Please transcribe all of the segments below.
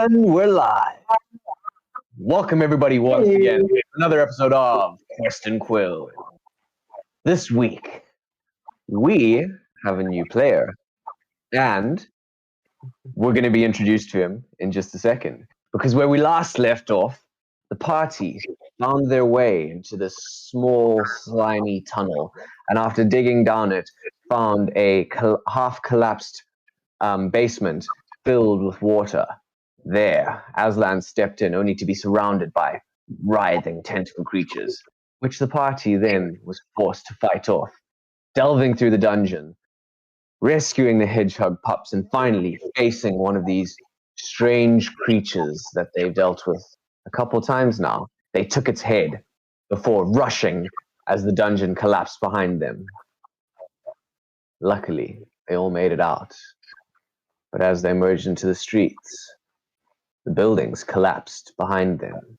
And we're live. Welcome everybody once again to another episode of Quest and Quill. This week, we have a new player, and we're going to be introduced to him in just a second. Because where we last left off, the party found their way into this small, slimy tunnel, and after digging down it, found a half-collapsed basement filled with water. There, Aslan stepped in, only to be surrounded by writhing tentacle creatures, which the party then was forced to fight off, delving through the dungeon, rescuing the hedgehog pups, and finally facing one of these strange creatures that they've dealt with a couple times now. They took its head before rushing as the dungeon collapsed behind them. Luckily, they all made it out. But as they emerged into the streets, the buildings collapsed behind them,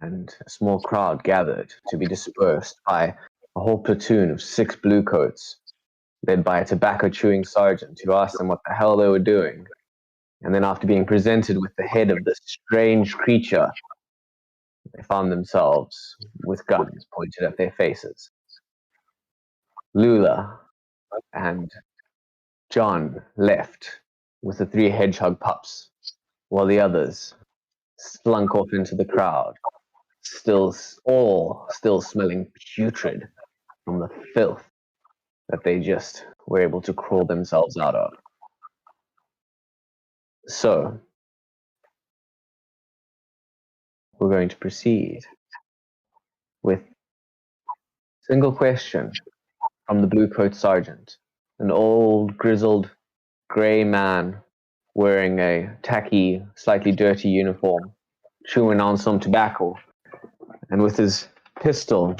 and a small crowd gathered to be dispersed by a whole platoon of 6 bluecoats, led by a tobacco-chewing sergeant who asked them what the hell they were doing. And then after being presented with the head of this strange creature, they found themselves with guns pointed at their faces. Lula and Jon left with the 3 hedgehog pups, while the others slunk off into the crowd, still smelling putrid from the filth that they just were able to crawl themselves out of. So, we're going to proceed with a single question from the bluecoat sergeant, an old, grizzled, grey man wearing a tacky, slightly dirty uniform, chewing on some tobacco, and with his pistol,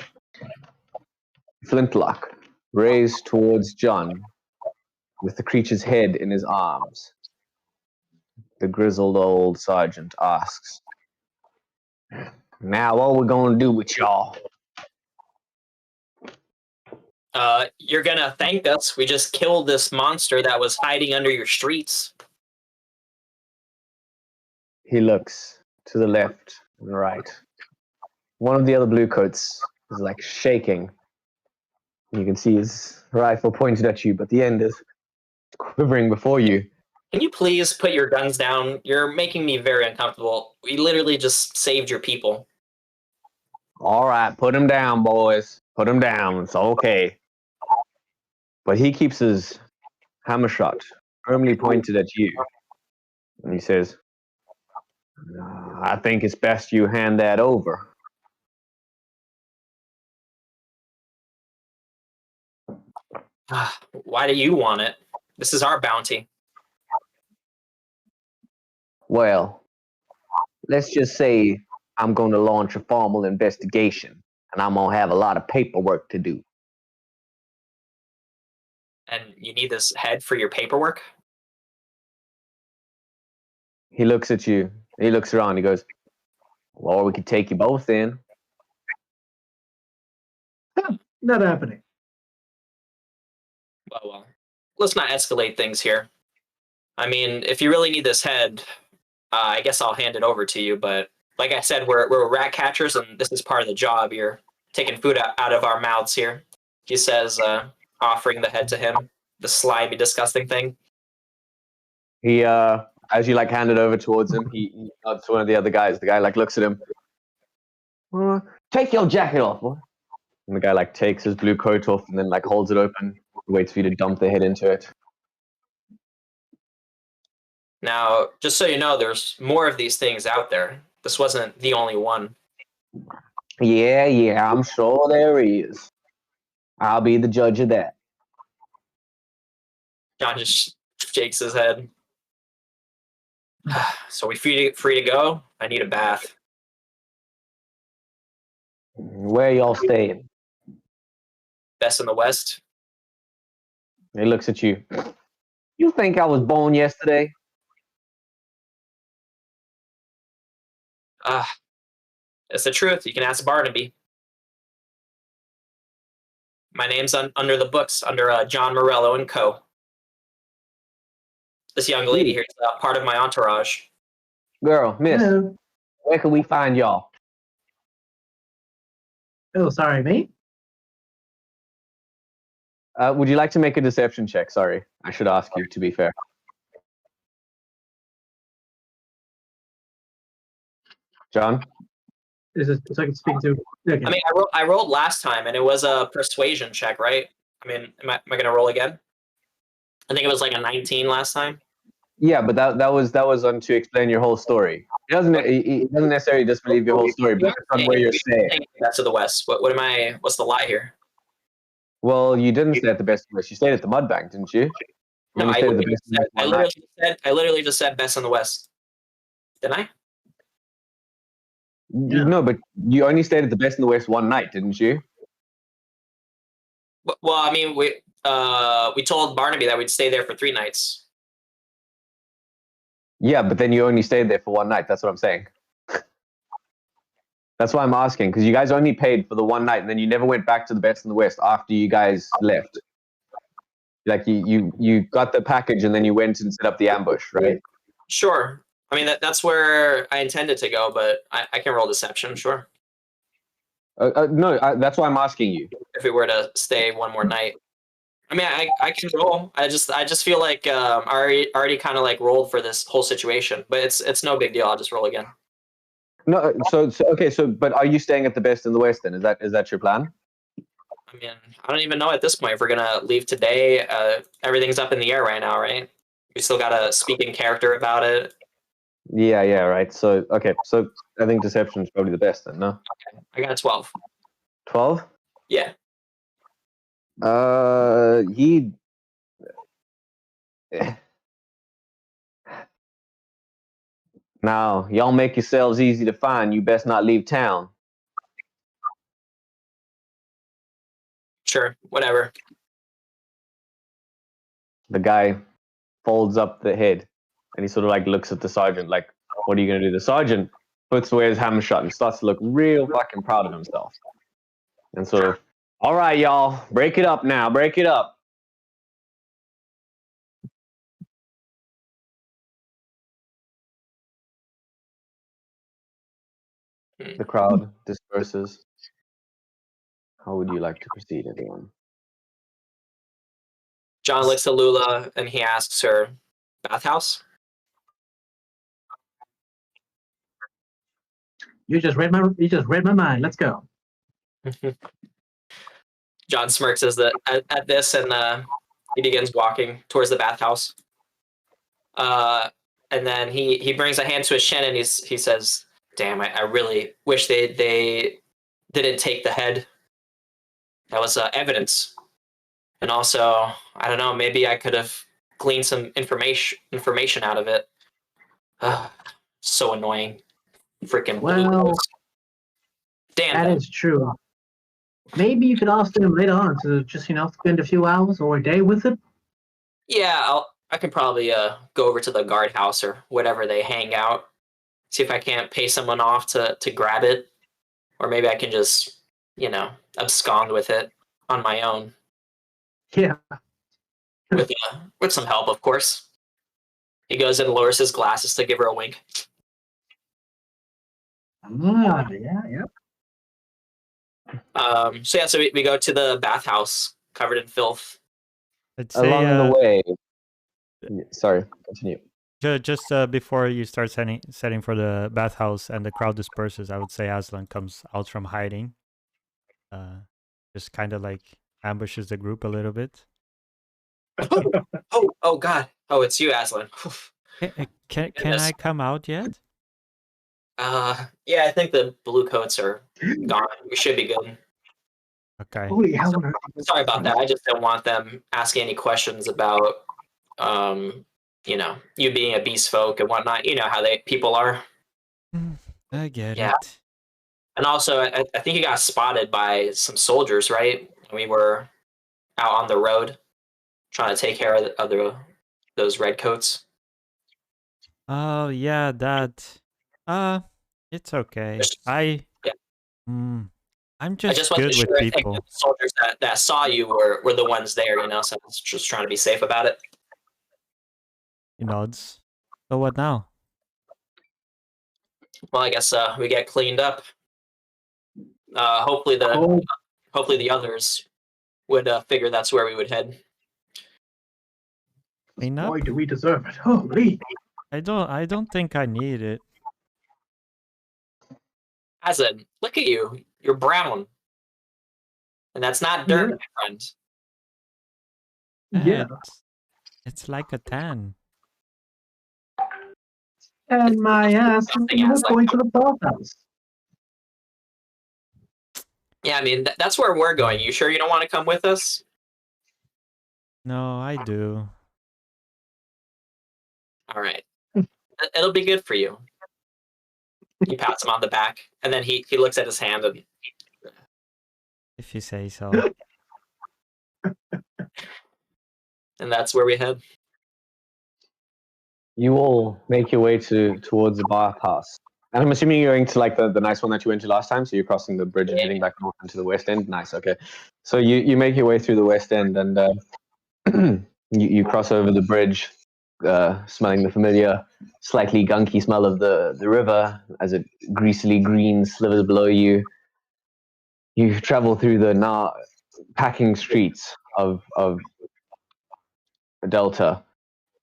flintlock, raised towards Jon, with the creature's head in his arms. The grizzled old sergeant asks, "Now, what are we gonna do with y'all?" You're gonna thank us. We just killed this monster that was hiding under your streets. He looks to the left and right. One of the other bluecoats is like shaking. You can see his rifle pointed at you, but the end is quivering before you. Can you please put your guns down? You're making me very uncomfortable. We literally just saved your people. All right, put him down, boys. Put him down. It's okay. But he keeps his hammer shot firmly pointed at you. And he says, "I think it's best you hand that over." Why do you want it? This is our bounty. Well, let's just say I'm going to launch a formal investigation, and I'm going to have a lot of paperwork to do. And you need this head for your paperwork? He looks at you. He looks around. He goes, "Well, we could take you both in." Not happening. Well, let's not escalate things here. I mean, if you really need this head, I guess I'll hand it over to you. But like I said, we're rat catchers, and this is part of the job. You're taking food out of our mouths here. He says, offering the head to him, the slimy, disgusting thing. He, as you like hand it over towards him, he nods to one of the other guys. The guy like looks at him. "Take your jacket off, boy. And the guy like takes his blue coat off and then like holds it open, waits for you to dump the head into it. Now, just so you know, there's more of these things out there. This wasn't the only one. Yeah, I'm sure there is. I'll be the judge of that. John just shakes his head. So we free to go? I need a bath. Where y'all staying? Best in the West. He looks at you. You think I was born yesterday? It's the truth. You can ask Barnaby. My name's under the books, under John Morello and Co. This young lady here is part of my entourage. Girl, miss, Hello. where can we find y'all? Oh, sorry, me? Would you like to make a deception check? Sorry, I should ask you, to be fair. John? So I can speak to. Okay. I mean, I rolled last time, and it was a persuasion check, right? I mean, am I going to roll again? I think it was like a 19 last time. Yeah, but that was on to explain your whole story. He doesn't necessarily disbelieve your whole story, but it's on where you're staying. That's to the west. What am I? What's the lie here? Well, you didn't stay at the best West. You stayed at the Mud Bank, didn't you? No, I literally just said best in the West. Didn't I? No, but you only stayed at the Best in the West one night, didn't you? Well, I mean, we told Barnaby that we'd stay there for 3 nights. Yeah, but then you only stayed there for one night. That's what I'm saying. That's why I'm asking, because you guys only paid for the one night, and then you never went back to the Best in the West after you guys left. Like you got the package, and then you went and set up the ambush, right? Sure. I mean, that's where I intended to go, but I can roll deception, sure. No, that's why I'm asking you. If we were to stay one more night. I mean, I can roll. I just feel like I already kind of like rolled for this whole situation, but it's no big deal. I'll just roll again. No, so okay, but are you staying at the Best in the West then? Is that your plan? I mean, I don't even know at this point if we're gonna leave today. Everything's up in the air right now, right? We still gotta speak in character about it. Yeah, right. So okay, so I think deception is probably the best then, no? Okay, I got a 12. 12? Yeah. He. Now, y'all make yourselves easy to find. You best not leave town. Sure, whatever. The guy folds up the head and he sort of like looks at the sergeant like, what are you going to do? The sergeant puts away his hammer shot and starts to look real fucking proud of himself. And sort of, all right, y'all, break it up now. Break it up. The crowd disperses. How would you like to proceed, everyone? John looks at Lula and he asks her, bathhouse? You just read my mind. Let's go. John smirks at this and he begins walking towards the bathhouse. And then he brings a hand to his chin and he says, damn, I really wish they didn't take the head. That was evidence. And also, I don't know, maybe I could have gleaned some information out of it. So annoying. Freaking Well, damn. that is true. Maybe you could ask them later on to just, spend a few hours or a day with it. Yeah, I can probably go over to the guardhouse or whatever they hang out. See if I can't pay someone off to grab it. Or maybe I can just, abscond with it on my own. Yeah. With some help, of course. He goes and lowers his glasses to give her a wink. Yeah. So we go to the bathhouse covered in filth. I'd say, Along the way. Sorry, continue. Just before you start setting for the bathhouse and the crowd disperses, I would say Aslan comes out from hiding. just kind of like ambushes the group a little bit. Oh God! Oh, it's you, Aslan. Can I come out yet? Yeah, I think the bluecoats are gone. We should be good. Okay. Holy hell on earth. Sorry about that. I just don't want them asking any questions about, you being a beast folk and whatnot. You know how people are. I get Yeah. it. And also, I think you got spotted by some soldiers, right? We were out on the road trying to take care of those redcoats. Oh yeah, that. It's okay. Yeah. I'm I just just wasn't good with sure if people. the soldiers that saw you were the ones there, so I was just trying to be safe about it. He nods. So what now? Well, I guess we get cleaned up. Hopefully the others would figure that's where we would head. Clean up? Boy, do we deserve it. Holy. I don't think I need it. Aslan, look at you. You're brown. And that's not dirt, Yeah. my friend. Yeah. It's like a tan. And my ass, Nothing we're else like going to the bathhouse. Yeah, I mean, that's where we're going. You sure you don't want to come with us? No, I do. All right. It'll be good for you. He pats him on the back, and then he looks at his hand and If you say so. that's where we head. You all make your way towards the bathhouse. And I'm assuming you're going to like the nice one that you went to last time, so you're crossing the bridge and heading back north into the west end. Nice, okay. So you make your way through the west end and you cross over the bridge, smelling the familiar, slightly gunky smell of the river as it greasily green slivers below you. You travel through the packing streets of Delta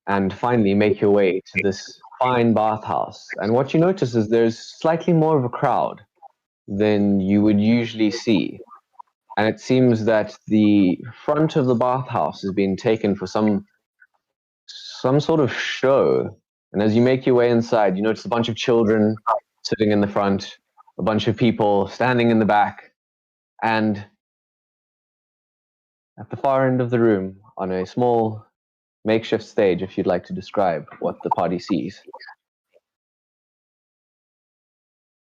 and finally make your way to this fine bathhouse. And what you notice is there's slightly more of a crowd than you would usually see. And it seems that the front of the bathhouse is being taken for some sort of show. And as you make your way inside, you notice a bunch of children sitting in the front, a bunch of people standing in the back, and at the far end of the room, on a small makeshift stage, if you'd like to describe what the party sees.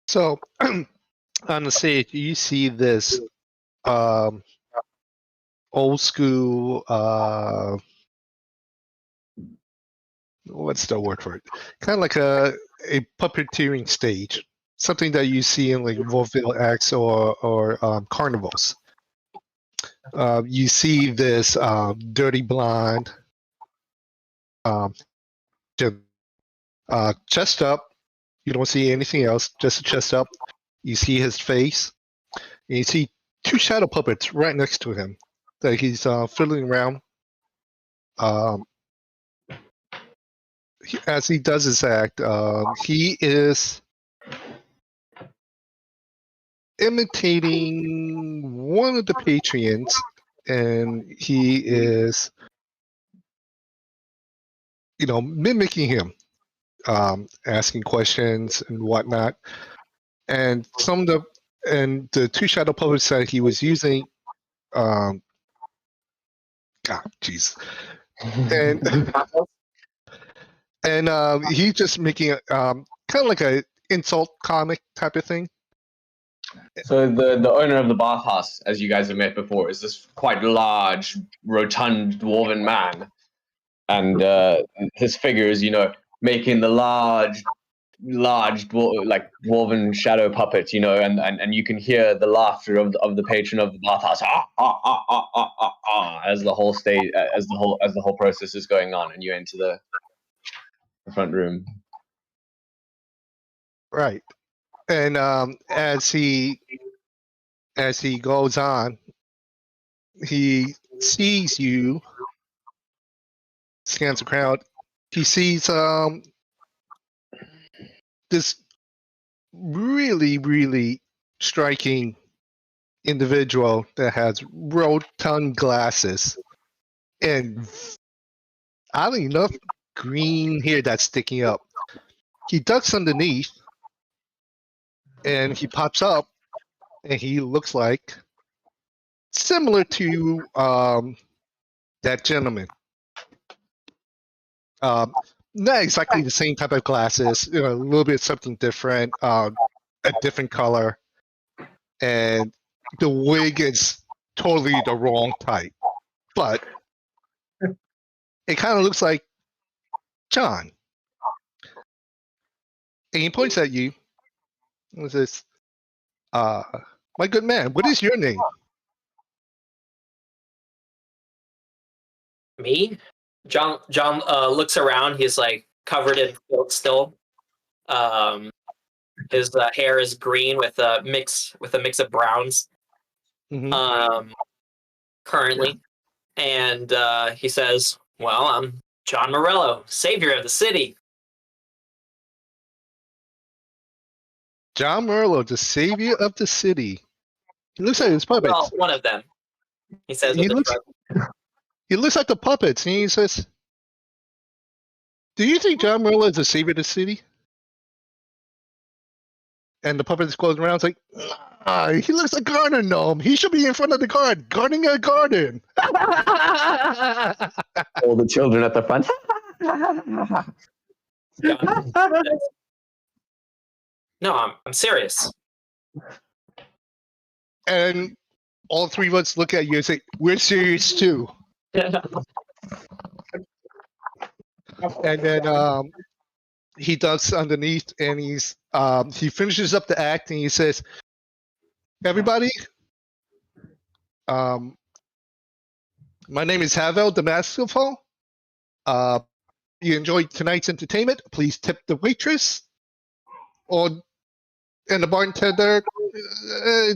So, on the stage, you see this old school, what's the word for it? Kind of like a puppeteering stage, something that you see in like vaudeville acts or carnivals. You see this dirty blonde, chest up. You don't see anything else, just a chest up. You see his face, and you see two shadow puppets right next to him that he's fiddling around. As he does his act, he is imitating one of the patrons, and he is, mimicking him, asking questions and whatnot. And the two shadow puppets that he was using, God, jeez, and he's just making kind of like a insult comic type of thing. So the owner of the bathhouse, as you guys have met before, is this quite large, rotund dwarven man, and his figure is, making the large dwarven shadow puppet, and you can hear the laughter of the patron of the bathhouse, as the whole as the whole process is going on, and you enter the front room. Right, and as he goes on, he sees you, scans the crowd. He sees this really, really striking individual that has rotund glasses and oddly enough, green hair that's sticking up. He ducks underneath and he pops up and he looks like similar to that gentleman. Not exactly the same type of glasses, a little bit something different, a different color, and the wig is totally the wrong type. But it kind of looks like John. And he points at you and says, my good man, what is your name? Me? John looks around. He's like covered in filth still. His hair is green with a mix of browns. Mm-hmm. Currently, and he says, "Well, I'm John Morello, savior of the city." John Merlo, the savior of the city. He looks like his puppets. Well, one of them. He says, He looks like the puppets, and he says, "Do you think John Merlo is the savior of the city?" And the puppets goes around, it's like, he looks like a garden gnome. He should be in front of the garden, guarding a garden. All the children at the front. No, I'm serious. And all three of us look at you and say, "We're serious too." And then he ducks underneath, and he finishes up the act, and he says, "Everybody, my name is Havel, the Masterful. You enjoyed tonight's entertainment. Please tip the waitress, and the bartender.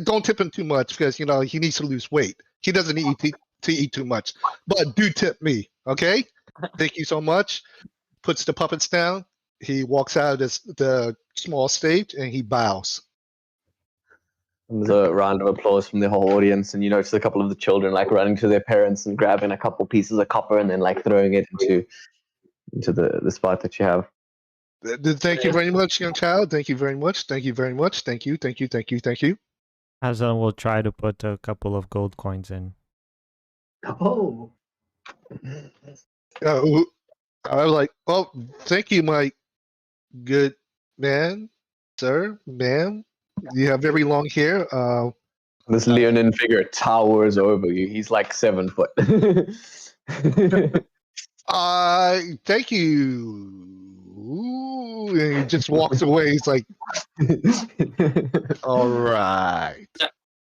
Don't tip him too much because he needs to lose weight. He doesn't need to eat too much, but do tip me, okay? Thank you so much." Puts the puppets down. He walks out of the small stage and he bows. There's a round of applause from the whole audience, and you notice a couple of the children like running to their parents and grabbing a couple pieces of copper and then like throwing it into the spot that you have. Thank you very much, young child. Thank you very much. Thank you very much. Thank you. Thank you. Thank you. Thank you. Aslan will try to put a couple of gold coins in. Oh. I was like, "Well, thank you, my good man, sir, ma'am. You have very long hair." This Leonin figure towers over you. He's like 7 foot. Thank you. Ooh, and he just walks away. He's like, "All right."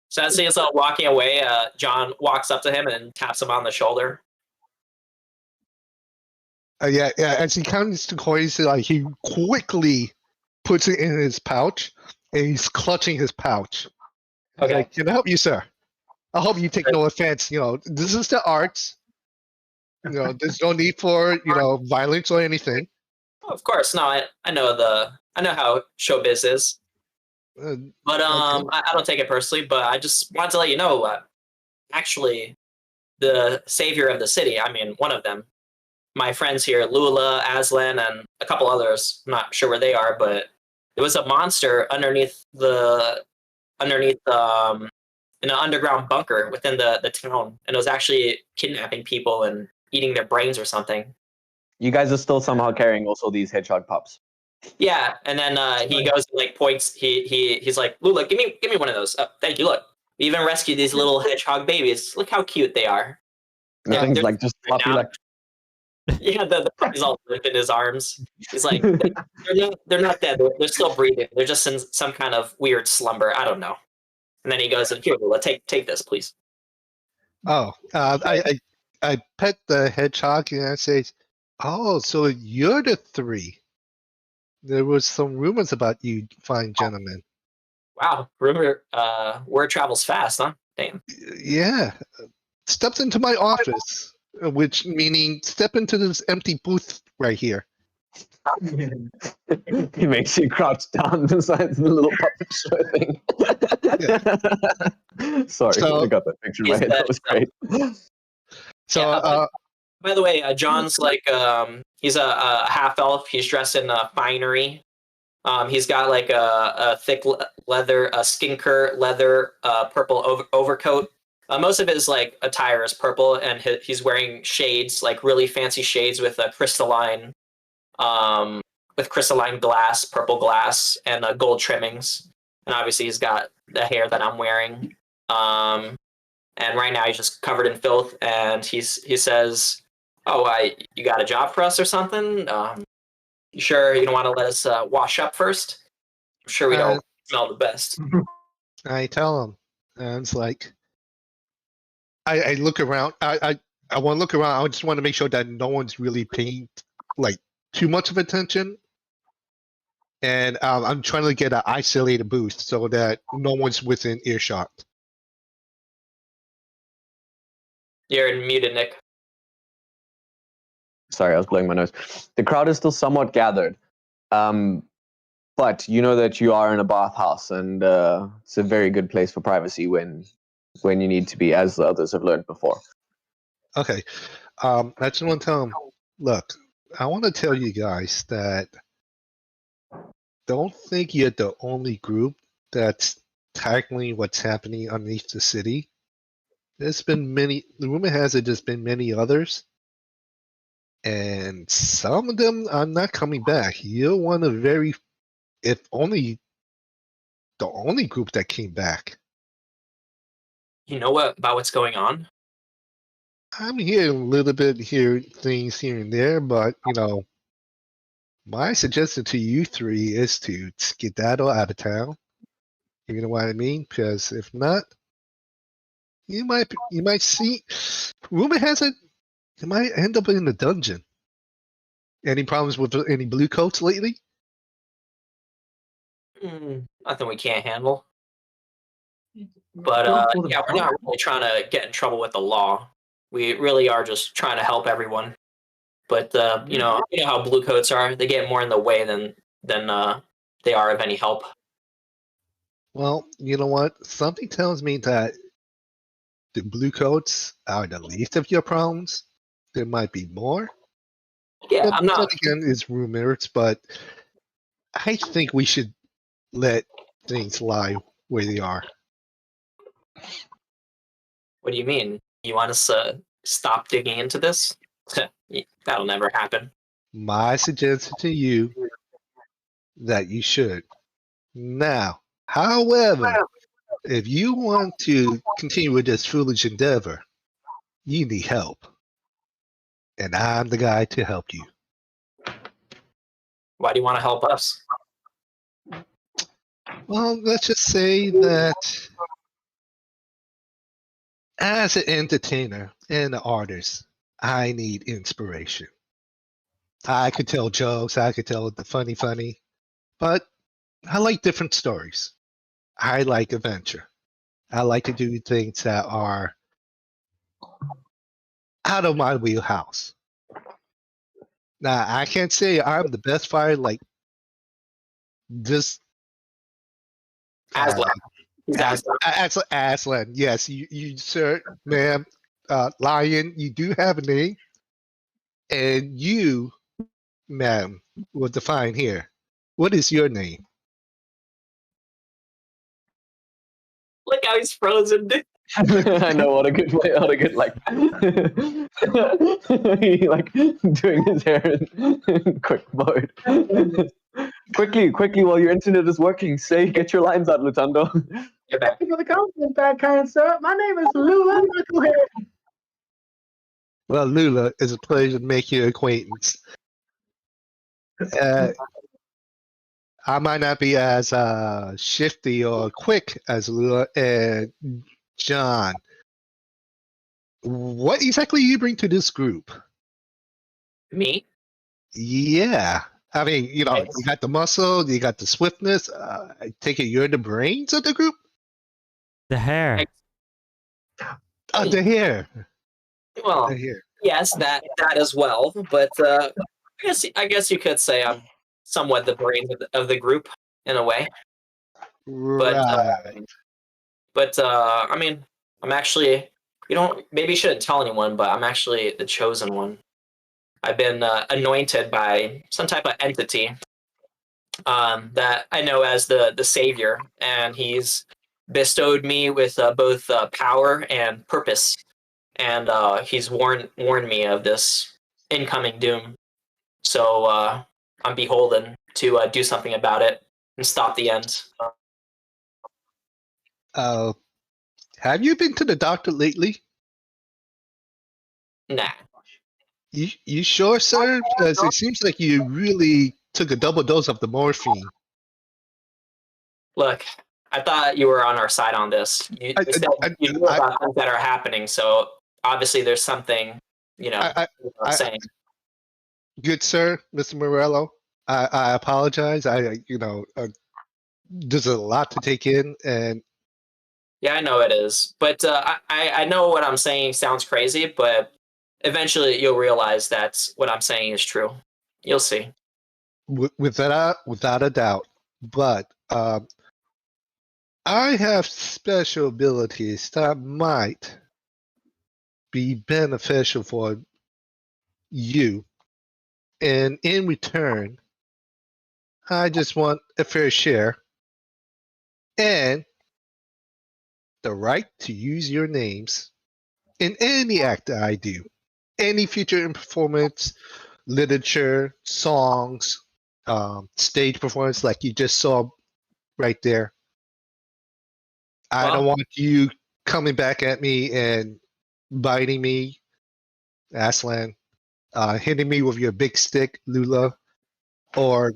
So as he's walking away, John walks up to him and taps him on the shoulder. Yeah. As he counts the coins, he quickly puts it in his pouch, and he's clutching his pouch. Okay. Like, "Can I help you, sir? I hope you take no offense. This is the arts. There's no need for violence or anything." Oh, of course, no. I know how showbiz is, but Okay. I don't take it personally. But I just wanted to let you know, actually, the savior of the city. I mean, one of them. My friends here, Lula, Aslan, and a couple others. I'm not sure where they are, but there was a monster underneath in an underground bunker within the town, and it was actually kidnapping people and eating their brains or something. You guys are still somehow carrying also these hedgehog pups. Yeah, and then he goes and like points. He's like, "Lula, give me one of those." Oh, thank you. Look, we even rescued these little hedgehog babies. Look how cute they are. The Yeah, thing's they're- like just fluffy, now- like Yeah, the puppy's all limp in his arms. He's like, they're not dead. They're still breathing. They're just in some kind of weird slumber. I don't know. And then he goes, "Here, Lula, take this, please." Oh, I pet the hedgehog and I say, "Oh, so you're the three. There was some rumors about you, fine gentlemen." Wow, rumor, word travels fast, huh? Damn. Yeah. Stepped into my office, which meaning step into this empty booth right here. He makes you crouch down beside the little puppet show thing. Sorry, So- I got that picture in my Is head. that- That was great. So, Yeah, by the way, John's like he's a half elf. He's dressed in finery. He's got like a thick leather, a skinker leather, purple overcoat. Most of his like attire is purple, and he's wearing shades, like really fancy shades with a crystalline glass, purple glass, and gold trimmings. And obviously, he's got the hair that I'm wearing. And right now, he's just covered in filth. And he says, "Oh, you got a job for us or something? You sure you don't want to let us wash up first? I'm sure we don't smell the best." I tell him, and it's like, I look around. I want to look around. I just want to make sure that no one's really paying like too much of attention. And I'm trying to get an isolated boost so that no one's within earshot. You're muted, Nick. Sorry, I was blowing my nose. The crowd is still somewhat gathered. But you know that you are in a bathhouse, and it's a very good place for privacy when you need to be, as the others have learned before. Okay. I just want to tell him, look, I want to tell you guys that don't think you're the only group that's tackling what's happening underneath the city. There's been many, the rumor has it there's been many others. And some of them are not coming back. You're one of if only, the only group that came back. You know about what's going on? I'm hearing a little bit things here and there, but my suggestion to you three is to skedaddle out of town. You know what I mean? Because if not, you might see. Rumor has it you might end up in the dungeon. Any problems with any bluecoats lately? Nothing we can't handle. But yeah, we're not really trying to get in trouble with the law. We really are just trying to help everyone. But you know how bluecoats are. They get more in the way than they are of any help. Well, you know what? Something tells me that the bluecoats are the least of your problems. There might be more. Yeah, But I'm not. then again, it's rumors, but I think we should let things lie where they are. What do you mean? You want us to stop digging into this? That'll never happen. My suggestion to you that you should. Now, however, if you want to continue with this foolish endeavor, you need help. And I'm the guy to help you. Why do you want to help us? Well, let's just say that as an entertainer and an artist, I need inspiration. I could tell jokes, I could tell the funny, but I like different stories. I like adventure. I like to do things that are out of my wheelhouse. Now, I can't say I'm the best fighter like this. Aslan. He's Aslan. Aslan. Yes, you sir, ma'am, Lion, you do have a name. And you, ma'am, will define here. What is your name? Look how he's frozen. I know, what a good like he like doing his hair in quick mode. quickly while your internet is working, get your lines out, Lutundo. Get back. Thank you for the compliment, that kind sir. My name is Lula. Go ahead. Well, Lula, it's a pleasure to make your acquaintance. I might not be as shifty or quick as Lula and John. What exactly you bring to this group? Me? Yeah. I mean, you got the muscle, you got the swiftness. I take it you're the brains of the group? The hair. Oh, the hair. Well, The hair. yes, that as well. But I guess you could say I'm somewhat the brains of the group in a way. But Right. I mean, I'm actually maybe you shouldn't tell anyone, but I'm actually the chosen one. I've been anointed by some type of entity that I know as the savior, and he's bestowed me with both power and purpose, and he's warned me of this incoming doom. So I'm beholden to do something about it and stop the end. Uh, have you been to the doctor lately? Nah. You sure, sir? Because it seems like you really took a double dose of the morphine. Look, I thought you were on our side on this. You said you knew about things that are happening, so obviously there's something, I, saying. good sir, Mr. Morello. I apologize. There's a lot to take in, and Yeah, I know it is, but I know what I'm saying sounds crazy, but eventually you'll realize that what I'm saying is true. You'll see. without a doubt. But I have special abilities that might be beneficial for you, and in return, I just want a fair share and the right to use your names in any act that I do, any future performance, literature, songs, stage performance, like you just saw right there. I don't want you coming back at me and biting me, Aslan, hitting me with your big stick, Lula, or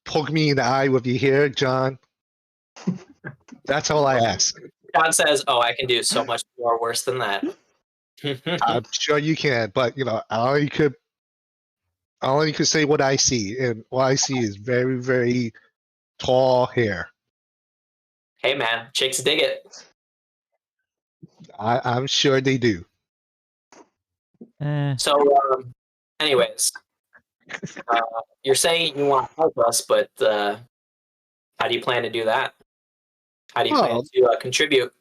poke me in the eye with your hair, John. That's all I ask. John says, "Oh, I can do so much more worse than that." I'm sure you can, but I only could say what I see, and what I see is very, very tall hair. Hey, man, chicks dig it. I'm sure they do. So, anyways, you're saying you want to help us, but how do you plan to do that? How do you plan to contribute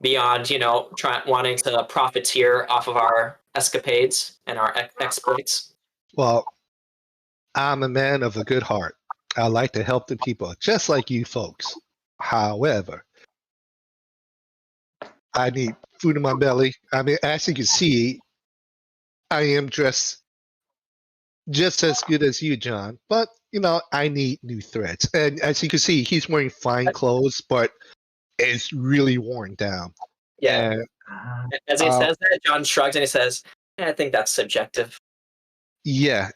beyond, wanting to profiteer off of our escapades and our exploits? Well, I'm a man of a good heart. I like to help the people, just like you folks. However, I need food in my belly. I mean, as you can see, I am dressed just as good as you, John. But I need new threads. And as you can see, he's wearing fine clothes, but it's really worn down. Yeah. And, as he says that, John shrugs and he says, I think that's subjective. yeah,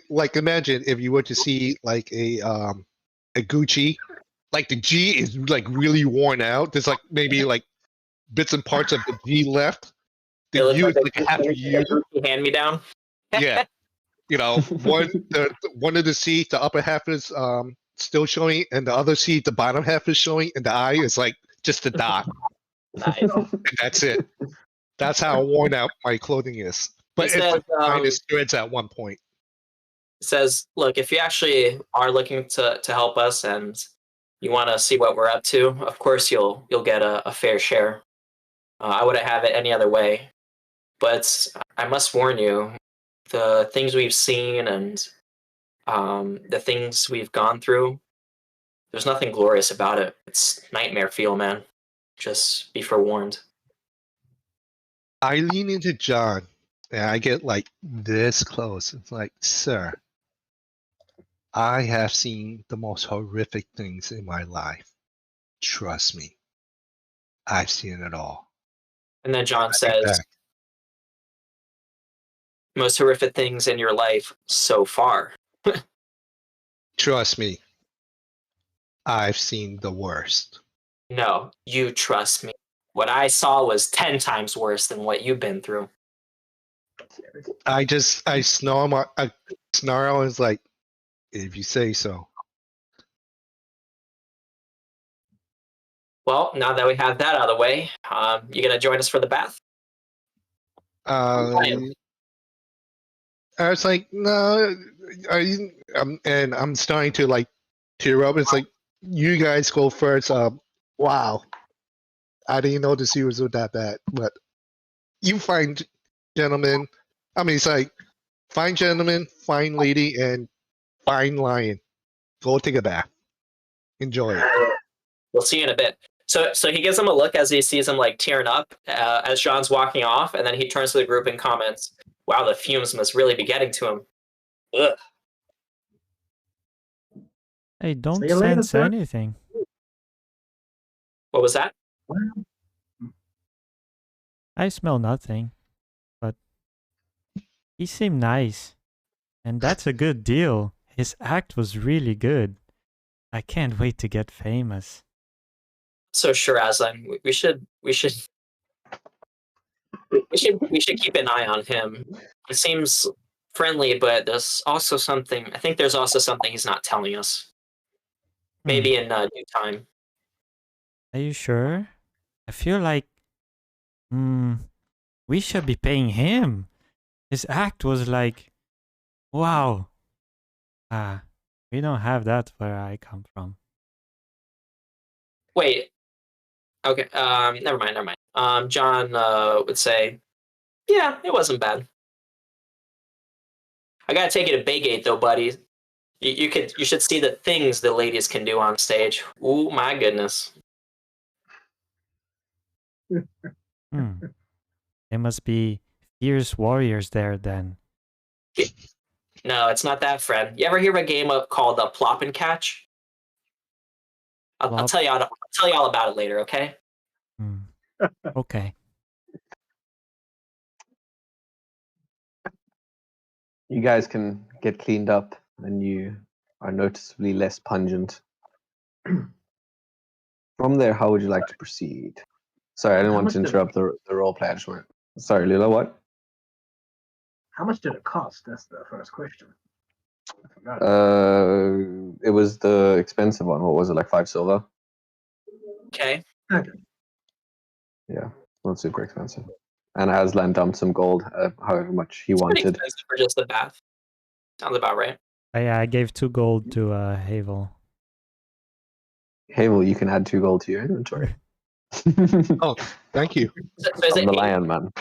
like imagine if you were to see like a Gucci, like the G is like really worn out. There's like maybe like bits and parts of the G left. The It looks U like is like half a U. hand me down. Yeah, one of the seats, the upper half is still showing, and the other seat, the bottom half is showing, and the eye is like just a dot. Nice. And that's it. That's how worn out my clothing is. But He says, minus threads at one point. Says, look, if you actually are looking to help us and you want to see what we're up to, of course you'll get a fair share. I wouldn't have it any other way. But I must warn you, the things we've seen and the things we've gone through, there's nothing glorious about it. It's nightmare feel, man. Just be forewarned. I lean into John, and I get like this close. It's like, sir, I have seen the most horrific things in my life. Trust me, I've seen it all. And then John says, most horrific things in your life so far. Trust me, I've seen the worst. No, you trust me. What I saw was 10 times worse than what you've been through. I snarl. I snarl is like, if you say so. Well, now that we have that out of the way, you gonna join us for the bath? I was like, no, and I'm starting to like tear up. It's like, you guys go first. Wow, I didn't know the series was that bad. But you find gentlemen. I mean, it's like fine gentleman, fine lady, and fine lion. Go take a bath. Enjoy it. We'll see you in a bit. So he gives him a look as he sees him like tearing up as John's walking off, and then he turns to the group and comments, "Wow, the fumes must really be getting to him." Ugh. I don't See you later, sense sir. anything. What was that? Well, I smell nothing. But he seemed nice. And that's a good deal. His act was really good. I can't wait to get famous. So sure, Aslan, we should keep an eye on him. He seems friendly, but there's also something. I think there's also something he's not telling us. Maybe in due time. Are you sure? I feel like we should be paying him. His act was like, wow. We don't have that where I come from. Wait. Okay. Never mind. John would say, "Yeah, it wasn't bad. I gotta take you to Baygate though, buddy. You should see the things the ladies can do on stage. Ooh, my goodness." They must be fierce warriors there then. No, it's not that, Fred. You ever hear of a game called Plop and Catch? I'll Plop? tell you all about it later. Okay. Okay. You guys can get cleaned up, and you are noticeably less pungent. From there, how would you like to proceed? Sorry, I didn't How want much to did- interrupt the role play. I just went. Sorry, Lula. What? How much did it cost? That's the first question. I forgot. It was the expensive one. What was it, like 5 silver? Okay. Okay. Yeah, not super expensive. And Aslan dumped some gold, however much he It's pretty wanted. expensive for just the bath. Sounds about right. I gave 2 gold to Havel. Havel, you can add 2 gold to your inventory. Oh, thank you. So is I'm it the lion man.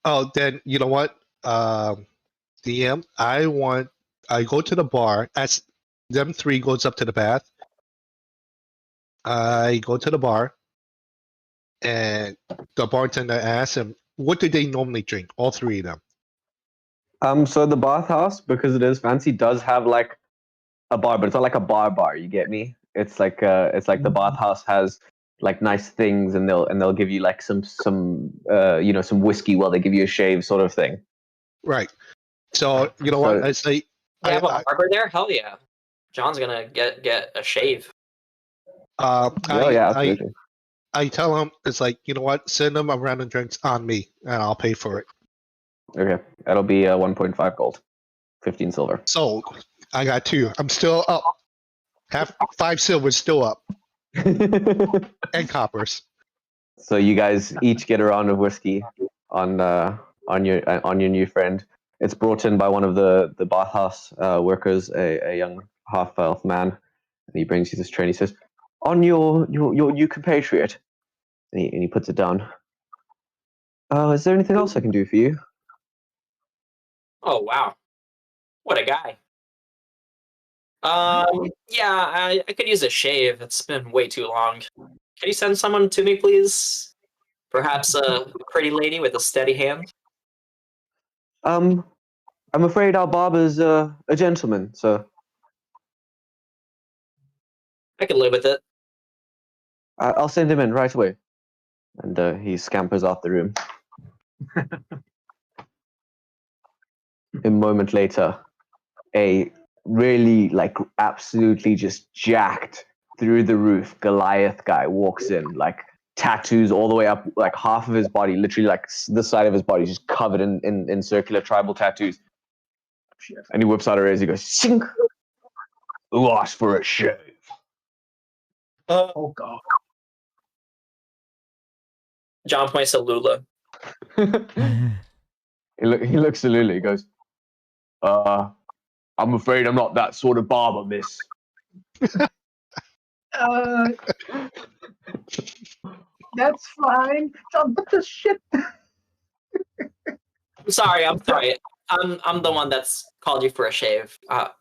Oh, then you know what, DM, I go to the bar as them 3 goes up to the bath. I go to the bar, and the bartender asks him, "What do they normally drink?" All 3 of them. So the bathhouse, because it is fancy, does have like a bar, but it's not like a bar. You get me? It's like the bathhouse has like nice things, and they'll give you like some some whiskey while they give you a shave, sort of thing. Right. So you know what I say? you have a barber there? Hell yeah. John's gonna get a shave. Oh yeah, absolutely. I tell him, it's like, you know what? Send them a round of drinks on me, and I'll pay for it. Okay, that'll be 1.5 gold, 15 silver. So I got 2. I'm still up. 5 silver still up, and coppers. So you guys each get a round of whiskey on your new friend. It's brought in by one of the bathhouse workers, a young half elf man, and he brings you this tray. And he says, "On your new compatriot," and he puts it down. Is there anything else I can do for you? Oh wow, what a guy. Yeah, I could use a shave. It's been way too long. Can you send someone to me, please? Perhaps a pretty lady with a steady hand. I'm afraid our barber's a gentleman, so I could live with it. I'll send him in right away. And he scampers out the room. A moment later, a really like absolutely just jacked through the roof Goliath guy walks in, like tattoos all the way up, like half of his body, literally like this side of his body, just covered in circular tribal tattoos. And he whips out a razor. He goes, "Sink! Who asked for a shave?" Oh god. John points to Lula. He looks at Lula. He goes, I'm afraid I'm not that sort of barber, miss. That's fine. John, what the shit? I'm sorry. I'm the one that's called you for a shave. I'll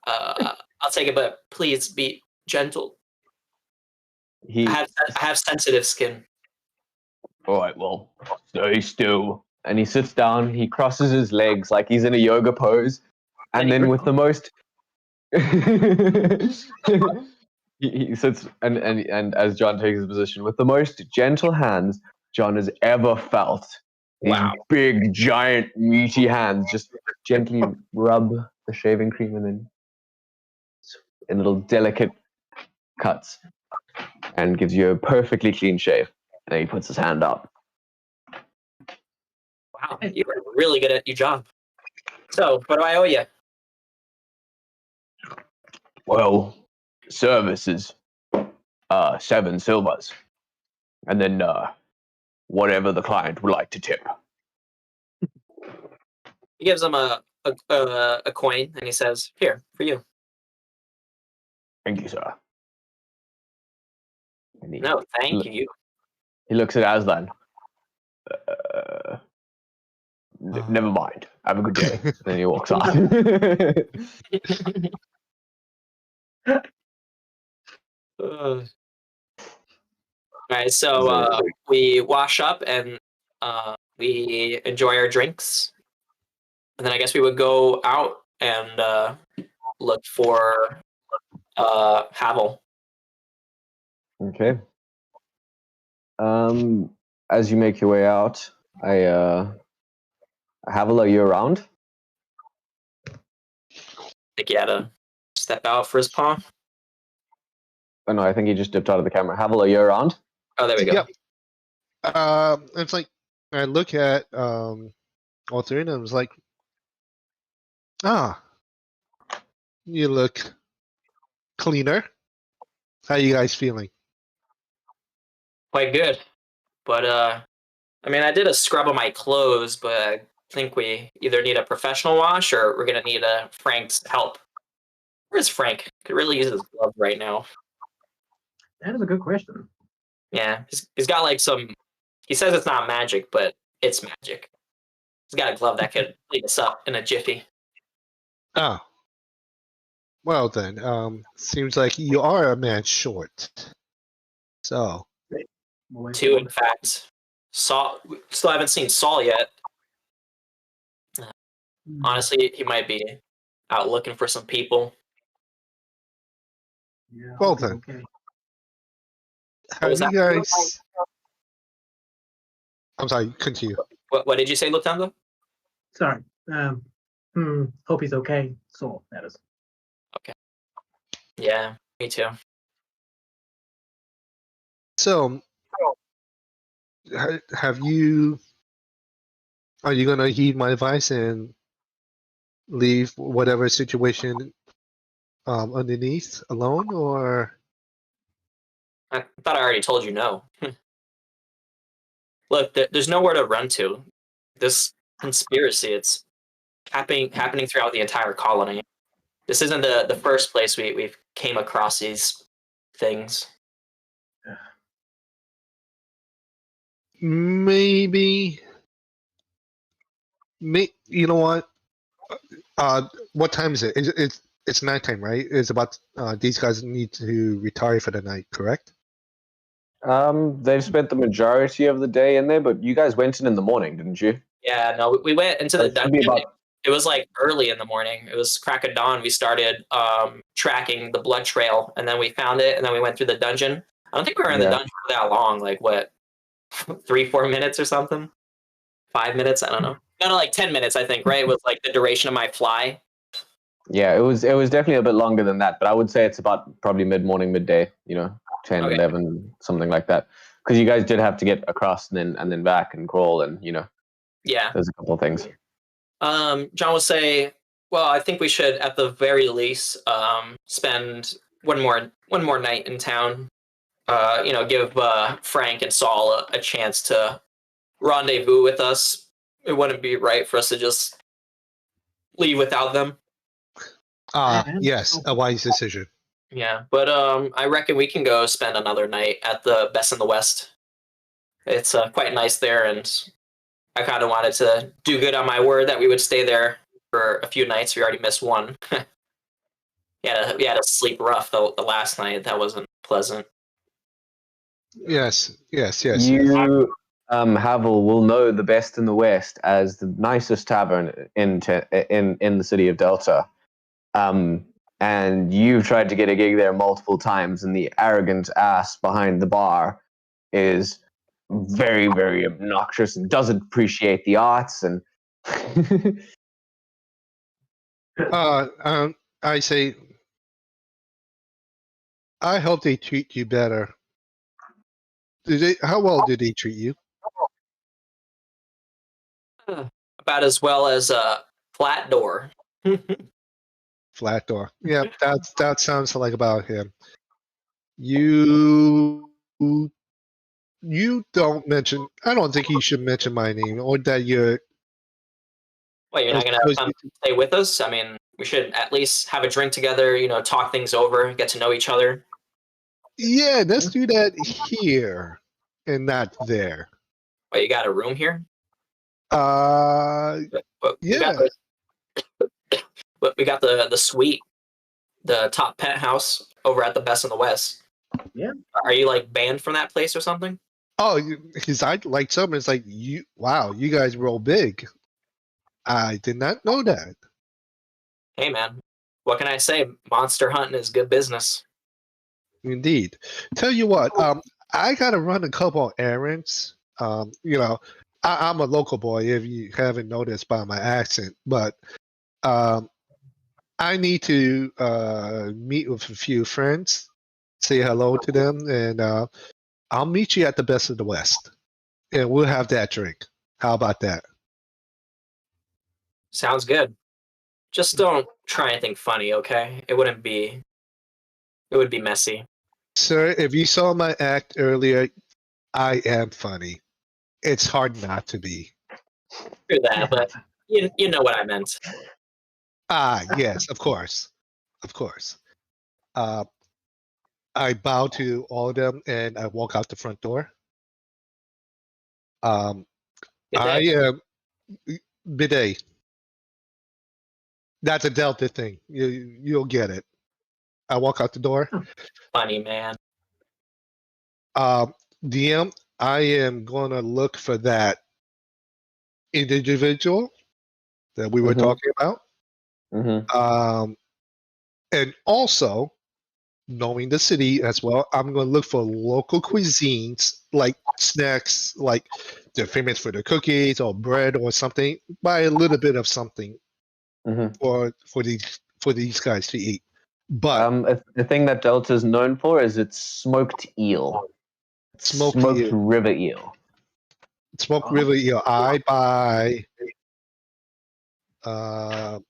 take it, but please be gentle. I have sensitive skin. All right, well, stay still. And he sits down. He crosses his legs like he's in a yoga pose, and then with the most, he sits and as John takes his position with the most gentle hands John has ever felt. These big, giant, meaty hands just gently rub the shaving cream and then in little delicate cuts, and gives you a perfectly clean shave. And he puts his hand up. Wow, you were really good at your job. So, what do I owe you? Well, service is 7 silvers, and then whatever the client would like to tip. He gives him a coin, and he says, "Here, for you." Thank you, sir. No, thank you. He looks at Aslan. Never mind. Have a good day. Then he walks off. All right, so we wash up and we enjoy our drinks, and then I guess we would go out and look for Havel. Okay. As you make your way out, Havel, are you around? I think he had to step out for his paw. Oh no, I think he just dipped out of the camera. Havel, are you around? Oh, there we go. Yep. It's like I look at all three of them. It's like, you look cleaner. How you guys feeling? Quite good, but I mean, I did a scrub of my clothes, but I think we either need a professional wash or we're gonna need Frank's help. Where's Frank? Could really use his glove right now. That is a good question. Yeah, he's got like some. He says it's not magic, but it's magic. He's got a glove that could clean us up in a jiffy. Oh. Well then, seems like you are a man short. So. Two, in fact. Saul. Still haven't seen Saul yet. Honestly, he might be out looking for some people. Yeah, Well okay, then. okay. Have you guys? I'm sorry. Continue. What did you say, Lufthansa? Sorry. Hope he's okay. So that is. Okay. Yeah, me too. So, have you? Are you gonna heed my advice and leave whatever situation underneath alone, or? I thought I already told you no. Look, there's nowhere to run to. This conspiracy, it's happening throughout the entire colony. This isn't the first place we've came across these things. Maybe. You know what? What time is it? It's nighttime, right? It's about these guys need to retire for the night, correct? They've spent the majority of the day in there, but you guys went in the morning, didn't you? Yeah, no, we went into the It should be dungeon. about- It was like early in the morning. It was crack of dawn. We started tracking the blood trail, and then we found it, and then we went through the dungeon. I don't think we were in the dungeon for that long. Like what, 3-4 minutes or something? 5 minutes? I don't know. No, like 10 minutes. I think right was like the duration of my fly. Yeah, it was definitely a bit longer than that, but I would say it's about probably mid-morning, midday, 10, Okay. 11, something like that. Because you guys did have to get across and then back and crawl, and Yeah. there's a couple of things. John will say, well, I think we should at the very least spend one more night in town. Give Frank and Saul a chance to rendezvous with us it wouldn't be right for us to just leave without them. Yes, a wise decision. Yeah, but I reckon we can go spend another night at the Best in the West. It's quite nice there, and I kind of wanted to do good on my word that we would stay there for a few nights. We already missed one. We had to sleep rough the last night. That wasn't pleasant. Yes. You, Havel, will know the Best in the West as the nicest tavern in the city of Delta. And you've tried to get a gig there multiple times, and the arrogant ass behind the bar is very, very obnoxious and doesn't appreciate the arts. And I say, I hope they treat you better. How well did they treat you? About as well as a flat door. Flat door. Yeah, that sounds like about him. You don't mention. I don't think you should mention my name or that you're. Well, you're not going to come stay with us? I mean, we should at least have a drink together, talk things over, get to know each other. Yeah, let's do that here and not there. Well, you got a room here? Yeah. We got the suite, the top penthouse over at the Best in the West. Yeah. Are you like banned from that place or something? Oh, his eye lights up and it's like, wow, you guys roll big. I did not know that. Hey, man. What can I say? Monster hunting is good business. Indeed. Tell you what, I got to run a couple of errands. I'm a local boy, if you haven't noticed by my accent, but I need to meet with a few friends, say hello to them, and I'll meet you at the Best of the West, and we'll have that drink. How about that? Sounds good. Just don't try anything funny, okay? It would be messy. Sir, if you saw my act earlier, I am funny. It's hard not to be. Screw that, but you know what I meant. Yes, of course. Of course. I bow to all of them and I walk out the front door. Good I day. am bidet. That's a Delta thing. You'll get it. I walk out the door. Funny, man. DM, I am gonna look for that individual that we were talking about. And also, knowing the city as well, I'm gonna look for local cuisines like snacks, like they're famous for the cookies or bread or something. Buy a little bit of something for these guys to eat. But the thing that Delta is known for is its smoked eel. Smoked river eel. Smoked river eel. I buy 2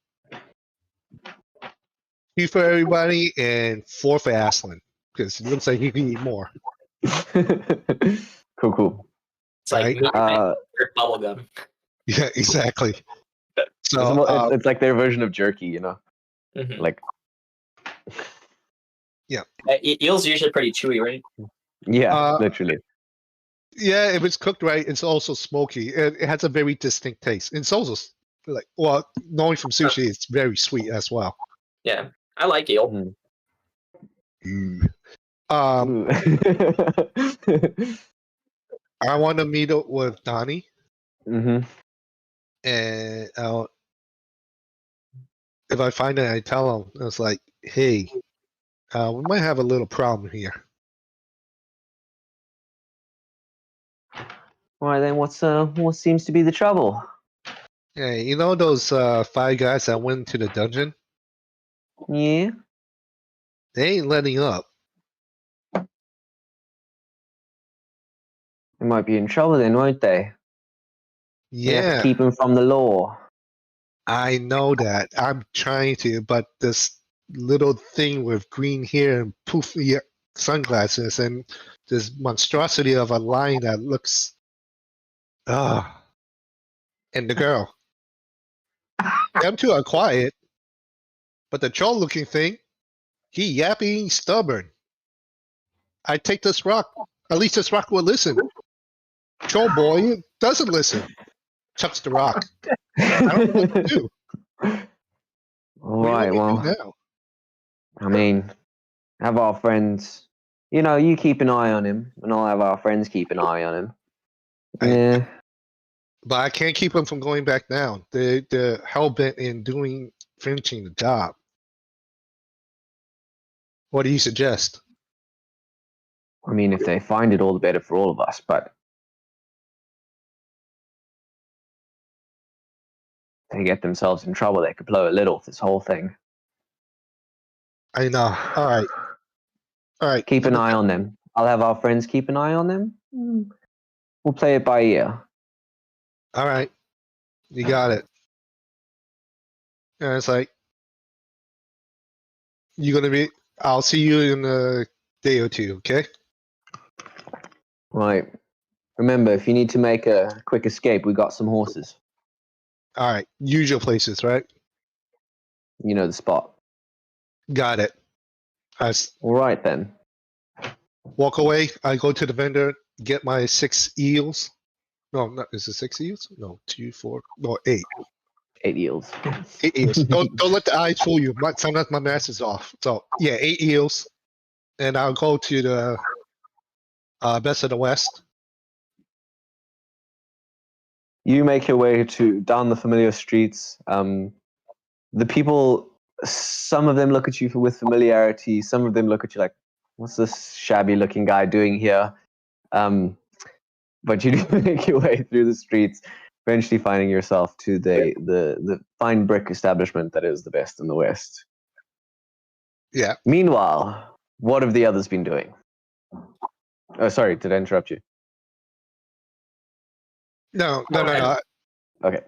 for everybody and 4 for Aslan because it looks like he can eat more. Cool. It's like bubblegum. Yeah, exactly. So it's like their version of jerky, Mm-hmm. Like. Yeah. Eel's usually pretty chewy, right? Yeah, literally. Yeah, if it's cooked right, it's also smoky. It has a very distinct taste. It's also knowing from sushi, it's very sweet as well. Yeah, I like eel. I want to meet up with Donnie. And if I find it, I tell him, it's like, hey, we might have a little problem here. Why then? What seems to be the trouble? Yeah, you know those 5 guys that went to the dungeon? Yeah. They ain't letting up. They might be in trouble then, won't they? You have Yeah, to keep them from the law. I know that. I'm trying to, but this little thing with green hair and poofy sunglasses and this monstrosity of a lion that looks and the girl. Them two are quiet, but the troll-looking thing, he yapping stubborn. I take this rock. At least this rock will listen. Troll boy doesn't listen. Chucks the rock. I don't know what to do. All What right, do you want me well, to do now? I mean, have our friends. You know, you keep an eye on him, and I'll have our friends keep an eye on him. Yeah. But I can't keep him from going back down. They're hell-bent in finishing the job. What do you suggest? I mean, if they find it, all the better for all of us. But if they get themselves in trouble, they could blow a lid off this whole thing. I know. All right. All right. Keep an eye on them. I'll have our friends keep an eye on them. We'll play it by ear. All right. You got it. And it's like, I'll see you in a day or two, okay? Right. Remember, if you need to make a quick escape, we got some horses. All right. Usual places, right? You know the spot. Got it. I All right, then. walk away. I go to the vendor, get my 6 eels. No, not, is it 6 eels? No, 2, 4, no, 8. 8 eels. 8 eels. Don't let the eyes fool you. Sometimes my math is off. So yeah, 8 eels, and I'll go to the Best of the West. You make your way down the familiar streets. The people, some of them look at you with familiarity. Some of them look at you like, "What's this shabby-looking guy doing here?" But you do make your way through the streets, eventually finding yourself to the fine brick establishment that is the Best in the West. Yeah. Meanwhile, what have the others been doing? Oh, sorry, did I interrupt you? No. Okay.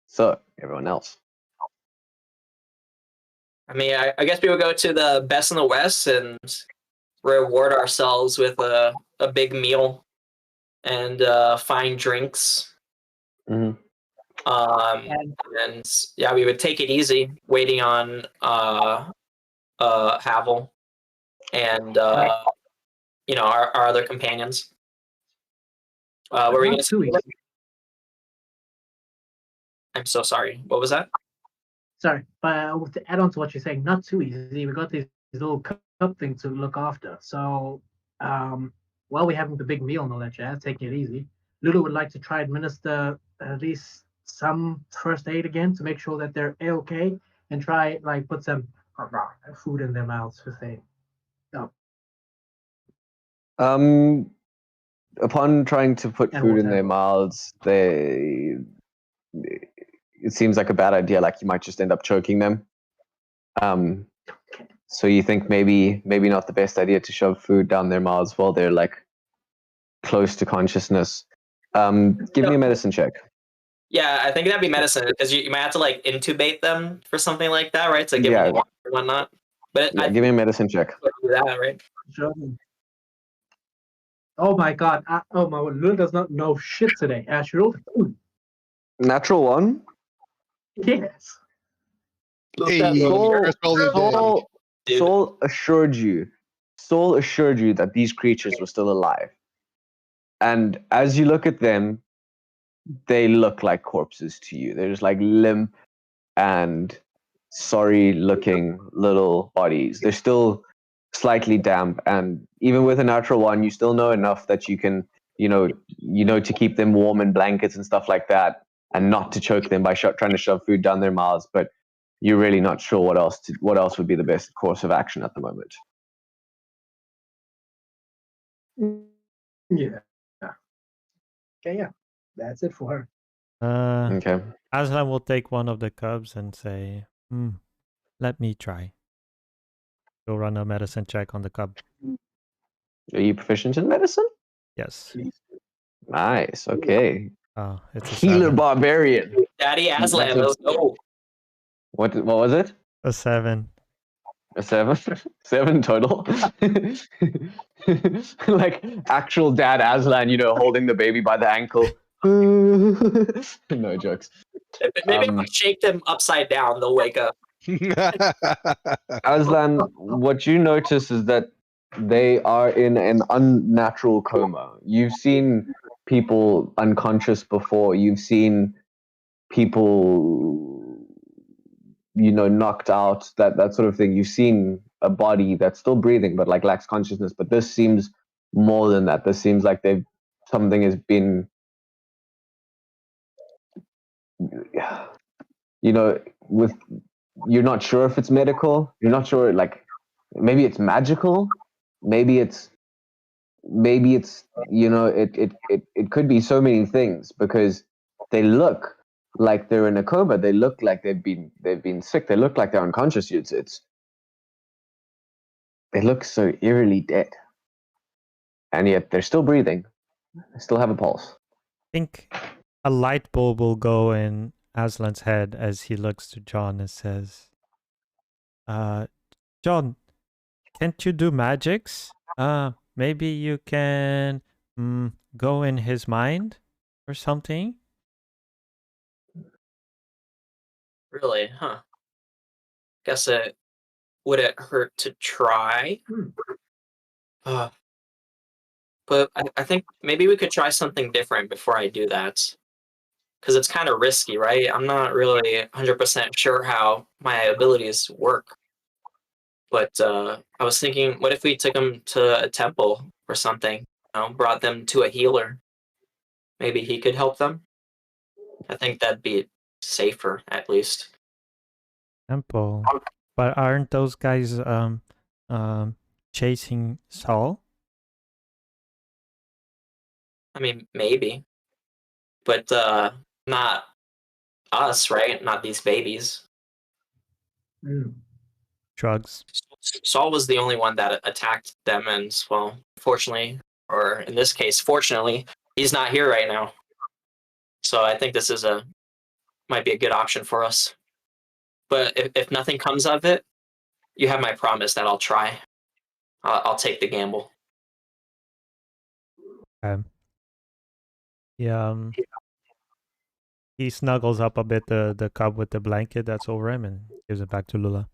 So, everyone else. I mean, I guess we would go to the Best in the West and reward ourselves with a big meal and fine drinks. Mm-hmm. And yeah, we would take it easy, waiting on Havel and you know, our other companions. What were we Not gonna too say? easy. I'm so sorry. What was that? Sorry, but to add on to what you're saying, not too easy. We got these little cup things to look after. So while we're having the big meal and all that jazz, taking it easy, Lula would like to try administer at least some first aid again to make sure that they're okay, and try like put some food in their mouths for saying. Upon trying to put And food in water. their mouths, it seems like a bad idea. Like you might just end up choking them. So you think maybe not the best idea to shove food down their mouths while they're like close to consciousness. Give me a medicine check. Yeah, I think that'd be medicine because you might have to like intubate them for something like that, right? So give Yeah. them water and whatnot. But Yeah, give me a medicine check. do that, right? Sure. Oh my god! Oh my word! Lula does not know shit today. She rolled a 2. Natural 1. Yes. Hey, Soul- there's only one. Soul assured you that these creatures were still alive. And as you look at them, they look like corpses to you. They're just like limp and sorry looking little bodies. They're still slightly damp, and even with a natural 1, you still know enough that you can, you know to keep them warm in blankets and stuff like that, and not to choke them by trying to shove food down their mouths. But you're really not sure what else would be the best course of action at the moment. Yeah. Okay. Yeah. That's it for her. Okay. Aslan will take one of the cubs and say, let me try. Go run a medicine check on the cub. Are you proficient in medicine? Yes. Nice. Okay. Oh, it's a Healer 7. barbarian. Daddy Aslan, That's a- let's go. What was it? A 7. A 7? 7 total. Like actual dad Aslan, holding the baby by the ankle. No jokes. Maybe if we shake them upside down, they'll wake up. Aslan, what you notice is that they are in an unnatural coma. You've seen people unconscious before. You've seen people, knocked out, that sort of thing. You've seen a body that's still breathing but like lacks consciousness. But this seems more than that. This seems like something has been, with, you're not sure if it's medical. You're not sure, like, maybe it's magical. Maybe it's it could be so many things, because they look like they're in a coma. They look like they've been sick. They look like they're unconscious. They look so eerily dead, and yet they're still breathing. They still have a pulse. I think a light bulb will go in Aslan's head as he looks to Jon and says, Jon, can't you do magics? Maybe you can go in his mind or something? Really, huh? Guess it wouldn't hurt to try. But I think maybe we could try something different before I do that. Because it's kind of risky, right? I'm not really 100% sure how my abilities work. But I was thinking, what if we took them to a temple or something? Brought them to a healer. Maybe he could help them. I think that'd be safer, at least. Temple. But aren't those guys chasing Saul? I mean, maybe. But not us, right? Not these babies. Drugs. Saul was the only one that attacked them, and, well, fortunately, or in this case, fortunately, he's not here right now. So I think this is might be a good option for us. But if nothing comes of it, you have my promise that I'll try. I'll take the gamble. Yeah. He snuggles up a bit the cub with the blanket that's over him and gives it back to Lula.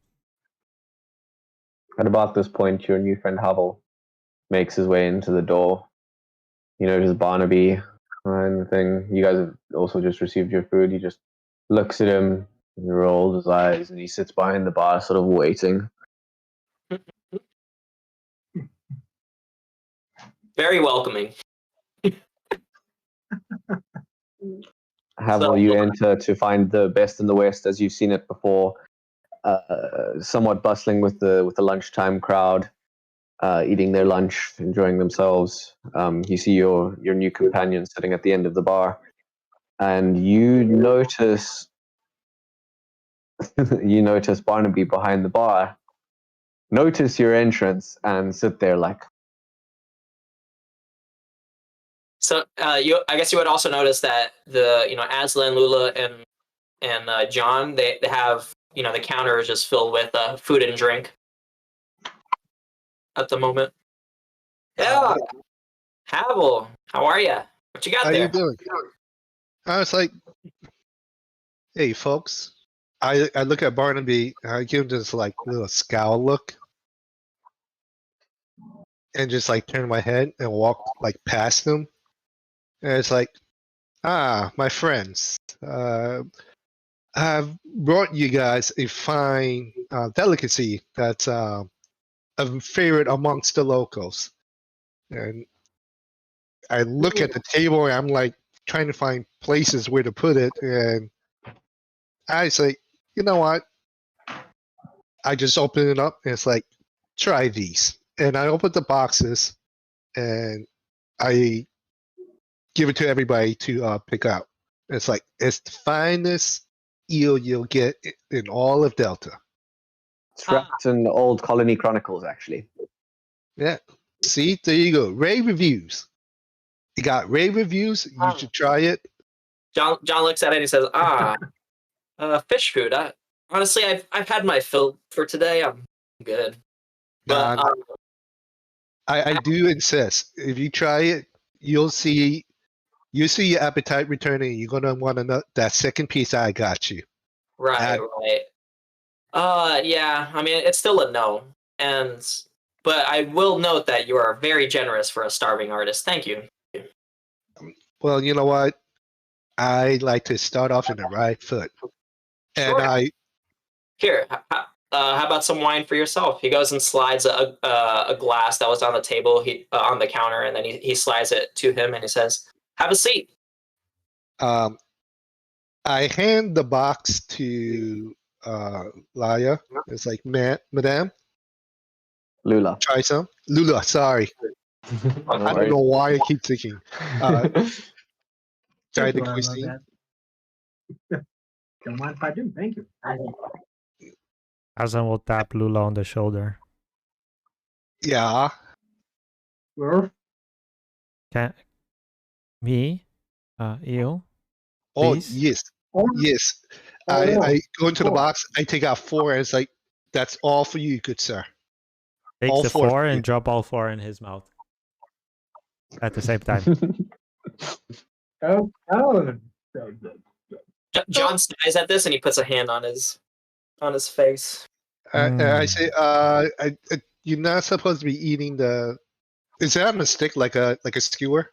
At about this point, your new friend Havel makes his way into the door. You notice Barnaby and the thing. You guys have also just received your food. He just looks at him and rolls his eyes, and he sits behind the bar, sort of waiting. Very welcoming. Havel, you enter to find the best in the West as you've seen it before. Somewhat bustling with the lunchtime crowd, eating their lunch, enjoying themselves. You see your new companion sitting at the end of the bar, and you notice Barnaby behind the bar. Notice your entrance and sit there like. So I guess you would also notice that the Aslan, Lula, and Jon, they have the counter is just filled with food and drink at the moment. Yeah, Havel, how are you? What you got How there? you doing? I was like, hey, folks. I look at Barnaby, and I give him this like little scowl look, and just like turn my head and walk like past him. And it's like, my friends. I've brought you guys a fine delicacy that's a favorite amongst the locals. And I look at the table and I'm like trying to find places where to put it. And I say, you know what? I just open it up and it's like, try these. And I open the boxes and I give it to everybody to pick out. It's like, it's the finest eel you'll get in all of Delta. It's wrapped in old colony chronicles, actually. Yeah. See, there you go. Rave reviews. You got rave reviews. You should try it. Jon looks at it and he says, fish food. Honestly, I've had my fill for today. I'm good. But I do insist. If you try it, you'll see You see your appetite returning. You're gonna want to know that second piece. I got you. Right, right. Yeah. I mean, it's still a no, but I will note that you are very generous for a starving artist. Thank you. Well, you know what? I like to start off in the right foot, and Sure. Here, how about some wine for yourself? He goes and slides a glass that was on the table, on the counter, and then he slides it to him, and he says, "Have a seat." I hand the box to Laya. It's like, Madame, Lula. try some. Lula, sorry. I don't know why I keep thinking. Try the Sorry about cuisine. that. Don't mind if I do. Thank you. Aslan will tap Lula on the shoulder. Yeah. Well, Can me? You? Oh, Please? yes. oh, Yes. Oh, I go into the oh. box. I take out 4, and it's like, that's all for you, good sir. Takes All the 4 4 for you. and drop all 4 in his mouth. At the same time. Oh, John sighs at this, and he puts a hand on his face. I say, you're not supposed to be eating the. Is that on a stick, like a skewer?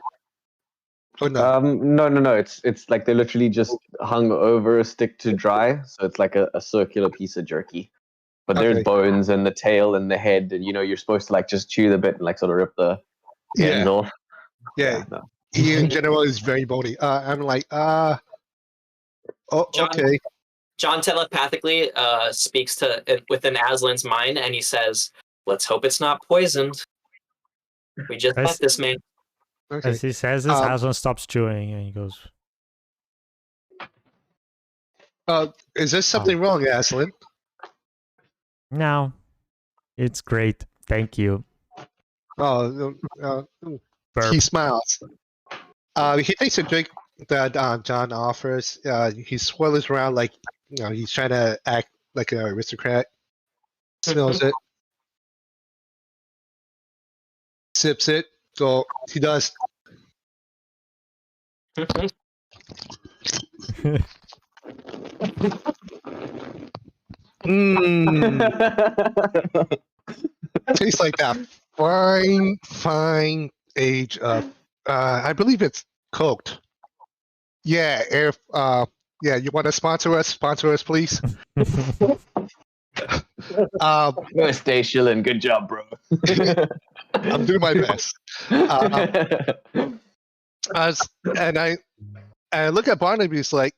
Oh no. No. It's like they're literally just hung over a stick to dry, so it's like a circular piece of jerky. But there's Okay. bones and the tail and the head, and you're supposed to like just chew the bit and like sort of rip the ends Yeah. off. Yeah. No. He in general is very bony. I'm like, oh, John- okay. John telepathically speaks within Aslan's mind, and he says, "Let's hope it's not poisoned. We just met this man." Okay. As he says this, Aslan stops chewing and he goes, Is there something wrong, Aslan? "No, it's great. Thank you." Oh, Burp. he smiles. He takes a drink that John offers. He swirls around like, he's trying to act like an aristocrat. Smells it. Sips it. So he does. Tastes like that fine age of, I believe it's coked. Yeah, you want to sponsor us? Sponsor us, please. Stay chilling. Good job, bro. I'm doing my best. And I look at Barnaby. It's like,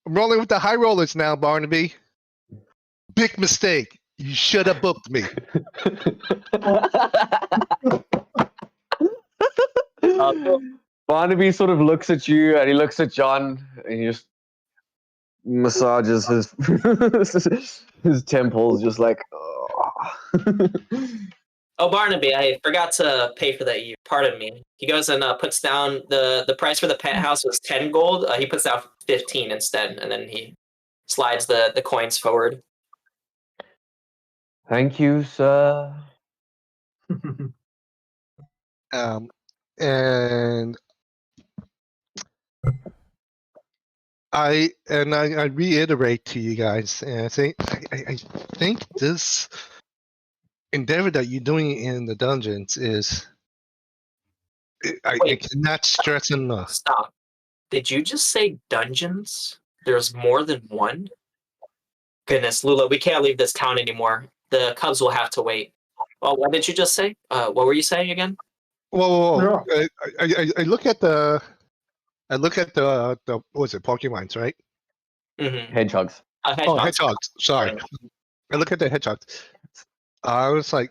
I'm rolling with the high rollers now, Barnaby. Big mistake. You should have booked me. Barnaby sort of looks at you and he looks at John and he just massages his temples, just like. Oh. Oh, Barnaby, I forgot to pay for that. Pardon me. He goes and puts down the price for the penthouse was 10 gold. He puts down 15 instead, and then he slides the coins forward. Thank you, sir. And I reiterate to you guys, and I think this endeavor that you're doing in the dungeons is, I cannot stress enough. Stop. Did you just say dungeons? There's more than one? Goodness, Lula, we can't leave this town anymore. The cubs will have to wait. Well, what did you just say? What were you saying again? Whoa. I look at the what was it, Pokemons, right? Mm-hmm. Hedgehogs. Oh, hedgehogs. Sorry. I look at the hedgehogs. I was like,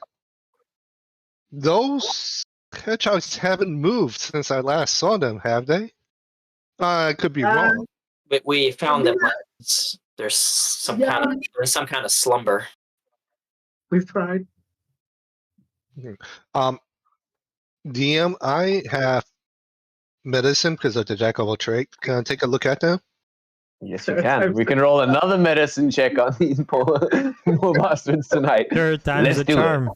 those hedgehogs haven't moved since I last saw them, have they? I could be wrong. But we found them. There's some kind of slumber. We've tried. DM, I have medicine because of the jack of all trades. Can I take a look at them? Yes, you can. We can roll another medicine check on these poor bastards tonight. Third time's a charm.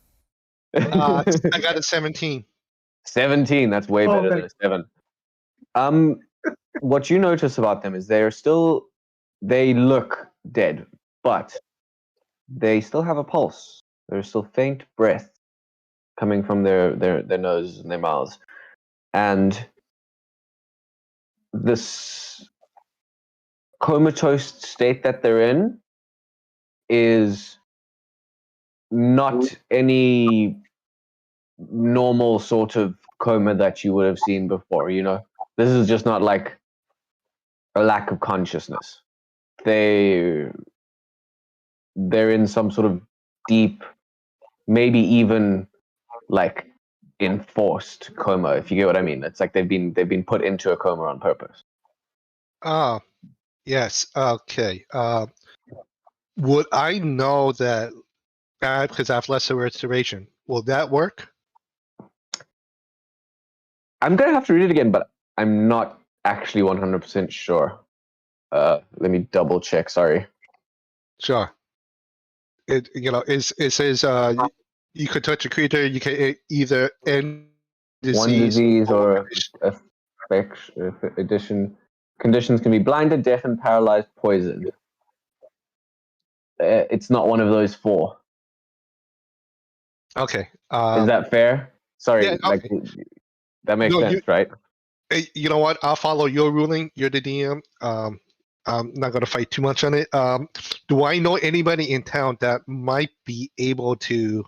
I got a 17. 17. That's way better than a 7. What you notice about them is they look dead, but they still have a pulse. There's still faint breath coming from their noses and their mouths. And this comatose state that they're in is not any normal sort of coma that you would have seen before, you know? This is just not like a lack of consciousness. They're in some sort of deep, maybe even like enforced coma, if you get what I mean. It's like they've been put into a coma on purpose. Ah, yes. Okay. Would I know that because I have lesser restoration? Will that work? I'm gonna have to read it again, but I'm not actually 100% sure. Let me double check. Sorry. Sure. It says you could touch a creature. You can either end One disease or addition conditions can be blinded, deafened, paralyzed, poisoned. It's not one of those four. Okay. Is that fair? Sorry, yeah, like that makes No, sense, right? You know what? I'll follow your ruling. You're the DM. I'm not going to fight too much on it. Do I know anybody in town that might be able to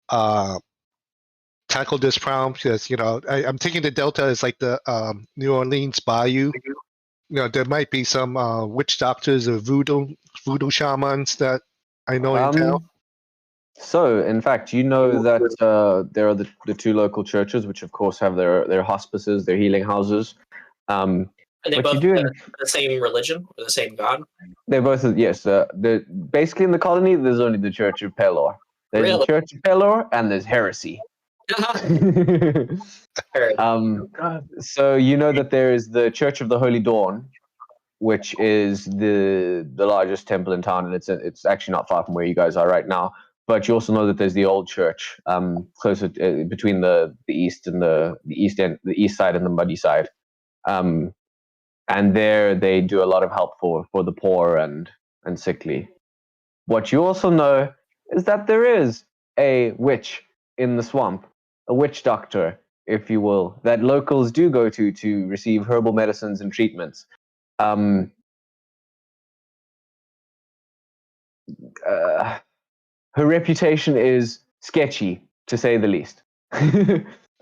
tackle this problem? Because I'm thinking the Delta is like the New Orleans Bayou. There might be some witch doctors or voodoo shamans that I know in town. So, in fact, you know that there are the two local churches, which of course have their hospices, their healing houses. Are they But you both do- the same religion or the same god? They're both, yes. Basically, in the colony, there's only the Church of Pelor. There's Really? the Church of Pelor, and there's heresy. God. So you know that there is the Church of the Holy Dawn, which is the largest temple in town, and it's actually not far from where you guys are right now. But you also know that there's the old church, closer between the east and the east end, the east side and the muddy side. And there they do a lot of help for the poor and sickly. What you also know is that there is a witch in the swamp, a witch doctor, if you will, that locals do go to receive herbal medicines and treatments. Her reputation is sketchy, to say the least.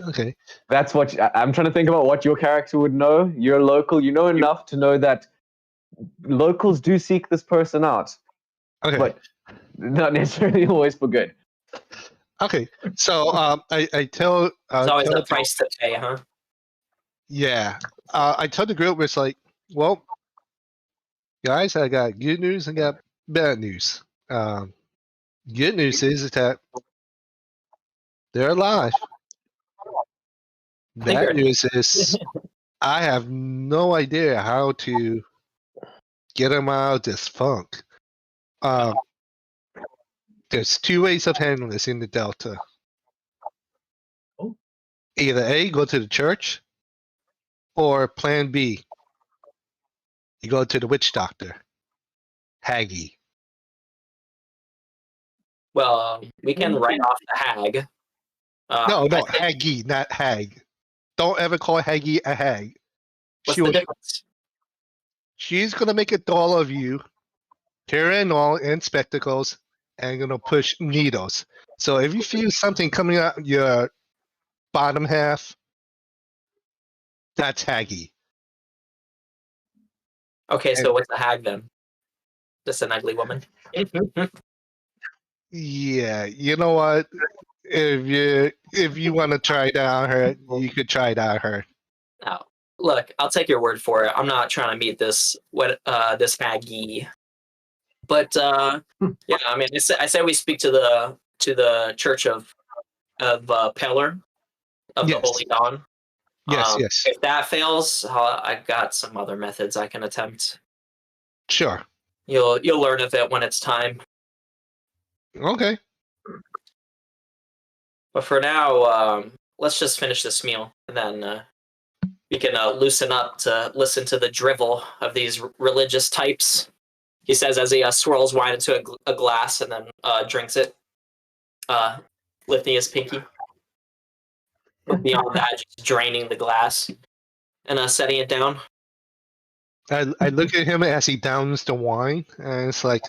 Okay. That's what I'm trying to think about. What your character would know. You're local. You know enough to know that locals do seek this person out, Okay. but not necessarily always for good. Okay. So I tell. It's always tell a price to pay, huh? Yeah. I tell the group it's like, well, guys, I got good news and got bad news. Good news is that they're alive. Bad Figured. news is I have no idea how to get them out of this funk. There's two ways of handling this in the Delta. Oh. Either A, go to the church, or plan B, you go to the witch doctor, Haggy. Well, we can write off the hag. No, I think- Haggy, not Hag. Don't ever call Haggy a hag. What's the difference? She's gonna make a doll of you, hair and all, and spectacles, and gonna push needles. So if you feel something coming out your bottom half, that's Haggy. Okay, so what's the hag then? Just an ugly woman? Yeah, you know what? If you want to try it out her, you could try it out her. No. Look, I'll take your word for it. I'm not trying to meet this this haggy. But yeah, I mean, I say we speak to the Church of Peller of the Yes. Holy Dawn. Yes, yes, If that fails, I've got some other methods I can attempt. sure. You'll learn of it when it's time. Okay. But for now, let's just finish this meal and then you can loosen up to listen to the drivel of these religious types. He says as he swirls wine into a glass and then drinks it, lifting his pinky. But beyond that, just draining the glass and setting it down. I look at him as he downs the wine, and it's like,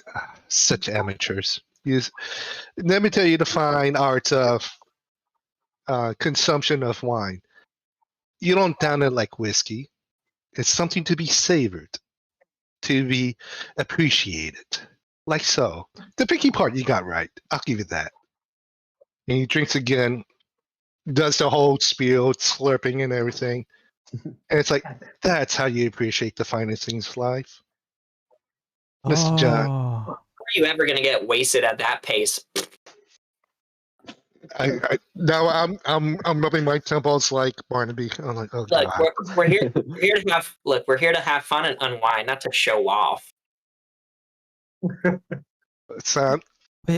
such amateurs. Let me tell you the fine art of consumption of wine. You don't down it like whiskey. It's something to be savored, to be appreciated. Like so. The picky part you got right. I'll give you that. And he drinks again, does the whole spiel, slurping and everything. And it's like, that's how you appreciate the finest things of life. Mr. John. Oh, Are you ever gonna get wasted at that pace? Now I'm rubbing my temples like Barnaby. I'm like, oh Like god. we're here to have fun and unwind, not to show off. Son,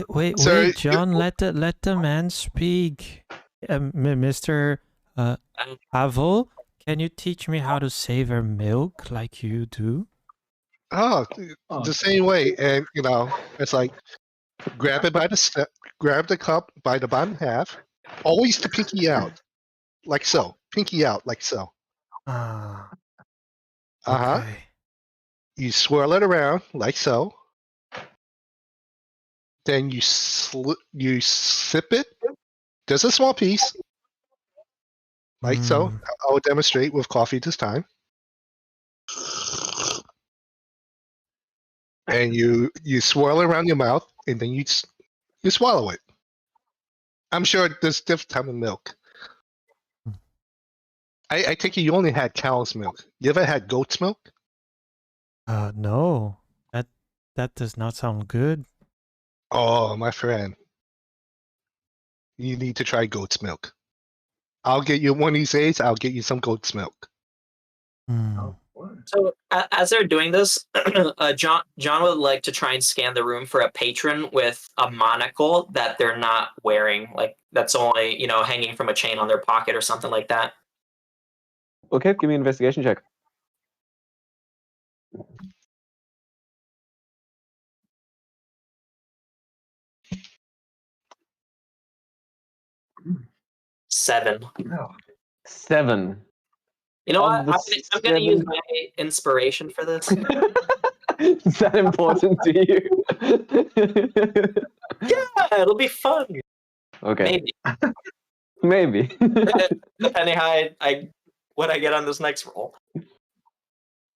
wait, Sorry, John, let the man speak. Mr. Havel, can you teach me how to savor milk like you do? the same way, and it's like grab it by the step, grab the cup by the bottom half, always the pinky out, like so. Pinky out, like so. Ah, Okay. You swirl it around, like so. Then you sip it. Just a small piece, like so. I will demonstrate with coffee this time. And you swirl it around your mouth, and then you swallow it. I'm sure there's different type of milk. I think you only had cow's milk. You ever had goat's milk? No. That does not sound good. Oh, my friend. You need to try goat's milk. I'll get you one of these days. I'll get you some goat's milk. So as they're doing this, John would like to try and scan the room for a patron with a monocle that they're not wearing, like that's only hanging from a chain on their pocket or something like that. Okay, give me an investigation check. Seven. 7. You know Of what? the I'm going to use 7 my inspiration for this. Is that important to you? Yeah, it'll be fun. Okay. Maybe. Maybe. Depending how what I get on this next roll.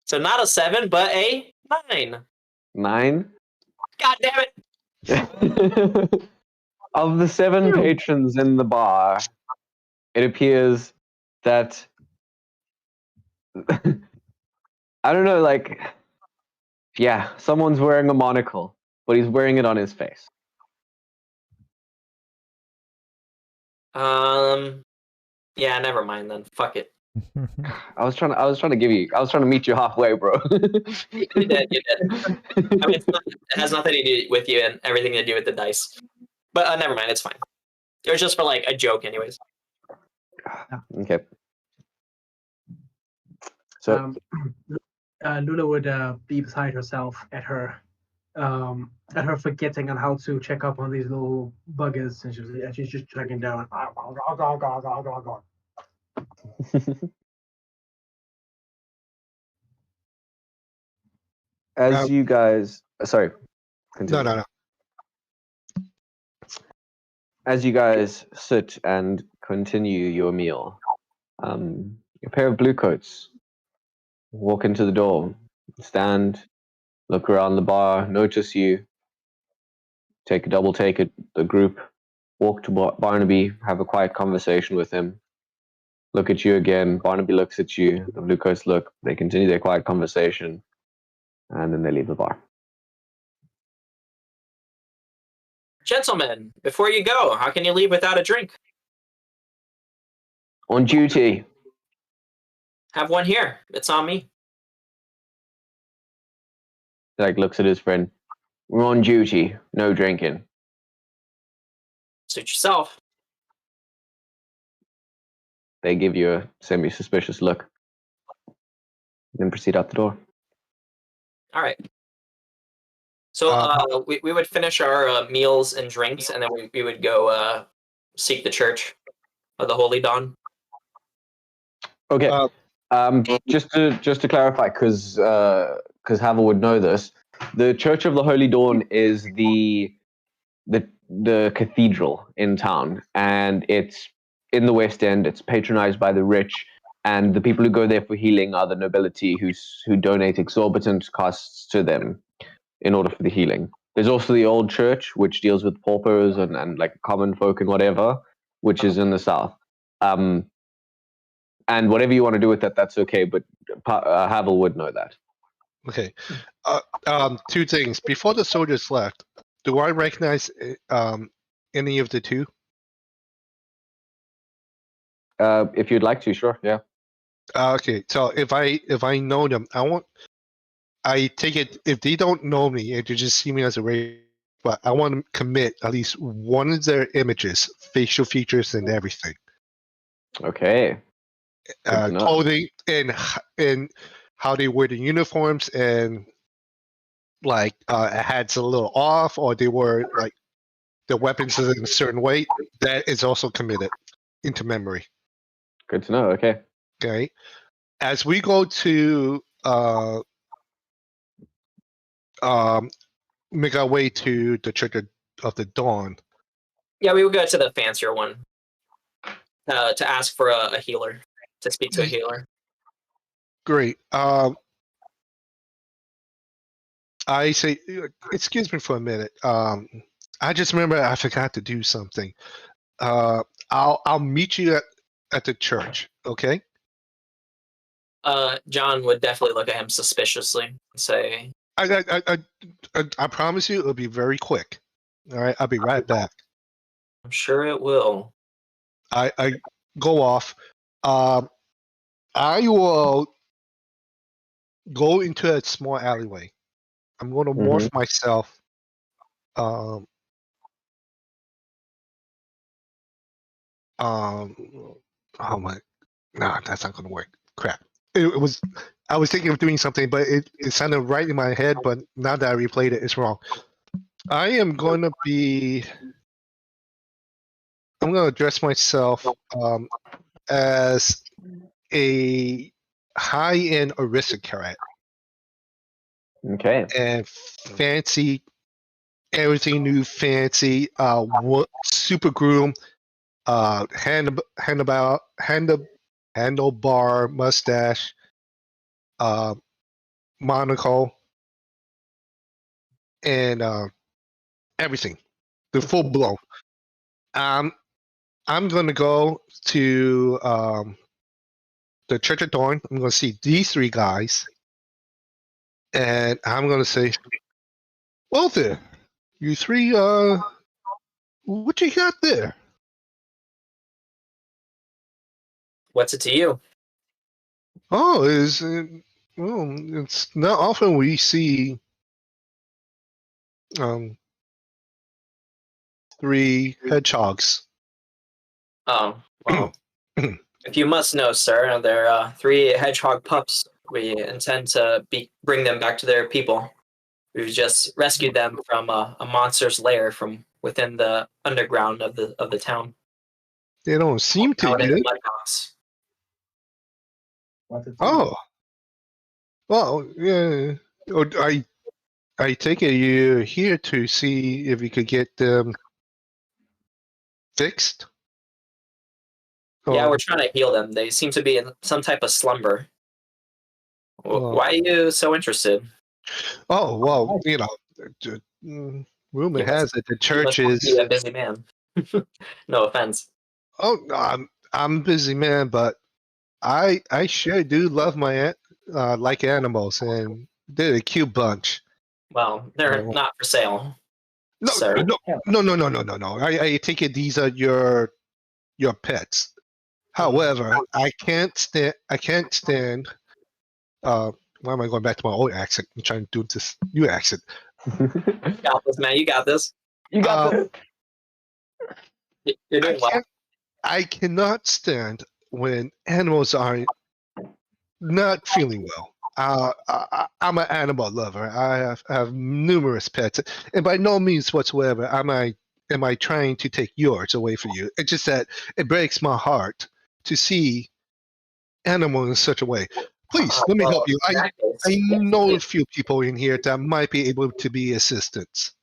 So not a 7, but a 9. 9. God damn it! Of the 7 patrons in the bar, it appears that I don't know, like, yeah, someone's wearing a monocle, but he's wearing it on his face. Yeah, never mind then. Fuck it. I was trying to meet you halfway, bro. You did. I mean, it has nothing to do with you and everything to do with the dice. But never mind, it's fine. It was just for like a joke, anyways. Okay. So Lula would be beside herself at her forgetting on how to check up on these little buggers, and she's just checking down. as you guys, sorry, continue. No. As you guys sit and continue your meal, a pair of bluecoats walk into the door, stand, look around the bar, notice you, take a double take at the group, walk to Barnaby, have a quiet conversation with him, look at you again. Barnaby looks at you, the bluecoats look, they continue their quiet conversation, and then they leave the bar. Gentlemen, before you go, how can you leave without a drink? On duty. Have one here. It's on me. Like, looks at his friend. We're on duty, no drinking. Suit yourself. They give you a semi-suspicious look. then proceed out the door. All right. So we would finish our meals and drinks, and then we would go seek the Church of the Holy Dawn. Okay. Just to clarify, because Havel would know this, the Church of the Holy Dawn is the cathedral in town, and it's in the West End. It's patronized by the rich, and the people who go there for healing are the nobility who donate exorbitant costs to them in order for the healing. There's also the old church, which deals with paupers and like common folk and whatever, which is in the south. And whatever you want to do with that, that's okay. But Havel would know that. Okay. Two things. Before the soldiers left, do I recognize any of the two? If you'd like to, sure. Yeah. Okay. So if I know them, I take it if they don't know me, if they just see me as a race, but I want to commit at least one of their images, facial features, and everything. Okay. Clothing and how they wear the uniforms, and like hats a little off, or they were like the weapons is in a certain way. That is also committed into memory. Good to know. Okay. Okay. As we go to make our way to the Church of the Dawn. Yeah, we would go to the fancier one to ask for a healer, to speak to a healer. Great. I say, excuse me for a minute. I just remember I forgot to do something. I'll meet you at the church. Okay. John would definitely look at him suspiciously and say, I promise you it'll be very quick. All right, I'll be right back. I'm sure it will. I go off. I will go into a small alleyway. I'm going to morph myself. Oh my, nah, that's not going to work. Crap. I was thinking of doing something, but it sounded right in my head, but now that I replayed it, it's wrong. I'm going to dress myself as a high-end aristocrat. Okay. And fancy, everything new, fancy, super groom, handlebar mustache, monocle, and everything, the full blow. I'm gonna go to the Church of Dawn. I'm gonna see these three guys, and I'm gonna say, "Well, there, you three. What you got there?" What's it to you? Oh, it's not often we see three hedgehogs. Oh, well, if you must know, sir, there are 3 hedgehog pups. We intend to bring them back to their people. We've just rescued them from a monster's lair from within the underground of the town. They don't seem too Out in good. the mudbox. Oh, well, yeah. I take it you're here to see if you could get them fixed. Yeah, we're trying to heal them. They seem to be in some type of slumber. Why are you so interested? Oh, well, rumor has it the church is. Be a busy man. No offense. Oh, no, I'm a busy man, but I sure do love my like animals, and they're a cute bunch. Well, they're not for sale. No, sir. No. I take it these are your pets. However, I can't stand. Why am I going back to my old accent? I'm trying to do this new accent. You got this, man. You got this. You got this. You're doing well. I cannot stand when animals are not feeling well. I'm an animal lover. I have numerous pets, and by no means whatsoever am I trying to take yours away from you. It's just that it breaks my heart to see animals in such a way. Please let me help you. I know a few people in here that might be able to be assistants.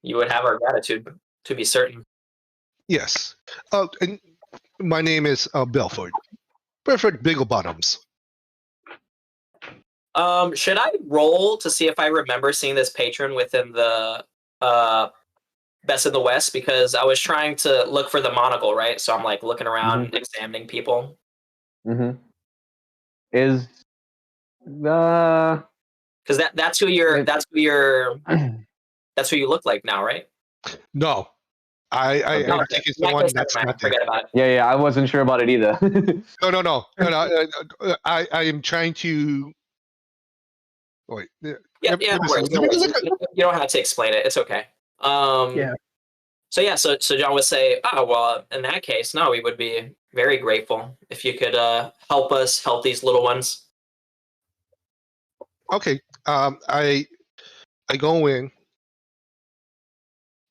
You would have our gratitude, to be certain. Yes. And my name is Belford. Perfect Biggle Bottoms. Should I roll to see if I remember seeing this patron within the Best in the West? Because I was trying to look for the monocle, right? So I'm like looking around, examining people. Mm-hmm. Is the because that's who you look like now, right? No. I'm taking someone that's not there. Forget about it. Yeah, I wasn't sure about it either. No. I am trying to. Wait. Yeah, no worries. You don't have to explain it. It's okay. Yeah. So John would say, oh, well, in that case, no, we would be very grateful if you could help us help these little ones. Okay. I go in.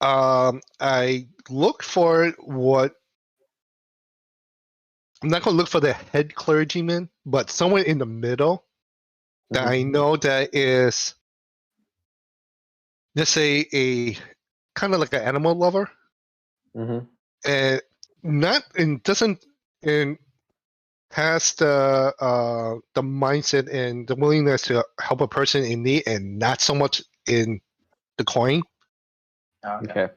I look for what. I'm not going to look for the head clergyman, but somewhere in the middle that I know that is, let's say, a kind of like an animal lover, and has the mindset and the willingness to help a person in need, and not so much in the coin. Okay.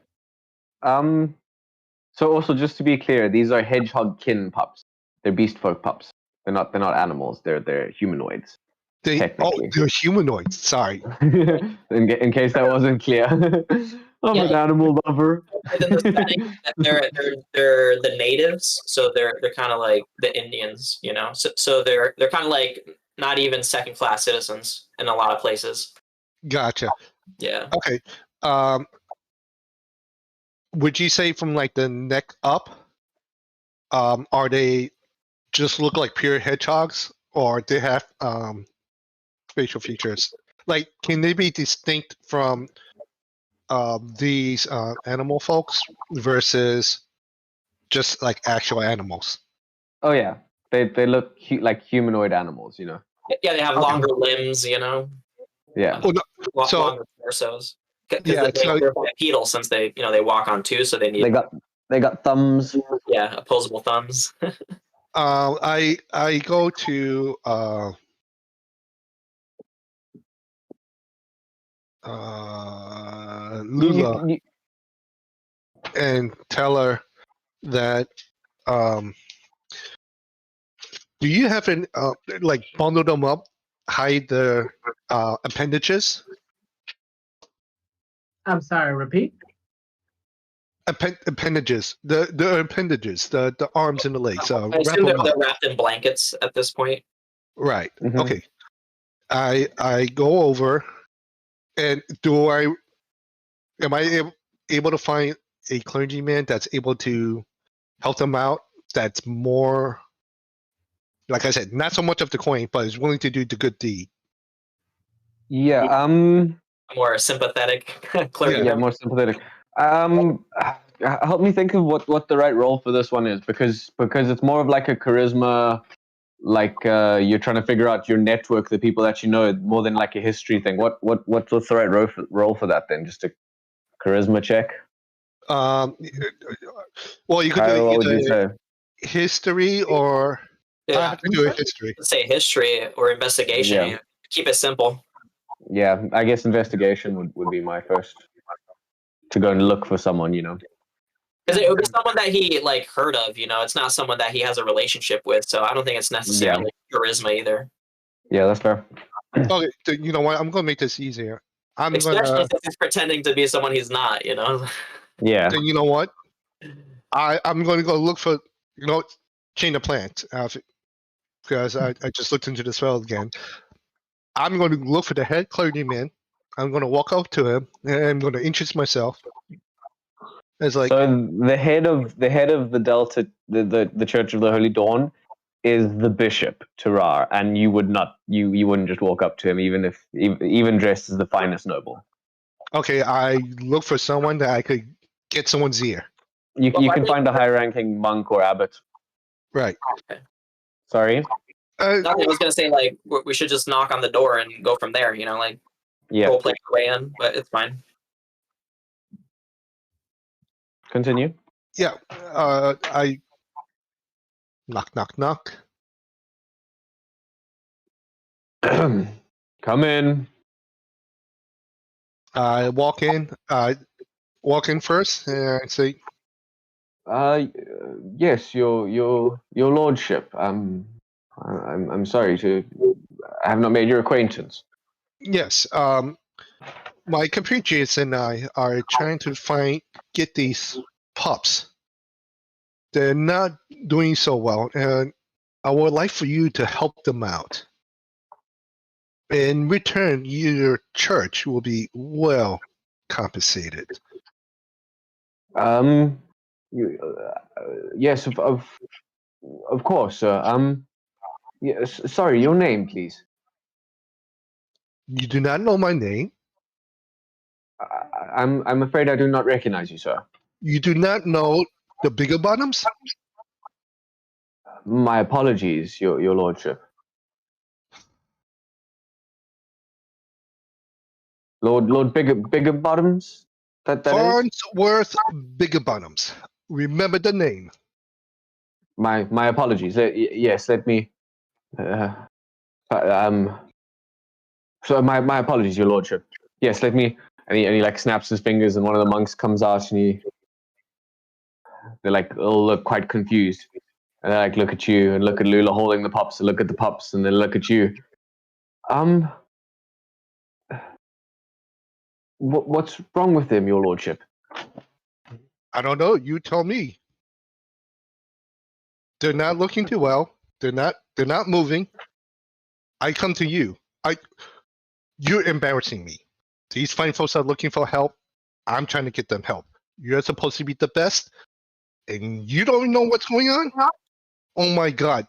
So also, just to be clear, these are hedgehog kin pups. They're beast folk pups. They're not animals. They're humanoids. They're humanoids. Sorry. in case that wasn't clear. I'm an animal lover. Within the setting, they're the natives, so they're kind of like the Indians, you know. So they're kind of like not even second class citizens in a lot of places. Gotcha. Yeah. Okay. Would you say from like the neck up, are they just look like pure hedgehogs, or they have facial features? Like, can they be distinct from these animal folks versus just like actual animals? Oh yeah, they look like humanoid animals, you know. Yeah, they have longer limbs, you know. Yeah. Longer torsos. Because they're bipedal, since they walk on two, so they need. They got thumbs. Yeah, opposable thumbs. I go to Lula and tell her that do you have an like bundle them up, hide the appendages? I'm sorry, repeat. Appendages, the appendages, the arms and the legs. I assume they're wrapped in blankets at this point. Right. Okay. I go over, and am I able to find a clergyman that's able to help them out? That's more, like I said, not so much of the coin, but is willing to do the good deed. Yeah. More sympathetic clergyman. Yeah, more sympathetic. Help me think of what the right role for this one is, because it's more of like a charisma, like you're trying to figure out your network, the people that you know, more than like a history thing. What's the right role for that then? Just a charisma check? Well, you could do either history or I have to do a history. Let's say history or investigation. Yeah. Keep it simple. Yeah, I guess investigation would be my first, to go and look for someone, you know. Because it would be someone that he like heard of, you know. It's not someone that he has a relationship with, so I don't think it's necessarily charisma either. Yeah, that's fair. Okay, so you know what? I'm gonna make this easier. Especially since he's pretending to be someone he's not, you know. Yeah. Then you know what? I'm gonna go look for chain of plants because I just looked into the spell again. I'm going to look for the head clergyman. I'm going to walk up to him and I'm going to introduce myself. It's like, so the head of the Delta, the Church of the Holy Dawn, is the bishop, Tarar, and you wouldn't just walk up to him, even dressed as the finest noble. Okay, I look for someone that I could get someone's ear. You Well, I can think- find a high-ranking monk or abbot. Right. Sorry. Nothing, I was gonna say like we should just knock on the door and go from there. You know, like Yeah. role play our way in, but it's fine. Continue. Yeah. I knock, knock, knock. Come in. I walk in. Walk in first, and I say, Yes, your lordship. I'm sorry I have not made your acquaintance. yes. My compatriots and I are trying to get these pups. They're not doing so well, and I would like for you to help them out. In return, your church will be well compensated. Yes, of course, sir. Yes, sorry, your name, please. You do not know my name. I'm afraid I do not recognize you, sir. You do not know the bigger bottoms. My apologies, your lordship. Lord bigger bottoms. That is Farnsworth Bigger Bottoms. Remember the name. my apologies. Yes, let me. So my apologies, your lordship. Yes, let me. And he like snaps his fingers, and one of the monks comes out, and they like all look quite confused, and they like look at you and look at Lula holding the pups, and look at the pups, and then look at you. What's wrong with them, your lordship? I don't know. You tell me. They're not looking too well. They're not moving. I come to you. You're embarrassing me. These fine folks are looking for help. I'm trying to get them help. You're supposed to be the best, and you don't know what's going on? Oh my God.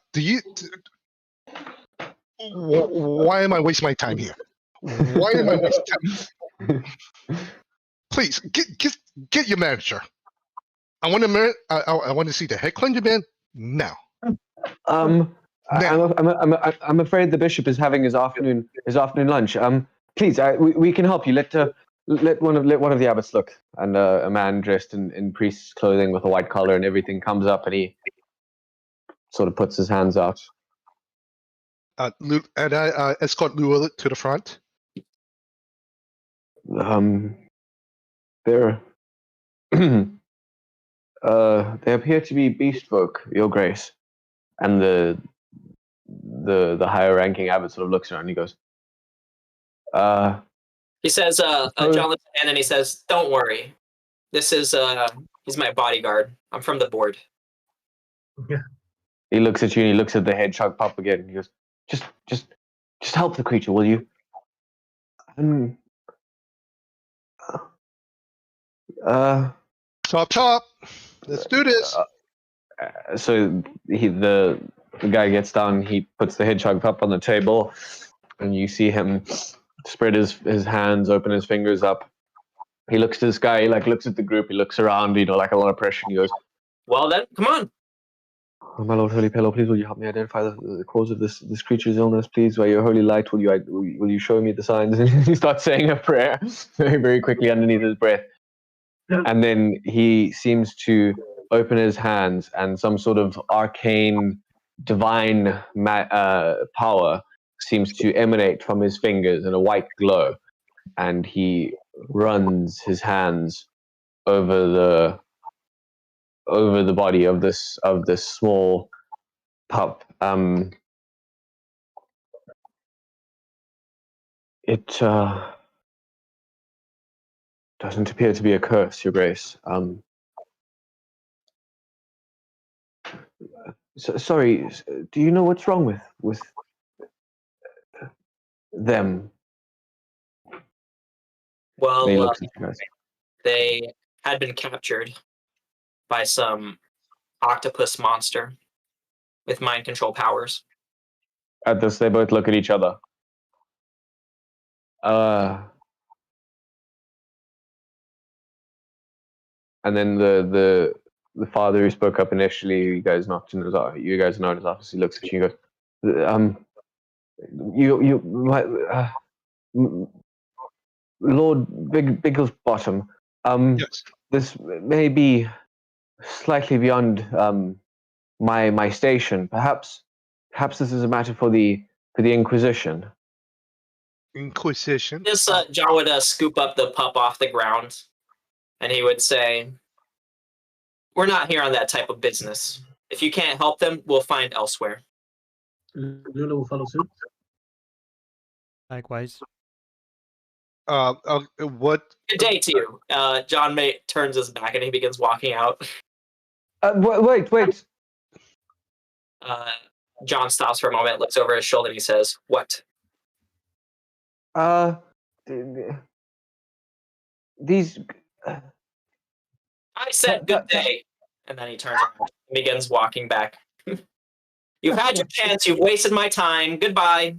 Why am I wasting my time here? Why am I wasting time? Please, get your manager. I want to see the head cleanser now. I'm afraid the bishop is having his afternoon lunch. Please, we can help you. Let one of the abbots look. And a man dressed in priest's clothing with a white collar and everything comes up, and he sort of puts his hands out. And I escort Lula to the front. They're they appear to be beast folk, your grace. And the higher ranking abbot sort of looks around and he goes, He says, John looks at him and he says, "Don't worry. This is he's my bodyguard. I'm from the board." He looks at you and he looks at the hedgehog pup again and he goes, just help the creature, will you? Chop. Let's do this. So the guy gets down, he puts the hedgehog pup on the table, and you see him spread his hands, open his fingers up. He looks to this guy, he like looks at the group, he looks around, like a lot of pressure, and he goes, "Well then, come on." "Oh, my Lord Holy Pillow, please will you help me identify the cause of this creature's illness, please? By your holy light, will you show me the signs?" And he starts saying a prayer very, very quickly underneath his breath. And then he seems to open his hands, and some sort of arcane, divine power seems to emanate from his fingers in a white glow. And he runs his hands over the body of this small pup. It doesn't appear to be a curse, Your Grace. Sorry, do you know what's wrong with them? Well, They look at you guys. they had been captured by some octopus monster, with mind control powers. At this, they both look at each other. And then the father who spoke up initially, you guys knocked in his office. You guys know his office. He looks at you and goes, Lord Bigglesbottom, Yes. this may be slightly beyond my station. Perhaps this is a matter for the Inquisition. Inquisition. This John would scoop up the pup off the ground, and he would say, "We're not here on that type of business. If you can't help them, we'll find elsewhere." Lula will follow suit. Likewise. What? Good day to you. John May turns his back and he begins walking out. Wait. John stops for a moment, looks over his shoulder, and he says, "What?" These. I said good day. And then he turns around and begins walking back. You've had your chance. You've wasted my time. Goodbye.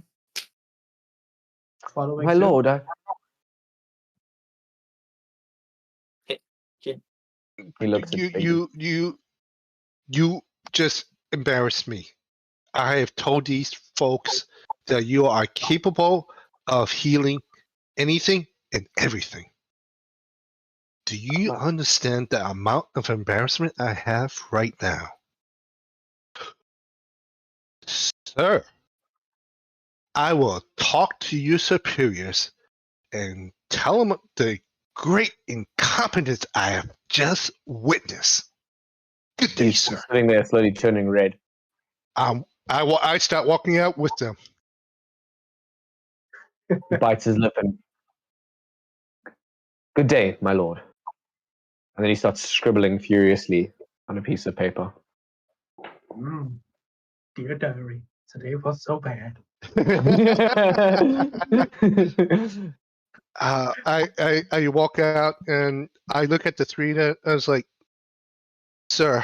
Following My suit. lord, he looks at You just embarrassed me. I have told these folks that you are capable of healing anything and everything. Do you understand the amount of embarrassment I have right now? Sir, I will talk to your superiors and tell them the great incompetence I have just witnessed. Good day, He's sir. sitting there, slowly turning red. I start walking out with them. He bites his lip and. Good day, my lord. And then he starts scribbling furiously on a piece of paper. Dear diary, today was so bad. I walk out and I look at the three that I was like, sir,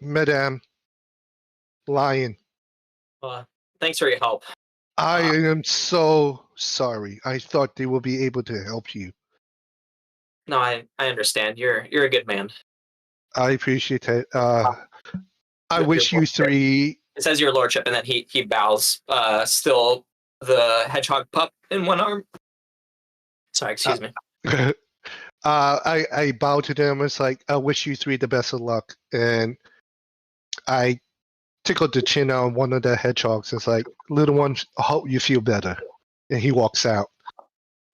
madame, lion, Thanks for your help. I am so sorry. I thought they will be able to help you. No, I understand. You're a good man. I appreciate that. I wish you three. It says your lordship, and then he bows, still the hedgehog pup in one arm. Sorry, excuse me. I bow to them. It's like, I wish you three the best of luck. And I tickled the chin on one of the hedgehogs. It's like, little one, I hope you feel better. And he walks out. Of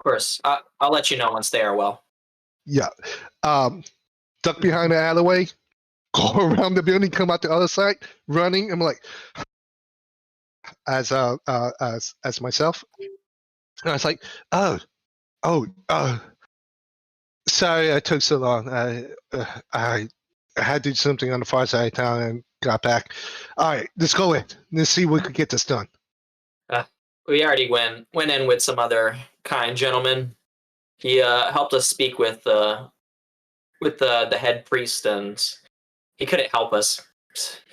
course. I'll let you know once they are well. Yeah. Duck behind the alleyway, go around the building, come out the other side, running. I'm like, as myself. And I was like, sorry I took so long. I had to do something on the far side of town and got back. All right, let's go in. Let's see if we could get this done. We already went in with some other kind gentlemen. He helped us speak with the head priest, and he couldn't help us.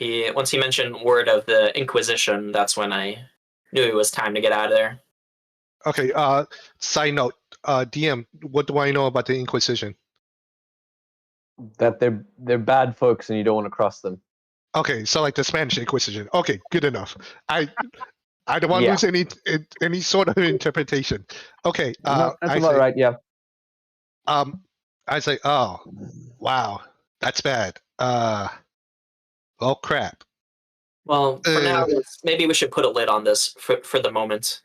Once he mentioned word of the Inquisition, that's when I knew it was time to get out of there. Okay. Side note, DM, what do I know about the Inquisition? That they're bad folks, and you don't want to cross them. Okay, so like the Spanish Inquisition. Okay, good enough. I don't want to lose any sort of interpretation. Okay, That's about right. Yeah. I say, oh, wow, that's bad. Oh crap. Well, for now, maybe we should put a lid on this for the moment.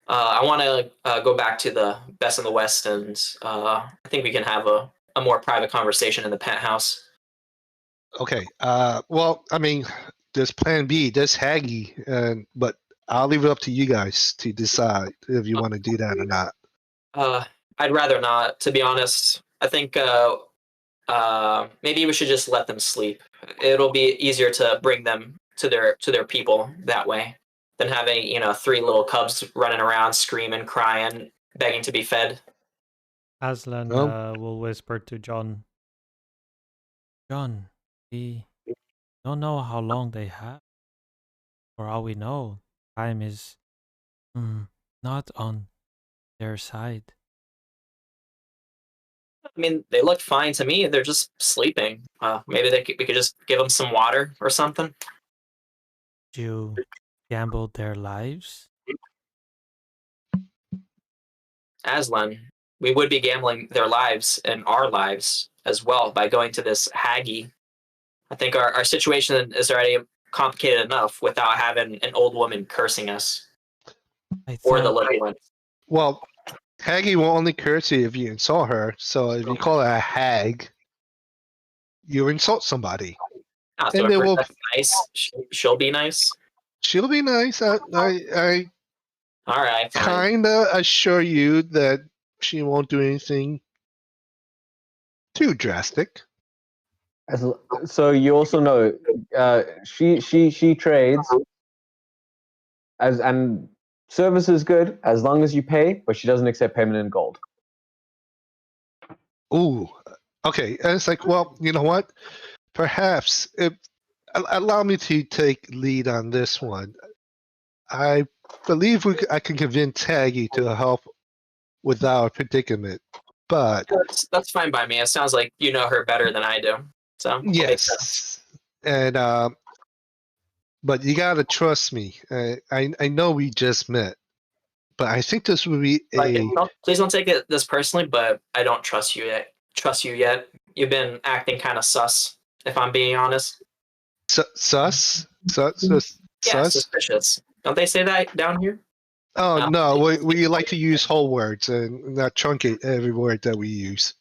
I want to go back to the Best in the West, and I think we can have a more private conversation in the penthouse. Okay. Well, I mean, there's Plan B, there's Haggy, but I'll leave it up to you guys to decide if you want to do that or not. I'd rather not, to be honest. I think maybe we should just let them sleep. It'll be easier to bring them to their people that way than having 3 little cubs running around screaming, crying, begging to be fed. Aslan will whisper to John. John, we don't know how long they have. For all we know, time is not on their side. I mean, they looked fine to me. They're just sleeping. Maybe we could just give them some water or something. You gambled their lives? Aslan, we would be gambling their lives and our lives as well by going to this Haggy. I think our situation is already complicated enough without having an old woman cursing us I or the thought little ones. Well, Haggy will only curse you if you insult her. So if you call her a hag, you insult somebody. Ah, so And they if will. that's nice, she'll be nice. She'll be nice. I All right, fine. kinda assure you that she won't do anything too drastic. So you also know, she trades and service is good as long as you pay, but she doesn't accept payment in gold. Ooh, okay. And it's like, well, you know what? Perhaps allow me to take lead on this one. I believe I can convince Haggy to help with our predicament, but That's fine by me. It sounds like you know her better than I do. So it makes sense. yes, and but you gotta trust me. I know we just met, but I think this would be Please don't take this personally, but I don't trust you yet. You've been acting kind of sus, if I'm being honest. sus. Yeah, suspicious. Don't they say that down here? Oh no, we like to use whole words and not truncate every word that we use.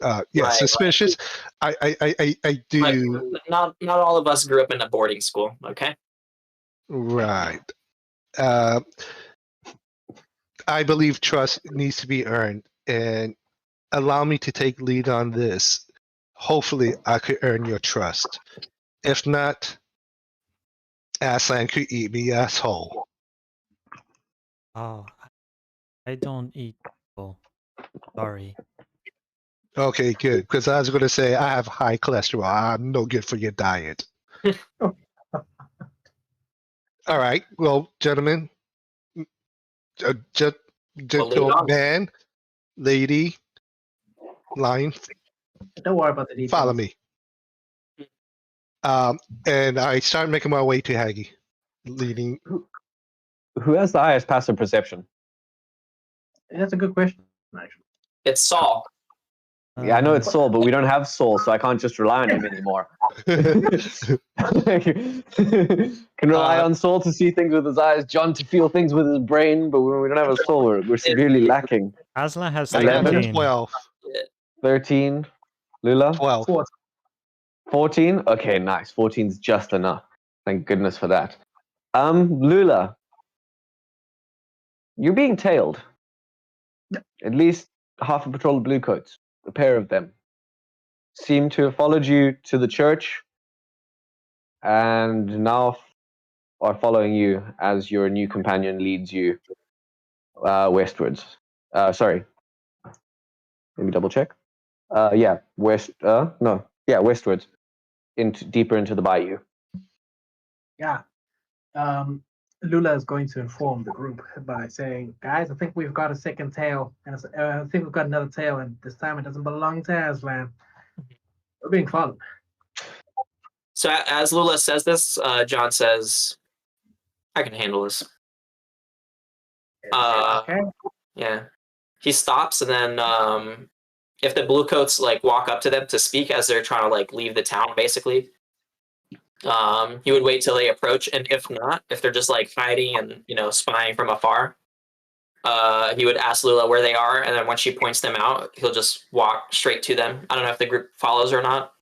Yeah, Right, suspicious. I do. But not all of us grew up in a boarding school. Okay. Right. I believe trust needs to be earned, and allow me to take lead on this. Hopefully, I could earn your trust. If not, Aslan could eat me asshole. Oh, I don't eat people. Sorry. Okay, good. Because I was going to say I have high cholesterol. I'm no good for your diet. All right. Well, gentlemen, man, lady, line, Don't worry about the details. follow me. And I start making my way to Haggy, leading. Who has the highest passive perception? That's a good question, actually. It's Saul. Yeah, I know it's Saul, but we don't have Saul, so I can't just rely on him anymore. Can rely on Saul to see things with his eyes, John to feel things with his brain, but when we don't have a Saul, we're severely lacking. Aslan has 11, 12. 13, Lula? 12. 14? Okay, nice. 14's just enough. Thank goodness for that. Lula, you're being tailed. At least half a patrol of bluecoats, a pair of them, seem to have followed you to the church and now are following you as your new companion leads you westwards. Sorry. Let me double check. Westwards, deeper into the bayou. Yeah. Lula is going to inform the group by saying, guys, I think we've got a second tail. And I think we've got another tail, and this time it doesn't belong to Aslan. We're being followed. So as Lula says this, John says, I can handle this. Okay. Yeah. He stops, and then if the bluecoats like walk up to them to speak as they're trying to like leave the town, basically, he would wait till they approach, and if not, if they're just like hiding and spying from afar, he would ask Lula where they are, and then when she points them out, he'll just walk straight to them. I don't know if the group follows or not.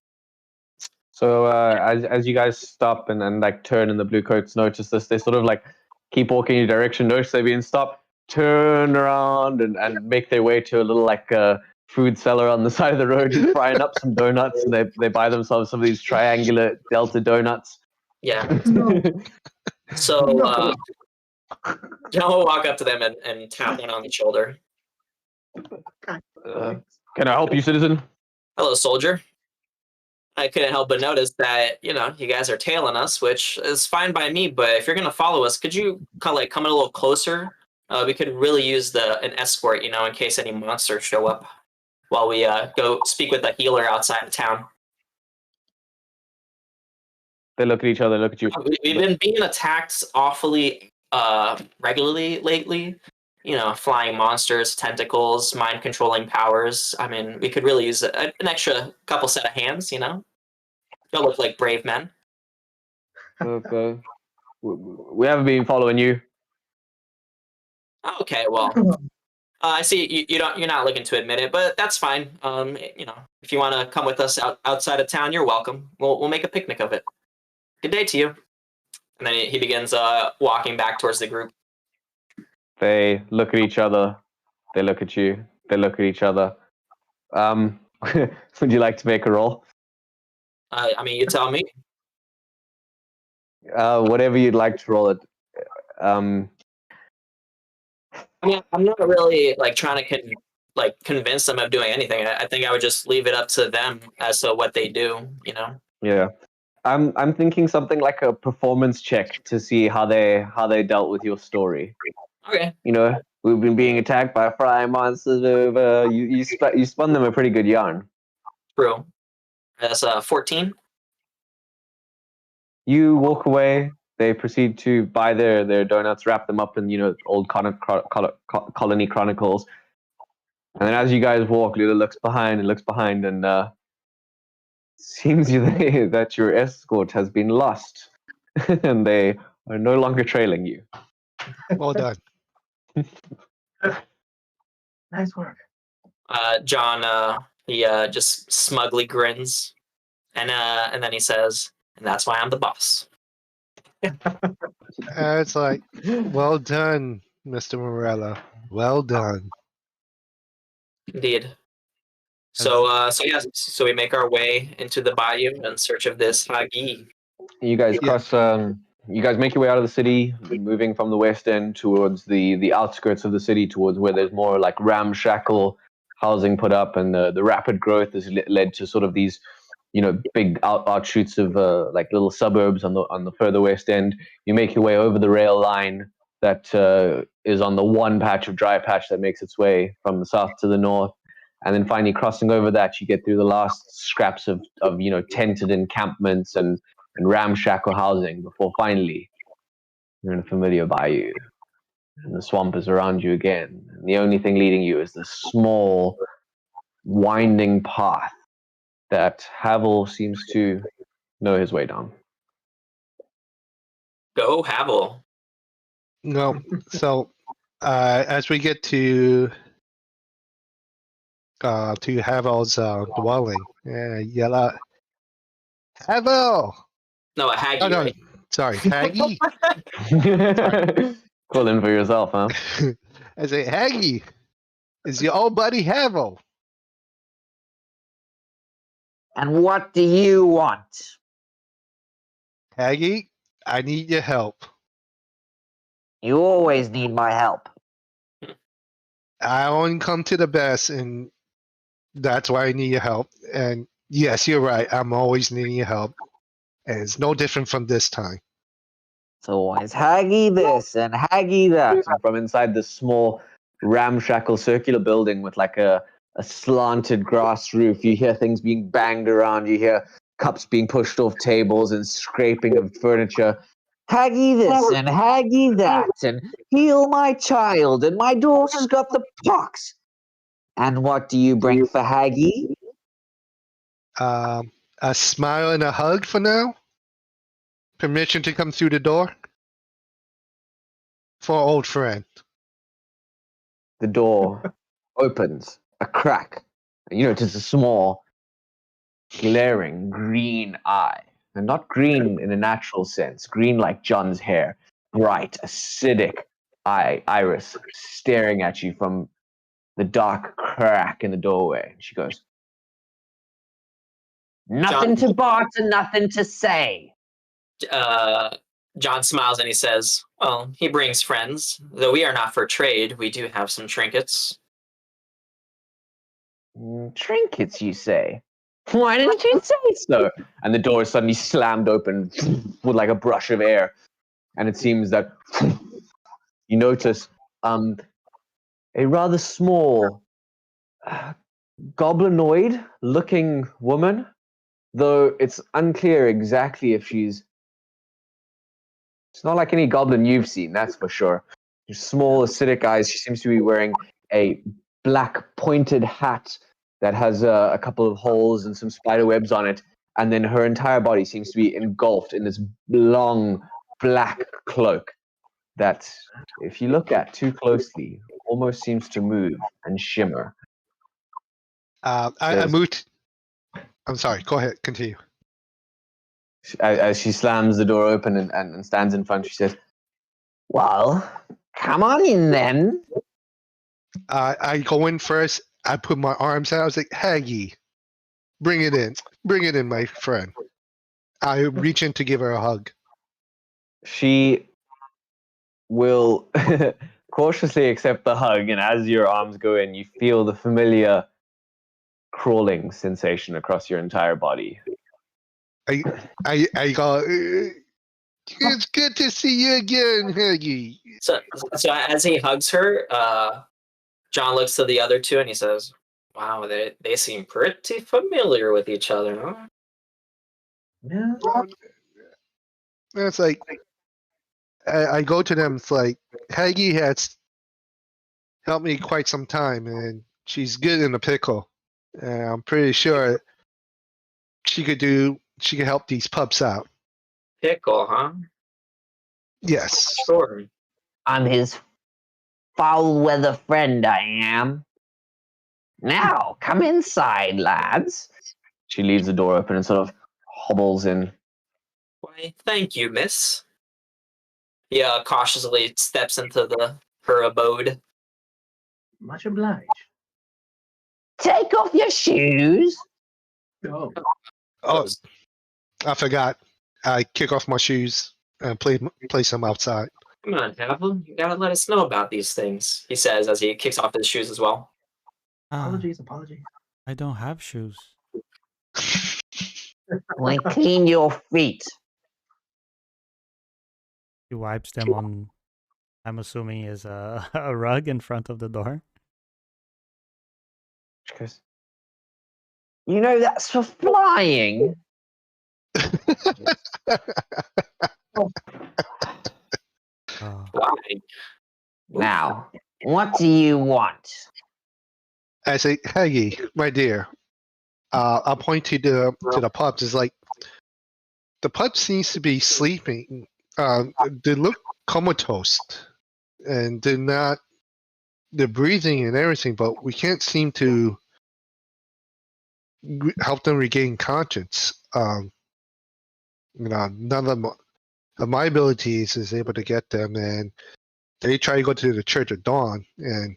So as you guys stop and like turn, and the bluecoats notice this, they sort of like keep walking in your direction, notice they're being stopped, turn around and make their way to a little like food cellar on the side of the road, just frying up some donuts, and they buy themselves some of these triangular Delta donuts. Yeah. So John will walk up to them and tap one on the shoulder. Can I help you, citizen? Hello, soldier. I couldn't help but notice that, you guys are tailing us, which is fine by me. But if you're going to follow us, could you kind of like come in a little closer? We could really use an escort, in case any monsters show up while we go speak with a healer outside of town. They look at each other, look at you. We've been being attacked awfully regularly lately. Flying monsters, tentacles, mind controlling powers. I mean, we could really use an extra couple set of hands. They'll look like brave men. Okay. We haven't been following you. Okay, well, I see you're not looking to admit it, but that's fine. If you want to come with us outside of town, you're welcome. We'll make a picnic of it. Good day to you. And then he begins walking back towards the group. They look at each other. They look at you. They look at each other. Would you like to make a roll? I mean, you tell me. Whatever you'd like to roll it. I mean, I'm not really like trying to convince them of doing anything. I think I would just leave it up to them as to what they do. Yeah. I'm thinking something like a performance check to see how they dealt with your story. Okay. We've been being attacked by flying monsters. You spun them a pretty good yarn. True. That's 14. You walk away. They proceed to buy their donuts, wrap them up in old colony chronicles. And then as you guys walk, Lula looks behind and seems that your escort has been lost, and they are no longer trailing you. Well done. Nice work. John, he just smugly grins, and then he says, "And that's why I'm the boss." It's like, well done, Mr. Morella. Well done. Indeed. So we make our way into the bayou in search of this Hagi. You guys cross. You guys make your way out of the city, moving from the west end towards the outskirts of the city, towards where there's more like ramshackle housing put up, and the rapid growth has led to sort of these, big outshoots of like little suburbs on the further west end. You make your way over the rail line that is on the one patch of dry patch that makes its way from the south to the north. And then finally crossing over that, you get through the last scraps of tented encampments and ramshackle housing before finally you're in a familiar bayou. And the swamp is around you again. And the only thing leading you is this small, winding path that Havel seems to know his way down. Go Havel. No, so as we get to Havel's dwelling, yell out, Havel! No, a Hagi. Oh, no, Right? sorry, Haggy. Call in for yourself, huh? I say, Haggy, is your old buddy Havel? And what do you want? Haggy, I need your help. You always need my help. I only come to the best, and that's why I need your help. And yes, you're right. I'm always needing your help. And it's no different from this time. It's always Haggy this and Haggy that. And from inside this small, ramshackle circular building with like a slanted grass roof, you hear things being banged around. You hear cups being pushed off tables and scraping of furniture. Haggy this and Haggy that, and heal my child, and my daughter's got the pox. And what do you bring for Haggy? A smile and a hug for now. Permission to come through the door. For an old friend. The door opens a crack. Just a small, glaring green eye. And not green in a natural sense, green like John's hair. Bright, acidic iris staring at you from the dark crack in the doorway. She goes, Nothing to bark and nothing to say. John smiles and he says, "Well, he brings friends. Though we are not for trade, we do have some trinkets." Trinkets, you say? Why didn't you say so? And the door is suddenly slammed open with like a brush of air. And it seems that you notice a rather small, goblinoid-looking woman, though it's unclear exactly if she's... It's not like any goblin you've seen, that's for sure. Small, acidic eyes. She seems to be wearing a black pointed hat that has a couple of holes and some spider webs on it, and then her entire body seems to be engulfed in this long black cloak that, if you look at too closely, almost seems to move and shimmer. I moved. I'm sorry. Go ahead. Continue. As she slams the door open and stands in front, she says, Well, come on in then. I go in first. I put my arms out. I was like, Haggy, bring it in. Bring it in, my friend. I reach in to give her a hug. she will cautiously accept the hug, and as your arms go in, you feel the familiar crawling sensation across your entire body. I go, it's good to see you again, Haggy. So as he hugs her, John looks to the other two and he says, "Wow, they seem pretty familiar with each other, huh?" Yeah. It's like, I go to them, it's like, Haggy has helped me quite some time, and she's good in a pickle. And I'm pretty sure she could help these pups out. Pickle, huh? Yes. Sure. I'm his foul weather friend, I am. Now, come inside, lads. She leaves the door open and sort of hobbles in. Why, thank you, miss. He cautiously steps into her abode. Much obliged. Take off your shoes. Oh, Oh, I forgot. I kick off my shoes and place them outside. Come on, Havel. You gotta let us know about these things, he says as he kicks off his shoes as well. apologies. I don't have shoes. Well, clean your feet. He wipes them on, I'm assuming, is a, a rug in front of the door. She goes, You know that's for flying. Oh. Why? Now, what do you want? I say, Haggy, my dear. I'll point to the pups. It's like the pup seems to be sleeping. They look comatose, and they're breathing and everything, but we can't seem to help them regain conscience. None of my abilities is able to get them, and they try to go to the Church of Dawn, and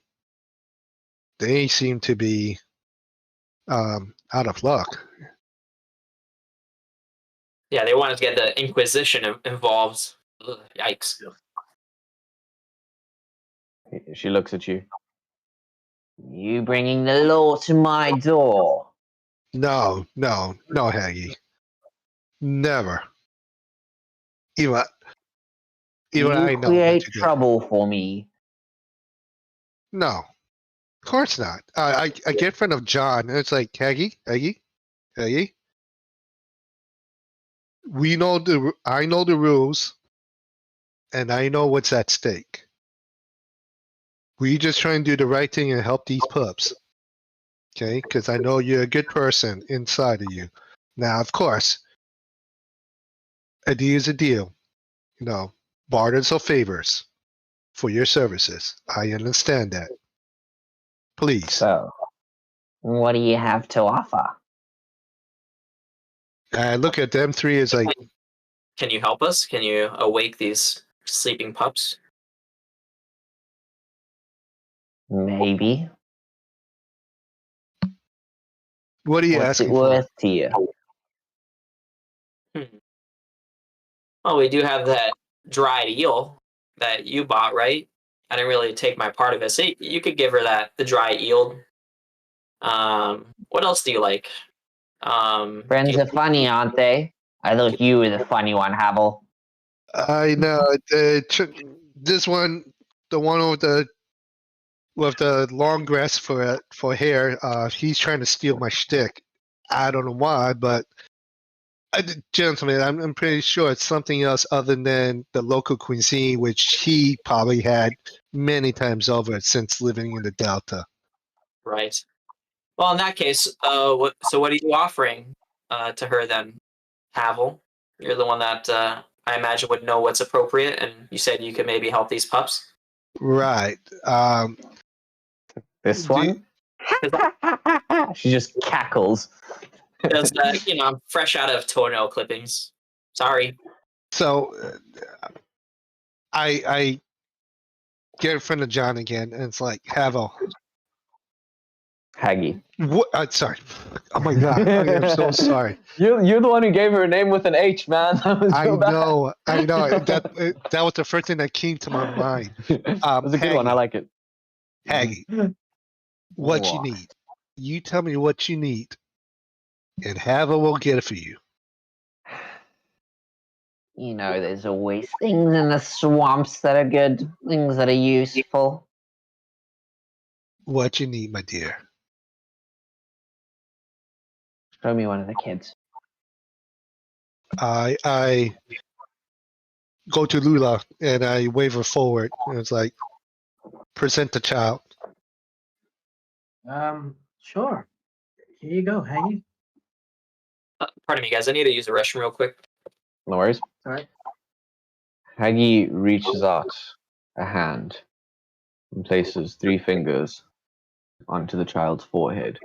they seem to be out of luck. Yeah, they wanted to get the Inquisition involved. Ugh, yikes. she looks at you. You bringing the law to my door? No, Haggy. Never. Even You I know create what to do. trouble for me. No, of course not. I get in front of John, and it's like, Haggy. I know the rules, and I know what's at stake. We just try and do the right thing and help these pups. Okay? Because I know you're a good person inside of you. Now, of course, a deal is a deal. Barters or favors for your services. I understand that. Please. So, what do you have to offer? I look at them three as like, Can you help us? Can you awake these sleeping pups? Maybe. what are you What's it asking for? worth to you? Oh, we do have that dried eel that you bought, right? I didn't really take my part of it. So you could give her the dry eel. What else do you like? Friends are funny, aren't they? I thought you were the funny one, Havel. I know. This one, the one with the long grass for hair, he's trying to steal my shtick. I don't know why, but gentlemen, I'm pretty sure it's something else other than the local cuisine, which he probably had many times over since living in the Delta. Right. Well, in that case, what are you offering to her then, Havel? You're the one that I imagine would know what's appropriate, and you said you could maybe help these pups. Right. This Do- one? She just cackles. Because I'm fresh out of toenail clippings. Sorry. So I get in front of John again, and it's like, Havel. Haggy. What? Sorry. Oh my God. I am so sorry. You're the one who gave her a name with an H, man. That was I so bad. know. That was the first thing that came to my mind. That was a good one. I like it. Haggy, what you What? need? You tell me what you need, and Havel will get it for you. You know, there's always things in the swamps that are good, things that are useful. What you need, my dear. Show me one of the kids. I go to Lula and I wave her forward, and it's like, present the child. Sure. Here you go, Haggy. Pardon me, guys. I need to use the restroom real quick. No worries. All right. Haggy reaches out a hand and places 3 fingers onto the child's forehead.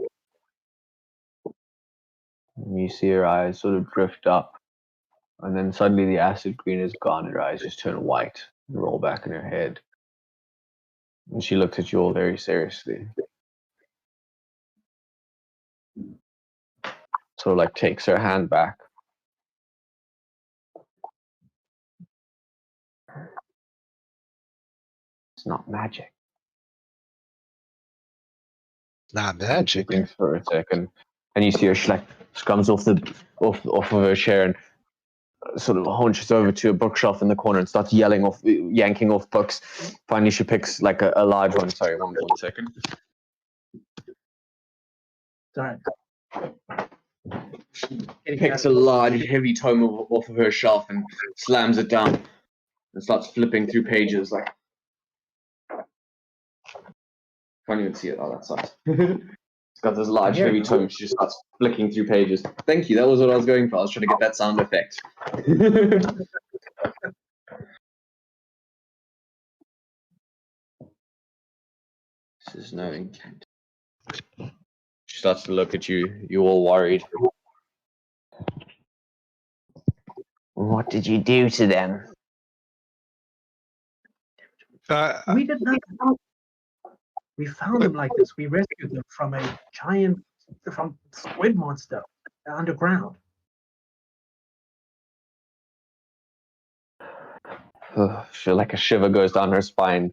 And you see her eyes sort of drift up, and then suddenly the acid green is gone, and her eyes just turn white and roll back in her head. And she looks at you all very seriously. So like takes her hand back. It's not magic. Not She magic. thinks for a second, and you see her. She like comes off of her chair and sort of hunches over to a bookshelf in the corner and starts yanking off books. Finally, she picks like a large one. Sorry, one second. All right. Picks a large, heavy tome off of her shelf and slams it down and starts flipping through pages. Like, can't even see it. Oh, that sucks. It's got this large, heavy tome. She just starts flicking through pages. Thank you. That was what I was going for. I was trying to get that sound effect. This is no intent. She starts to look at you. You all worried. What did you do to them? We did not. We found them like this. We rescued them from a giant, from squid monster underground. Like a shiver goes down her spine.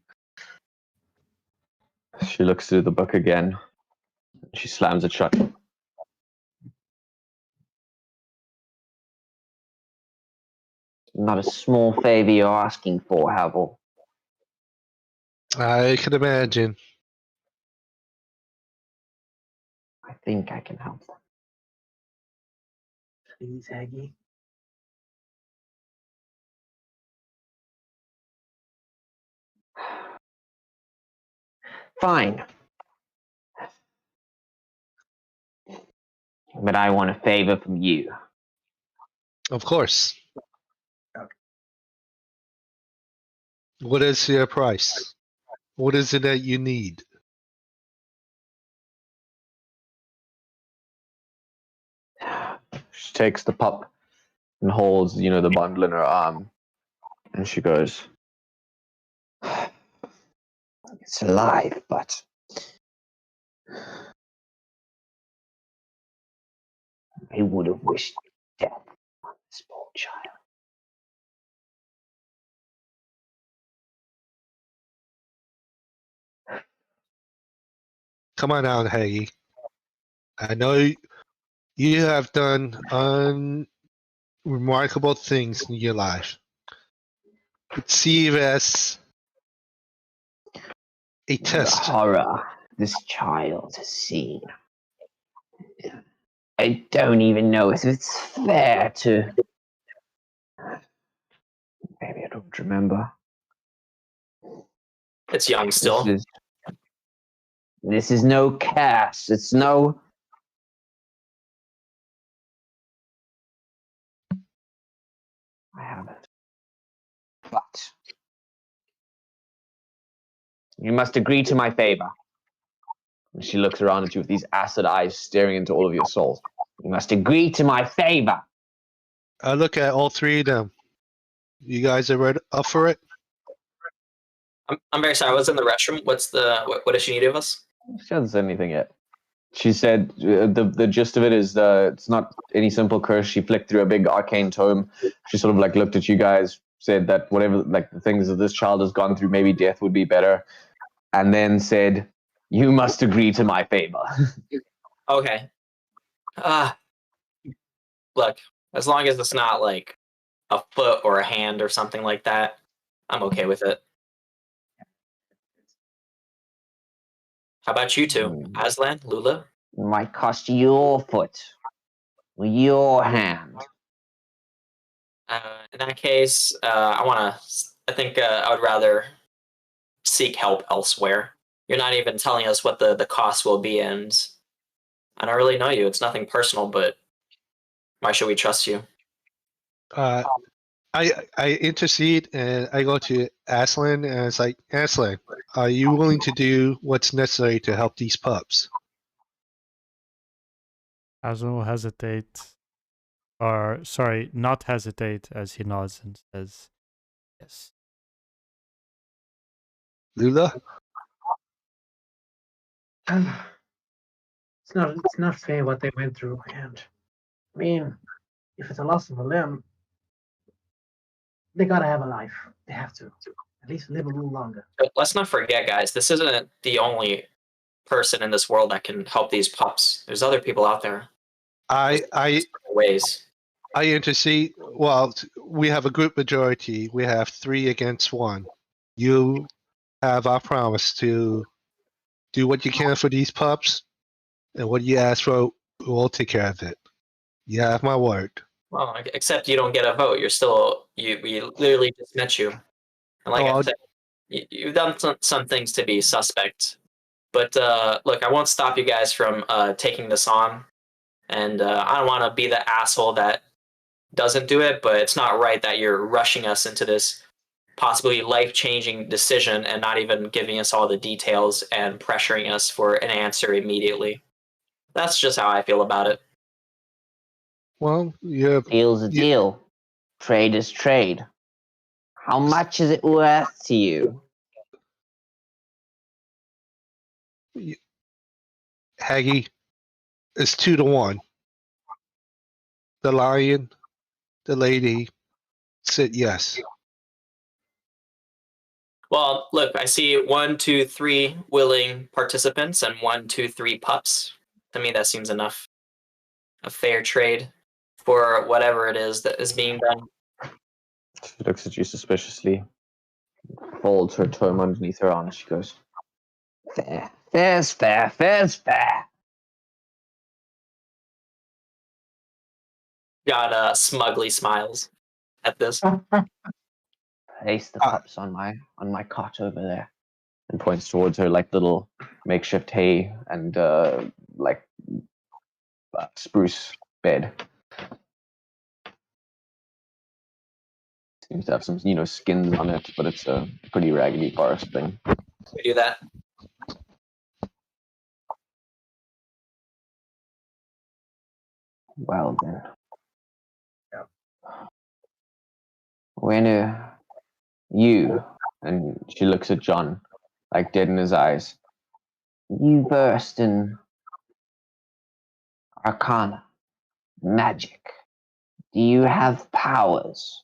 She looks through the book again. She slams it shut. Not a small favor you're asking for, Havel. I can imagine. I think I can help them. Please, Haggy. Fine. But I want a favor from you. Of course. Okay. What is your price? What is it that you need? She takes the pup and holds, the bundle in her arm. And she goes, It's alive, but I would have wished death on this poor child. Come on out, Haggy. I know You have done unremarkable things in your life. Perceive as a The test. horror this child has seen. I don't even know if it's fair to. Maybe I don't remember. It's young still. This is no curse. It's no. I haven't. But you must agree to my favor. And she looks around at you with these acid eyes staring into all of your souls. You must agree to my favor. I look at all three of them. You guys are up for it? I'm very sorry. I was in the restroom. What does she need of us? She hasn't said anything yet. She said the gist of it is it's not any simple curse. She flicked through a big arcane tome. She sort of like looked at you guys, said that whatever like the things that this child has gone through, maybe death would be better, and then said, "You must agree to my favor." Okay. Look, as long as it's not like a foot or a hand or something like that, I'm okay with it. How about you two? Aslan, Lula? It might cost you your foot or your hand. In that case, I think I would rather seek help elsewhere. You're not even telling us what the cost will be, and I don't really know you. It's nothing personal, but why should we trust you? I intercede and I go to Aslan and it's like, Aslan, are you willing to do what's necessary to help these pups? Hazel hesitates, or sorry, not hesitate, as he nods and says, yes. Lula? It's not fair what they went through, and I mean, if it's a loss of a limb, they gotta have a life. They have to at least live a little longer. But let's not forget, guys, this isn't the only person in this world that can help these pups. There's other people out there. I Ways. intercede. Well, we have a group majority. We have 3 against 1. You have our promise to do what you can for these pups, and what you ask for, we'll take care of it. You have my word. Well, except you don't get a vote. We literally just met you. And like I said, you've done some things to be suspect. But look, I won't stop you guys from taking this on. And I don't want to be the asshole that doesn't do it, but it's not right that you're rushing us into this possibly life-changing decision and not even giving us all the details and pressuring us for an answer immediately. That's just how I feel about it. Well, yeah. Deal's a deal. Trade is trade. How much is it worth to you? Haggy, it's 2 to 1. The lion, the lady said yes. Well, look, I see 1, 2, 3 willing participants and 1, 2, 3 pups. To me, that seems enough. A fair trade for whatever it is that is being done. She looks at you suspiciously, folds her tome underneath her arm, and she goes, Fair. Fair's fair. Fair's fair. God smugly smiles at this. Place the pups on my cot over there. and points towards her like little makeshift hay and spruce bed. Seems to have some, skins on it, but it's a pretty raggedy forest thing. We do that. Well then. When you, and she looks at John, like dead in his eyes, you versed in arcana, magic. Do you have powers?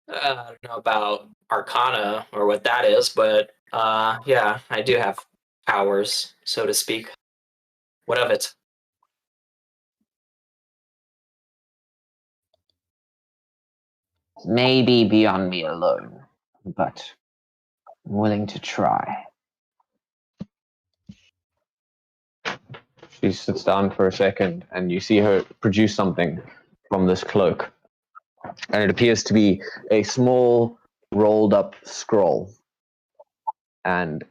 I don't know about Arcana or what that is, but yeah, I do have powers, so to speak. What of it? Maybe beyond me alone, but I'm willing to try. She sits down for a second, and you see her produce something from this cloak. And it appears to be a small, rolled up scroll. And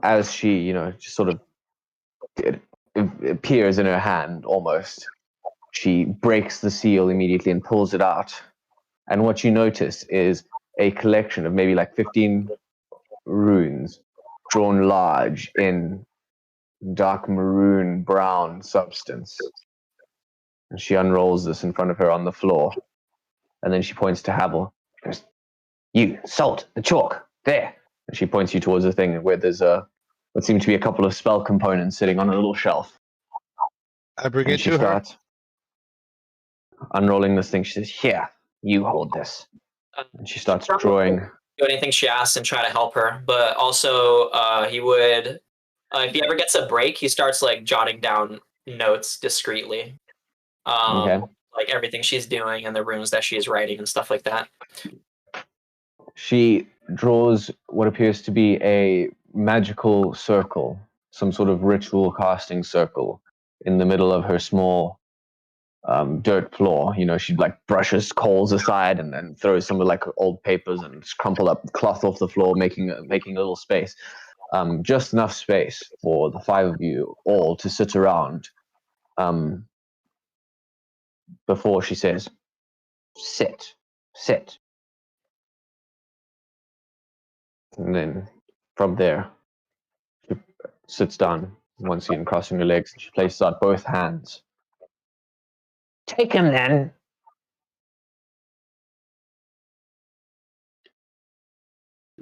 as she, just sort of it appears in her hand almost, she breaks the seal immediately and pulls it out. And what you notice is a collection of maybe like 15 runes drawn large in dark maroon brown substance. And she unrolls this in front of her on the floor. And then she points to Havel. She goes, "You, Salt, the chalk, there." And she points you towards a thing where there's what seems to be a couple of spell components sitting on a little shelf. I bring And it she to her. starts unrolling this thing. She says, "Here, you hold this." And she starts drawing. Do anything she asks and try to help her. But also, he would, if he ever gets a break, he starts like jotting down notes discreetly. Okay. Like everything she's doing and the runes that she's writing and stuff like that. She draws what appears to be a magical circle, some sort of ritual casting circle in the middle of her small dirt floor. She like brushes coals aside and then throws some of like old papers and crumpled up cloth off the floor, making a little space. Just enough space for the five of you all to sit around before she says, "Sit. And then from there, she sits down once again, crossing her legs, and she places out both hands. Take him then.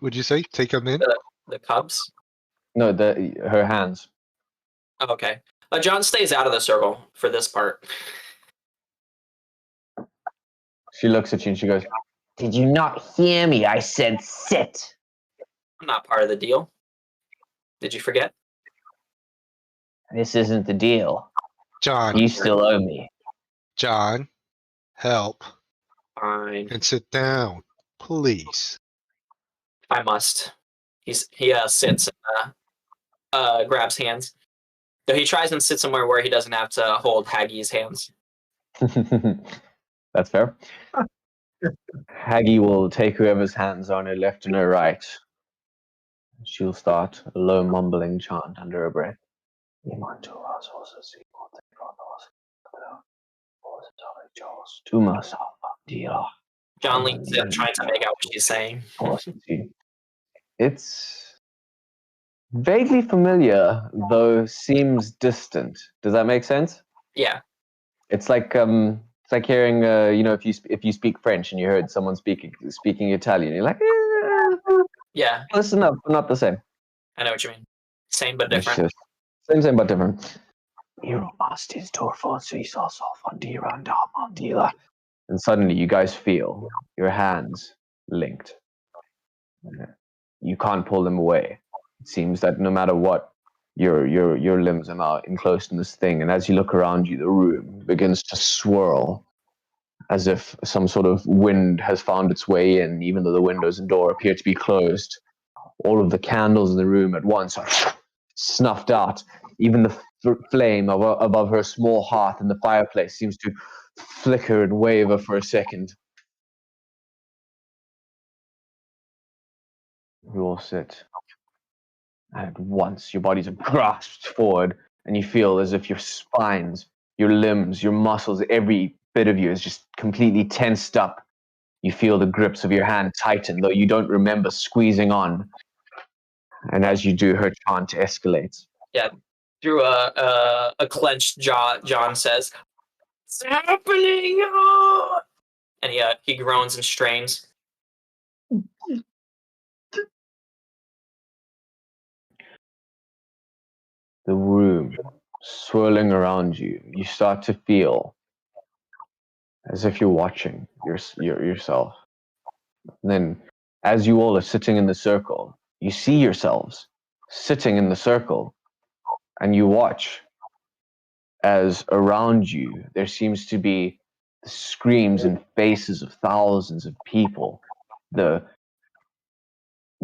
Would you say take them in? The cubs. No, her hands. Oh, okay. John stays out of the circle for this part. She looks at you and she goes, Did you not hear me? I said sit. I'm not part of the deal. Did you forget? This isn't the deal. John, You still owe me. John, help Fine. and sit down, please. I must. He sits and grabs hands. So he tries and sit somewhere where he doesn't have to hold Haggie's hands. "That's fair." Haggie will take whoever's hands are on her left and her right. She'll start a low mumbling chant under her breath. John leans in, trying to make out what she's saying. It's vaguely familiar, though seems distant. Does that make sense? Yeah. It's like hearing if you speak French and you heard someone speaking Italian, you're like, Yeah. close enough, but not the same. I know what you mean. Same but It's different. just same but different. And suddenly you guys feel your hands linked. You can't pull them away. It seems that no matter what, your limbs are now enclosed in this thing. And as you look around you, the room begins to swirl as if some sort of wind has found its way in, even though the windows and door appear to be closed. All of the candles in the room at once are snuffed out. Even the flame above her small hearth in the fireplace seems to flicker and waver for a second. You all sit. And at once, your bodies are grasped forward, and you feel as if your spines, your limbs, your muscles, every bit of you is just completely tensed up. You feel the grips of your hand tighten, though you don't remember squeezing on. And as you do, her chant escalates. Yeah. Through a clenched jaw, John says, "It's happening!" Oh! And he groans and strains. The room swirling around you, you start to feel as if you're watching yourself. And then, as you all are sitting in the circle, you see yourselves sitting in the circle, and you watch as around you there seems to be the screams and faces of thousands of people, the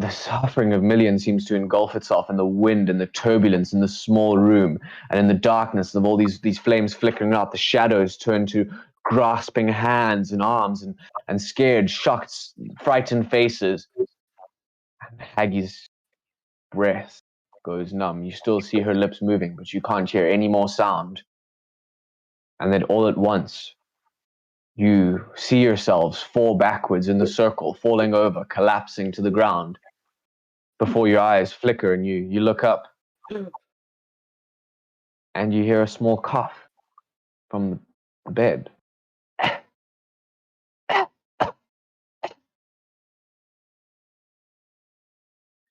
suffering of millions seems to engulf itself in the wind and the turbulence in the small room, and in the darkness of all these flames flickering out, the shadows turn to grasping hands and arms and scared, shocked, frightened faces. And Haggie's breath goes numb. You still see her lips moving, but you can't hear any more sound. And then all at once, you see yourselves fall backwards in the circle, falling over, collapsing to the ground. Before your eyes flicker and you look up and you hear a small cough from the bed. Can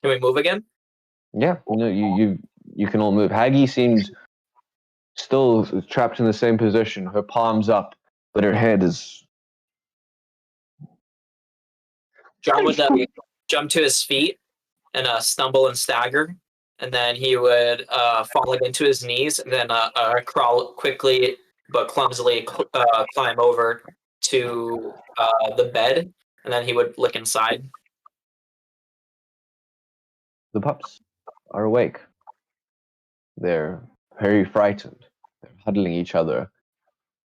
we move again? Yeah, you can all move. Haggie seems still trapped in the same position, her palms up, but her head is. John would jump to his feet and stumble and stagger, and then he would fall again to his knees, and then crawl quickly but clumsily climb over to the bed, and then he would look inside. The pups are awake. They're very frightened. They're huddling each other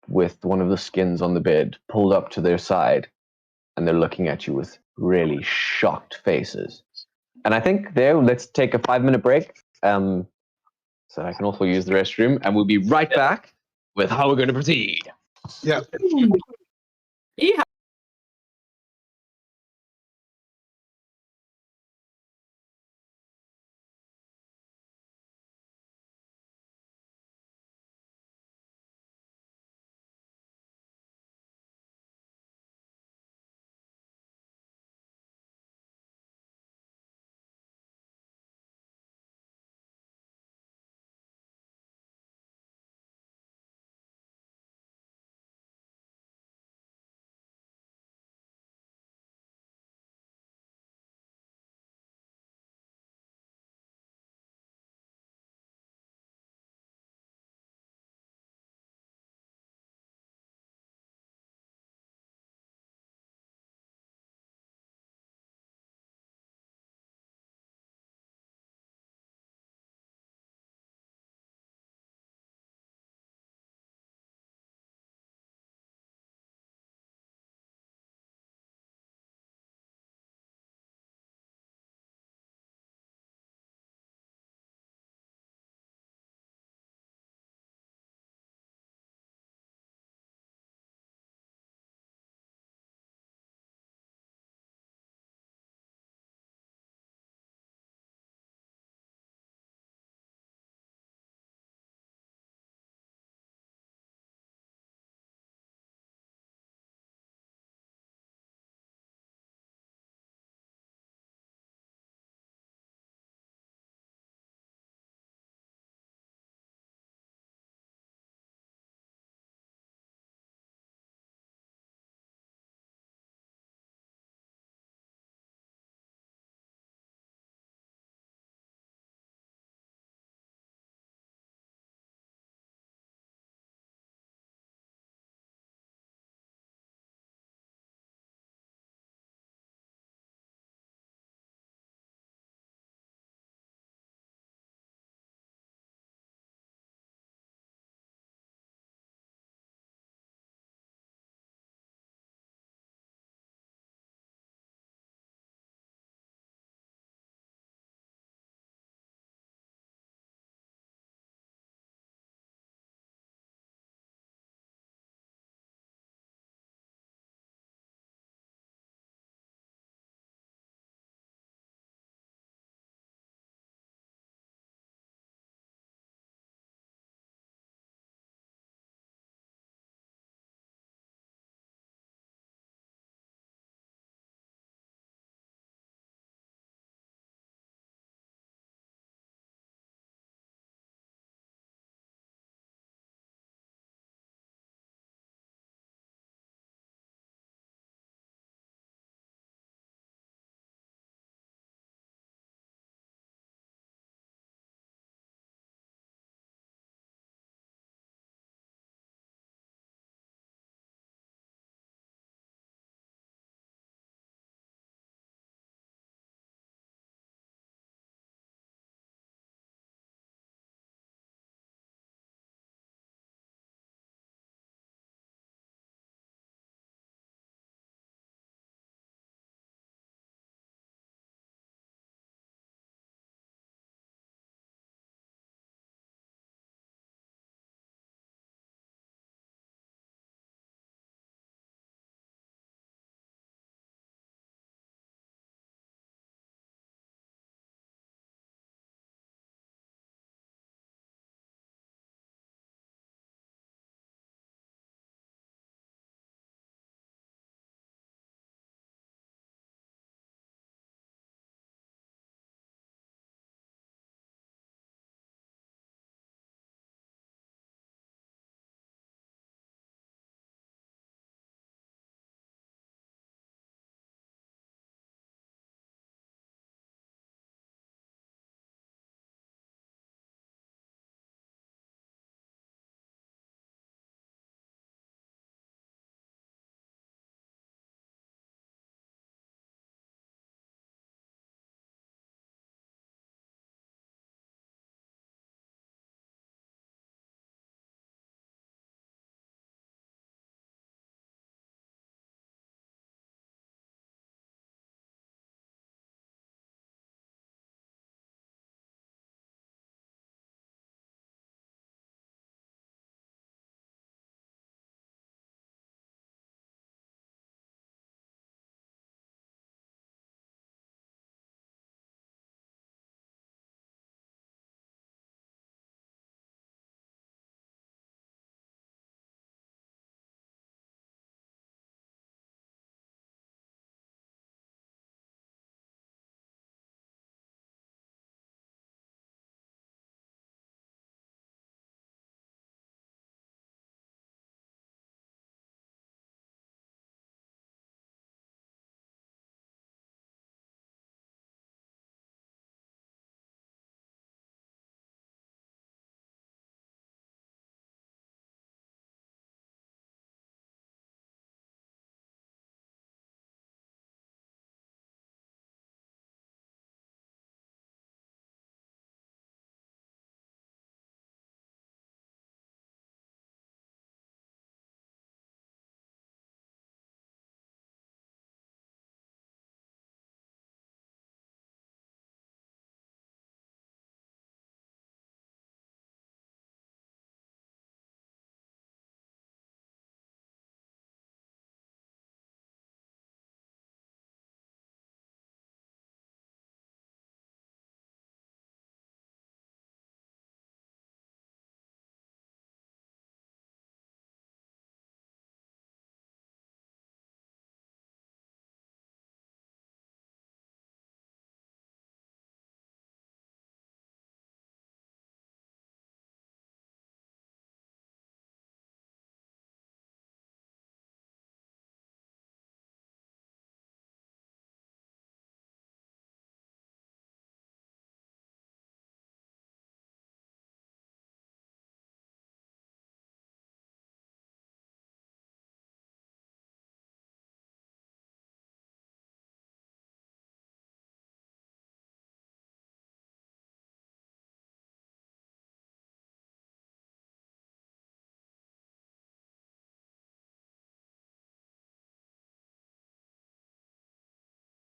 with one of the skins on the bed pulled up to their side, and they're looking at you with really shocked faces. And I think let's take a 5-minute break, so I can also use the restroom, and we'll be right back with how we're going to proceed. Yeah. Yeah.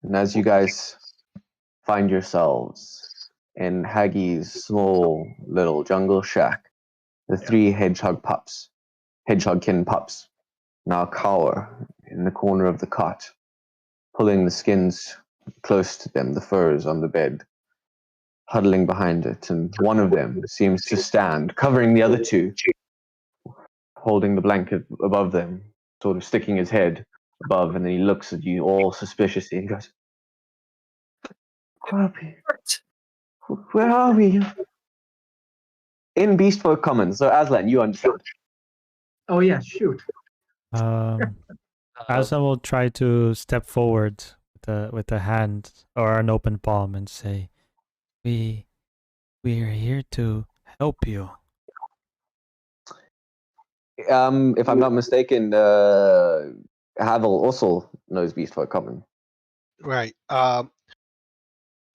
And as you guys find yourselves in Haggie's small little jungle shack, the 3 hedgehogkin pups, now cower in the corner of the cot, pulling the skins close to them, the furs on the bed, huddling behind it, and one of them seems to stand, covering the other 2, holding the blanket above them, sort of sticking his head above, and then he looks at you all suspiciously and goes, Where are we? In Beast Folk Commons. So Aslan, you understand. Oh yeah, shoot. Aslan will try to step forward with a hand or an open palm and say, We are here to help you. If I'm not mistaken, Havel also knows Beast Folk Common. Right.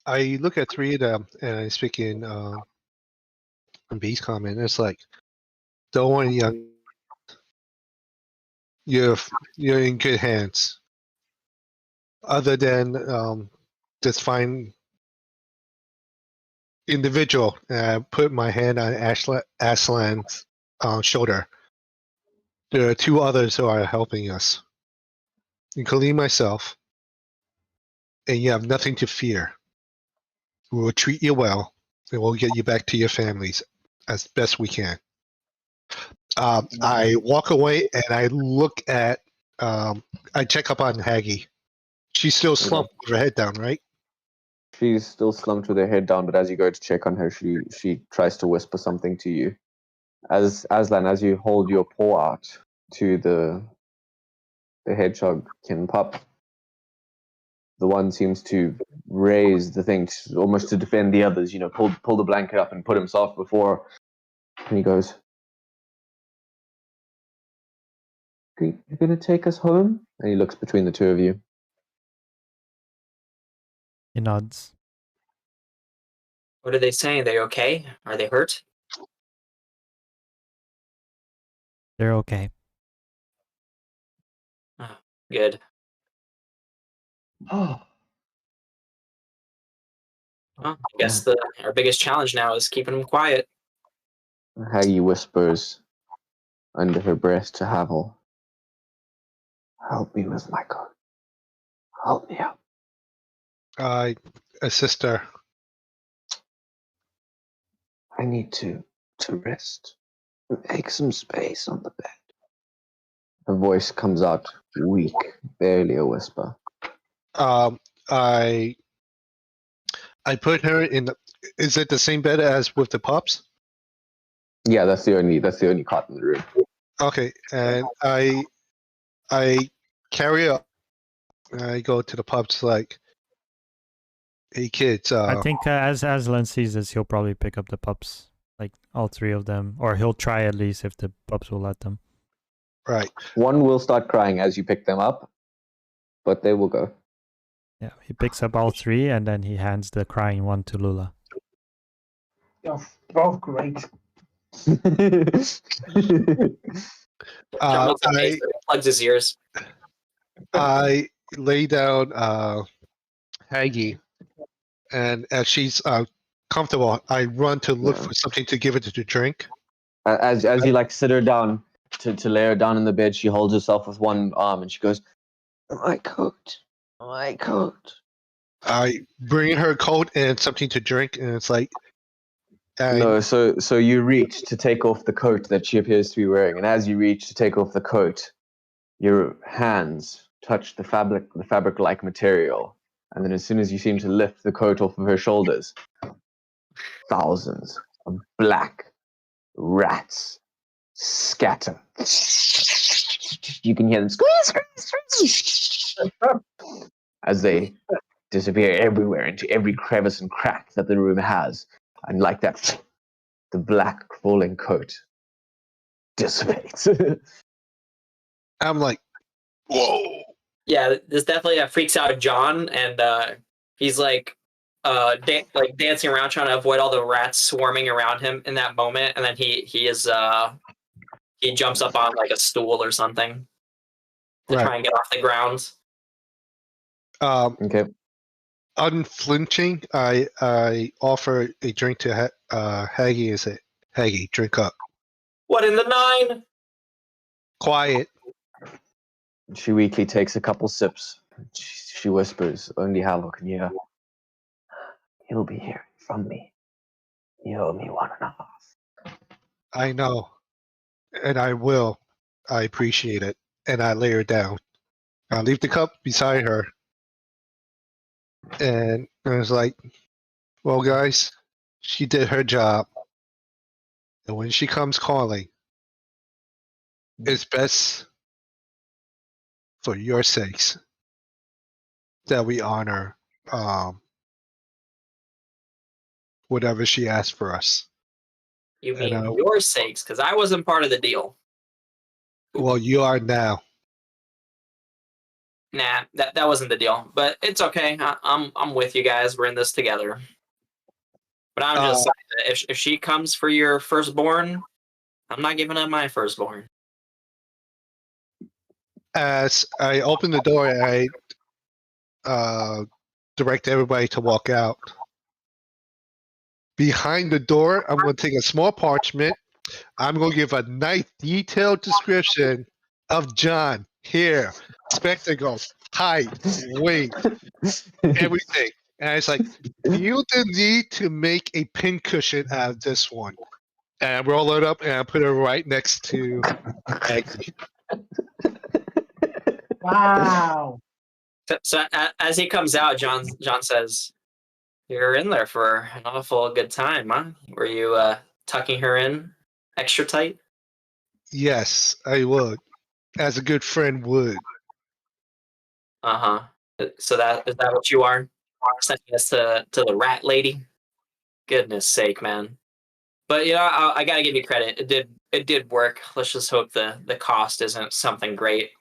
I look at 3 of them and I speak in Beast Common. It's like, don't worry, young. You're in good hands. Other than this fine individual, I put my hand on Aslan's shoulder. There are 2 others who are helping us, including myself, and you have nothing to fear. We will treat you well, and we'll get you back to your families as best we can. I walk away and I look at, I check up on Haggie. She's still slumped with her head down, right? She's still slumped with her head down, but as you go to check on her, she tries to whisper something to you. Aslan, as you hold your paw out to the hedgehogkin pup, the one seems to raise the thing almost to defend the others, pull the blanket up and put himself before, and he goes, You're going to take us home? And he looks between the 2 of you. He nods. What are they saying? Are they okay? Are they hurt? They're okay. Oh, good. Oh, Well, I guess our biggest challenge now is keeping them quiet. Haggie whispers under her breath to Havel, Help me with my coat. Help me out. I assist her. I need to rest. Make some space on the bed. Her voice comes out weak, barely a whisper. I put her in. Is it the same bed as with the pups? Yeah, that's the only cot in the room. Okay, and I carry her. I go to the pups like, hey kids. I think as Aslan sees this, he'll probably pick up the pups, like all 3 of them, or he'll try at least if the pups will let them. Right. One will start crying as you pick them up, but they will go. Yeah, he picks up all 3 and then he hands the crying one to Lula. you're both great. John looks amazed. Plugs his ears. I lay down Haggie, and as she's comfortable, I run to look for something to give it to drink. As you sit her down to lay her down in the bed, she holds herself with one arm and she goes, My coat. I bring her coat and something to drink, and it's like, No, so you reach to take off the coat that she appears to be wearing, and as you reach to take off the coat, your hands touch the fabric-like material, and then as soon as you seem to lift the coat off of her shoulders, thousands of black rats scatter. You can hear them squeeze as they disappear everywhere into every crevice and crack that the room has. And like that, the black crawling coat dissipates. I'm like, whoa. Yeah, this definitely freaks out John, and he's dancing around trying to avoid all the rats swarming around him in that moment, and then he jumps up on like a stool or something to try and get off the ground. Okay. unflinching, I offer a drink to Haggy and say, Haggy, drink up. What in the nine? Quiet. She weakly takes a couple sips. She whispers, only Havel can hear. He'll be hearing from me. You owe me 1.5. I know. And I will. I appreciate it. And I lay her down. I leave the cup beside her. And I was like, well, guys, she did her job. And when she comes calling, it's best for your sakes that we honor whatever she asked for us. You mean And, your sakes? Because I wasn't part of the deal. well, you are now. Nah, that wasn't the deal. But it's okay. I'm with you guys. We're in this together. But I'm just saying that if she comes for your firstborn, I'm not giving up my firstborn. As I open the door, I direct everybody to walk out. Behind the door, I'm going to take a small parchment. I'm going to give a nice detailed description of Jon. Here, spectacles, height, weight, everything. And it's like, you need to make a pincushion out of this one. And I roll it up and I put it right next to Aggie. Wow. So as he comes out, John says, "You're in there for an awful good time, huh? Were you tucking her in extra tight?" Yes, I would. As a good friend would. So is that what you are? Sending us to the rat lady? Goodness sake, man. But you know, I gotta give you credit. It did work. Let's just hope the cost isn't something great.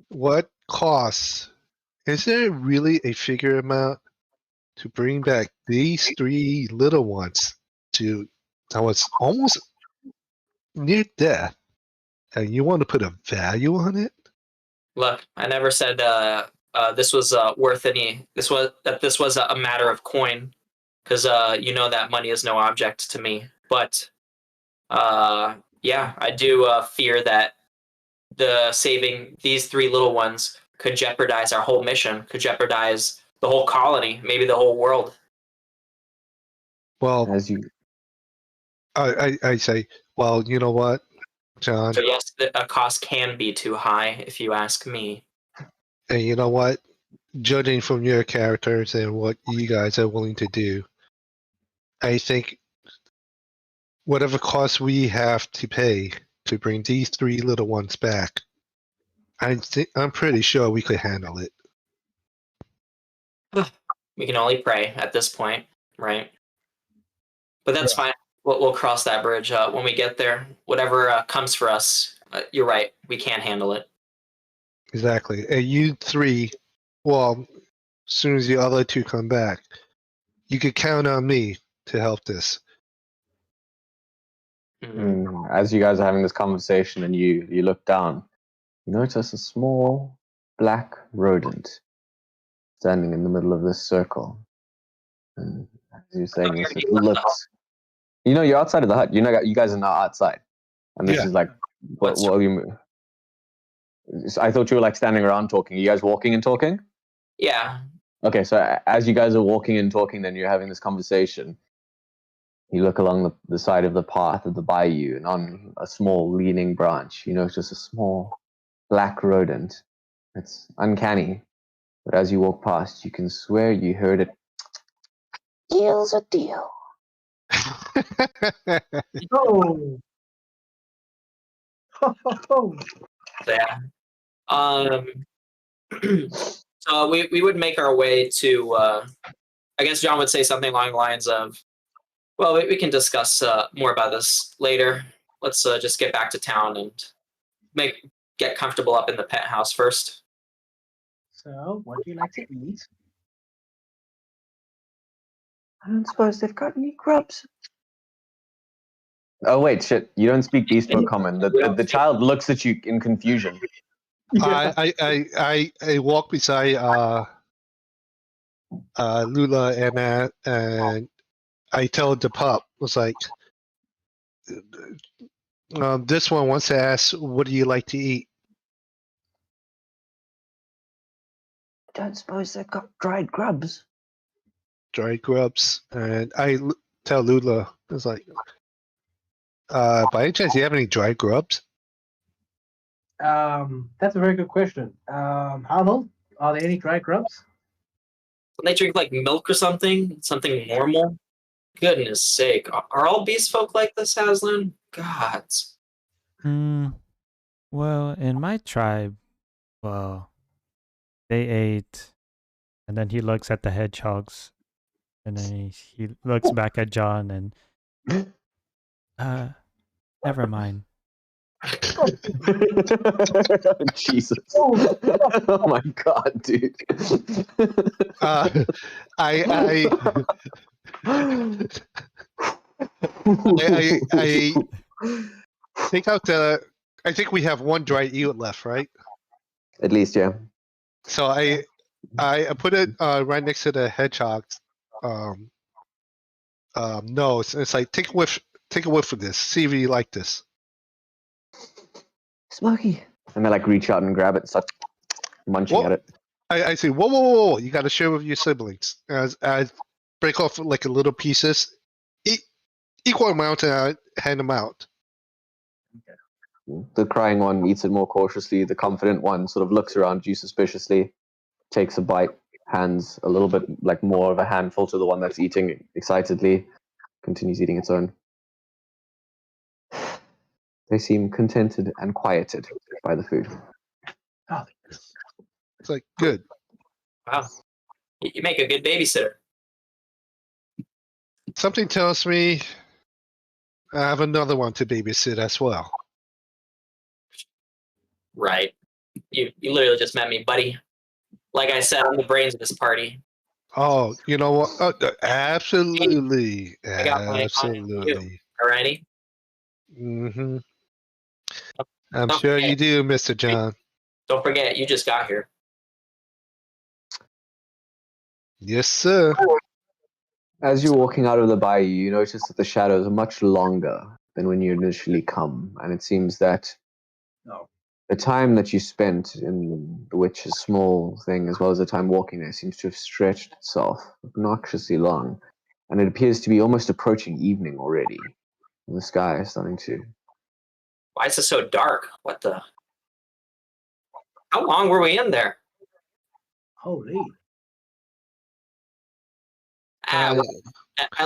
What costs? Is there really a figure amount to bring back these 3 little ones to I was almost near death, and you want to put a value on it? Look, I never said this was worth any. This was a matter of coin, because you know that money is no object to me. But yeah, I do fear that the saving these 3 little ones could jeopardize our whole mission, could jeopardize the whole colony, maybe the whole world. Well, As you I say, well, you know what, Jon? So yes, a cost can be too high, if you ask me. And you know what? Judging from your characters and what you guys are willing to do, I think whatever cost we have to pay to bring these 3 little ones back, I'm pretty sure we could handle it. We can only pray at this point, right? But that's fine. We'll cross that bridge when we get there. Whatever comes for us, you're right. We can't handle it. Exactly. And you 3, well, as soon as the other 2 come back, you could count on me to help this. as you guys are having this conversation and you look down, you notice a small black rodent standing in the middle of this circle. And as you're saying this, it looks. You know, you're outside of the hut. You know, you guys are not outside, and this is like, what are you? I thought you were like standing around talking. Are you guys walking and talking? Yeah. Okay, so as you guys are walking and talking, then you're having this conversation. You look along the side of the path of the bayou, and on a small leaning branch, you notice a small black rodent. It's uncanny, but as you walk past, you can swear you heard it. Deal's a deal. Oh. Yeah. So we would make our way to. I guess John would say something along the lines of, "Well, we can discuss more about this later. Let's just get back to town and get comfortable up in the pet house first." So, what do you like to eat? I don't suppose they've got any grubs. Oh wait, shit! You don't speak Beast Folk Common. The child looks at you in confusion. I walk beside Lula and I told the pup, was like, this one wants to ask, what do you like to eat? I don't suppose they've got dried grubs. Dried grubs. And tell Lula, it's like, by any chance, do you have any dried grubs? That's a very good question. Havel, are there any dry grubs? When they drink like milk or something normal. Goodness sake, are all beast folk like this, Aslan? Gods. Well, in my tribe, well, they ate, and then he looks at the hedgehogs, and then he looks back at John, and never mind. Jesus. Oh my god, dude. I take out the. I think we have one dried eel left, right? At least, yeah. So I put it right next to the hedgehog's nose. It's like take a whiff of this. See if you like this. Smoky. And they like reach out and grab it and start munching Whoa. at it. I say, whoa! You got to share with your siblings. As I break off like little pieces, equal amount, and I hand them out. The crying one eats it more cautiously. The confident one sort of looks around you suspiciously, takes a bite, hands a little bit like more of a handful to the one that's eating excitedly, continues eating its own. They seem contented and quieted by the food. Oh, It's like good. Wow. You make a good babysitter. Something tells me I have another one to babysit as well. Right. You literally just met me, buddy. Like I said, I'm the brains of this party. Oh, you know what? Absolutely, I got my absolutely. Alrighty? Mm-hmm. I'm Don't sure forget. you do, Mr. John. Don't forget, you just got here. Yes, sir. As you're walking out of the bayou, you notice that the shadows are much longer than when you initially come, and it seems that the time that you spent in the witch's small thing, as well as the time walking there, seems to have stretched itself obnoxiously long, and it appears to be almost approaching evening already. And the sky is starting to... Why is it so dark? What the? How long were we in there? holy. At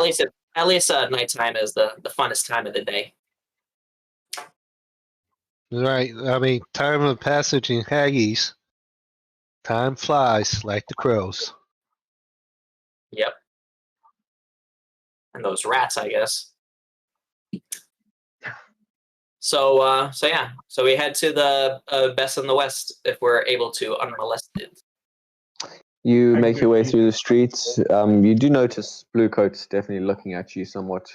least nighttime is the funnest time of the day. Right. I mean, time of passage in Haggis. Time flies like the crows. Yep. And those rats, I guess. So yeah. So we head to the best in the West if we're able to unmolested. You make your way through the streets. You do notice bluecoats definitely looking at you somewhat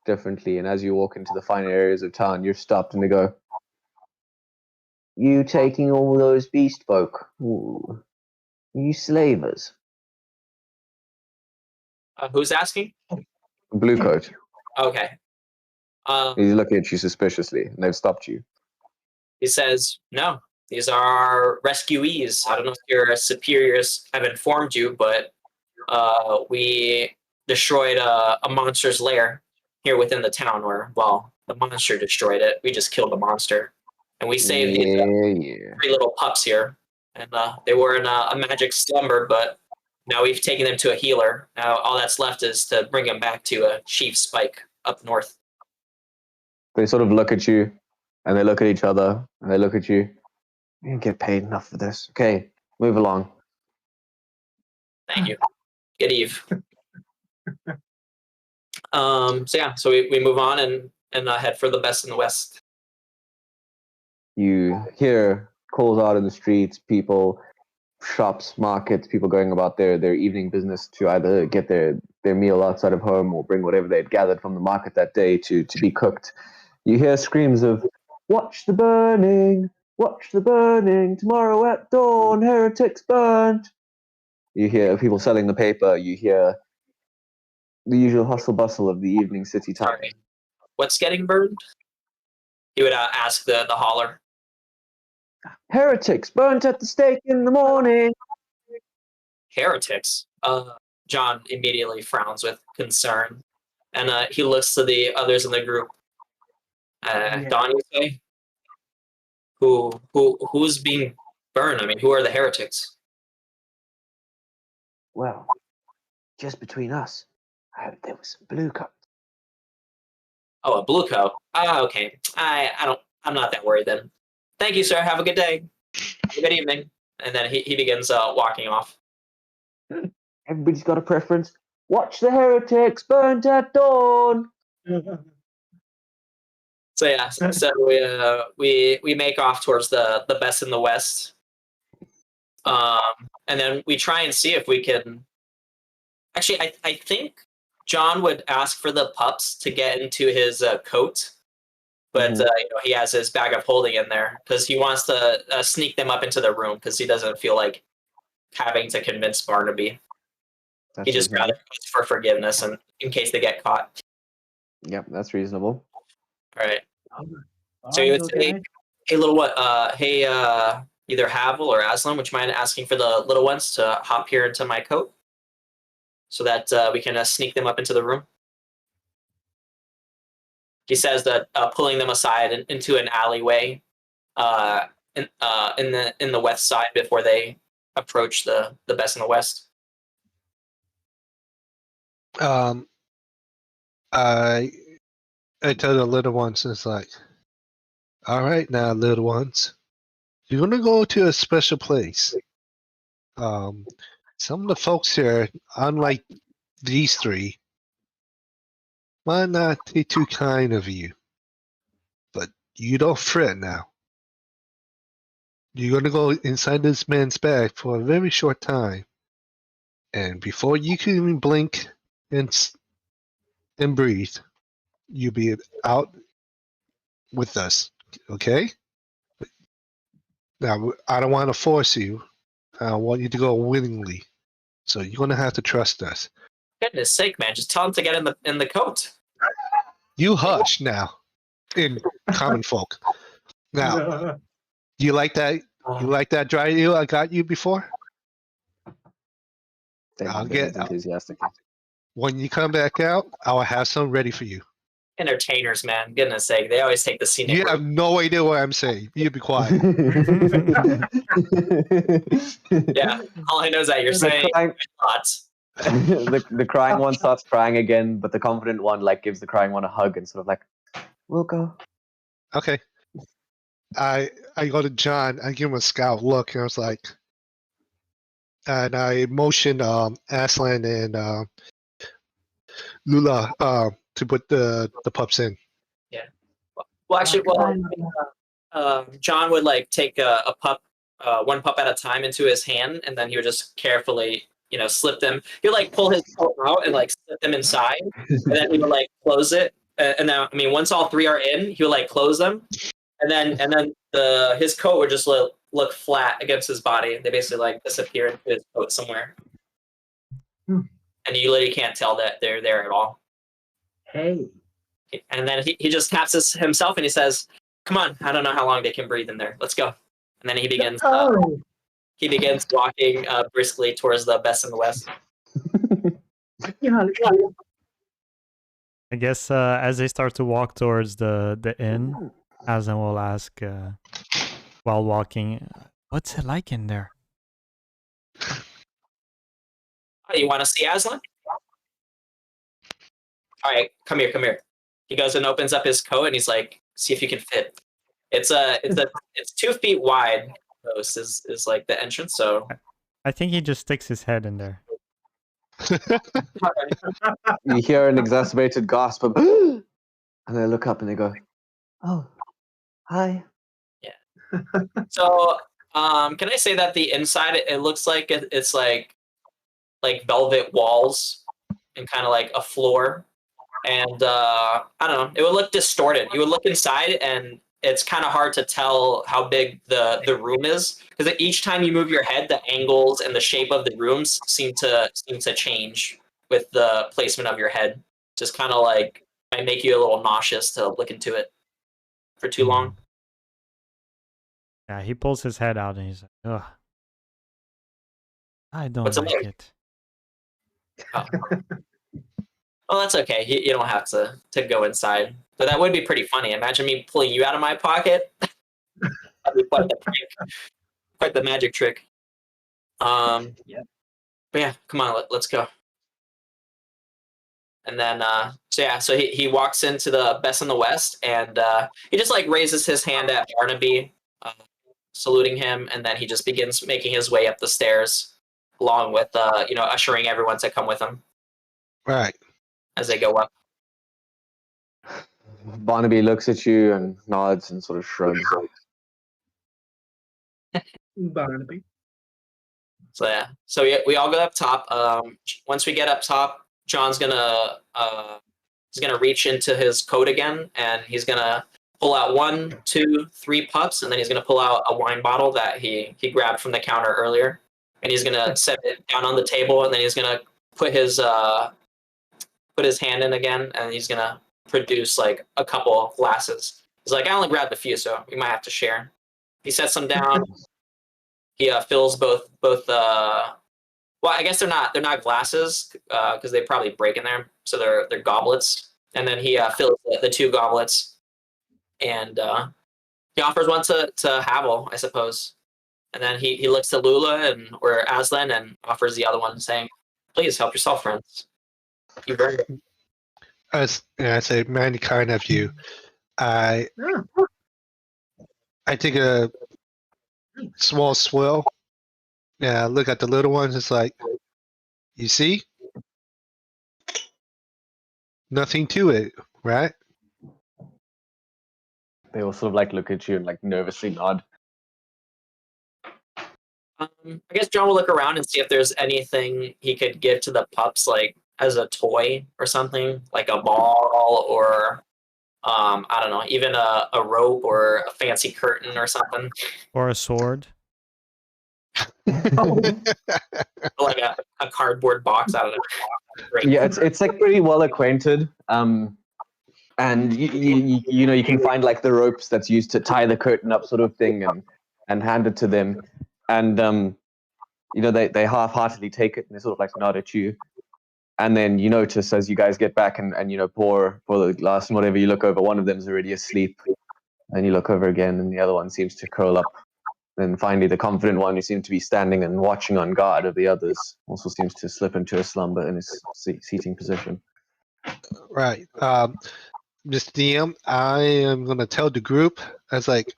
differently, and as you walk into the finer areas of town, you're stopped and they go, "You taking all those beast folk? Ooh. You slavers?" Who's asking? Bluecoat. Okay. He's looking at you suspiciously, and they've stopped you. He says, "No, these are rescuees. I don't know if your superiors have informed you, but we destroyed a monster's lair here within the town, or, well, the monster destroyed it. We just killed the monster. And we saved these three little pups here. And they were in a magic slumber, but now we've taken them to a healer. Now all that's left is to bring them back to a Chief Spike up north." They sort of look at you, and they look at each other, and they look at you. You didn't get paid enough for this. Okay, move along. Thank you. Good eve. So yeah, so we move on and head for the best in the West. You hear calls out in the streets, people, shops, markets, people going about their evening business to either get their meal outside of home or bring whatever they'd gathered from the market that day to be cooked. You hear screams of, "Watch the burning! Watch the burning! Tomorrow at dawn, heretics burnt!" You hear people selling the paper. You hear the usual hustle bustle of the evening city town. Sorry. What's getting burned? He would ask the hauler. Heretics burnt at the stake in the morning. Heretics. John immediately frowns with concern, and he looks to the others in the group. Don, you say? Who's being burned? I mean, who are the heretics? Well, just between us, I heard there was some bluecoats. Oh, a blue coat. Okay. I'm not that worried then. Thank you, sir. Have a good day. Have a good evening. And then he begins walking off. Everybody's got a preference. Watch the heretics burnt at dawn. So yeah, so we make off towards the best in the west, and then we try and see if we can. Actually, I think John would ask for the pups to get into his coat, but he has his bag of holding in there because he wants to sneak them up into the room because he doesn't feel like having to convince Barnaby. He just rather asks for forgiveness and in case they get caught. Yep, that's reasonable. All right. So you would say, hey, little what? Hey, either Havel or Aslan, would you mind asking for the little ones to hop here into my coat so that we can sneak them up into the room? He says that pulling them aside into an alleyway in the west side before they approach the best in the west. I tell the little ones, it's like, all right now, little ones, you're gonna go to a special place. Some of the folks here, unlike these three, might not be too kind of you, but you don't fret now. You're gonna go inside this man's bag for a very short time, and before you can even blink and breathe, you'll be out with us, okay? Now, I don't want to force you. I want you to go willingly. So you're going to have to trust us. Goodness sake, man. Just tell him to get in the coat. You hush now, in common folk. Now, you like that? You like that dry eel I got you before? I'll get enthusiastic. When you come back out, I'll have some ready for you. Entertainers, man. Goodness sake. They always take the scenic You route. have no idea what I'm saying. You be quiet. Yeah. All I know is that you're saying lots. the crying one starts crying again, but the confident one gives the crying one a hug and sort of we'll go. Okay. I go to John. I give him a scout look, and I was like, and I motioned Aslan and Lula to put the pups in. Yeah. Well, actually, John would take a pup, one pup at a time into his hand, and then he would just carefully, slip them. He would pull his coat out and slip them inside, and then he would close it. And then, once all three are in, he would close them, and then his coat would just look flat against his body. They basically disappear into his coat somewhere, and you literally can't tell that they're there at all. Hey. And then he just taps himself and he says, "Come on, I don't know how long they can breathe in there. Let's go." And then he begins. He begins walking briskly towards the best in the west. I guess as they start to walk towards the inn, Aslan will ask while walking, "What's it like in there?" Oh, you want to see Aslan? All right, come here. He goes and opens up his coat and he's like, "See if you can fit." It's 2 feet wide. Is the entrance. So I think he just sticks his head in there. You hear an exacerbated gasp of, and they look up and they go, "Oh, hi." Yeah. So, can I say that the inside it looks like it's like velvet walls and kind of a floor, and I don't know. It would look distorted. You would look inside and it's kind of hard to tell how big the room is because each time you move your head, the angles and the shape of the rooms seem to change with the placement of your head. Just kind of like might make you a little nauseous to look into it for too long. Yeah, he pulls his head out and he's like, ugh. I don't What's it like like? it. Oh. Well, that's okay. You don't have to go inside. But that would be pretty funny. Imagine me pulling you out of my pocket. That'd be quite the prank. Quite the magic trick. Yeah. But yeah, come on, let's go. And then, so he walks into the Best in the West, and he just like raises his hand at Barnaby, saluting him, and then he just begins making his way up the stairs, along with ushering everyone to come with him Right. as they go up. Barnaby looks at you and nods and sort of shrugs. Barnaby. So yeah, so we all go up top. Once we get up top, John's gonna reach into his coat again, and he's gonna pull out 1, 2, 3 pups, and then he's gonna pull out a wine bottle that he grabbed from the counter earlier, and he's gonna set it down on the table, and then he's gonna put his hand in again, and he's gonna produce like a couple of glasses. He's like, I only grabbed a few, so we might have to share. He sets them down. He fills both. Well, I guess they're not glasses because they probably break in there, so they're goblets. And then he fills the 2 goblets, and he offers one to Havel, I suppose. And then he looks to Lula or Aslan and offers the other one, saying, "Please help yourself, friends. You very much." I say, mighty kind of you. I take a small swill. Yeah, look at the little ones. It's like, you see, nothing to it, right? They all sort of like look at you and like nervously nod. I guess John will look around and see if there's anything he could give to the pups, like as a toy or something, like a ball or I don't know, even a rope or a fancy curtain or something, Or a sword. like a cardboard box. I don't know. Great. Yeah, it's like pretty well acquainted. And you can find like the ropes that's used to tie the curtain up, sort of thing, and hand it to them, and they half-heartedly take it and they sort of like nod at you, and then you notice as you guys get back and pour the glass and whatever, you look over, one of them's already asleep, and you look over again and the other one seems to curl up. And finally, the confident one who seemed to be standing and watching on guard of the others also seems to slip into a slumber in his seating position. Right. Mr. DM, I am going to tell the group, as like,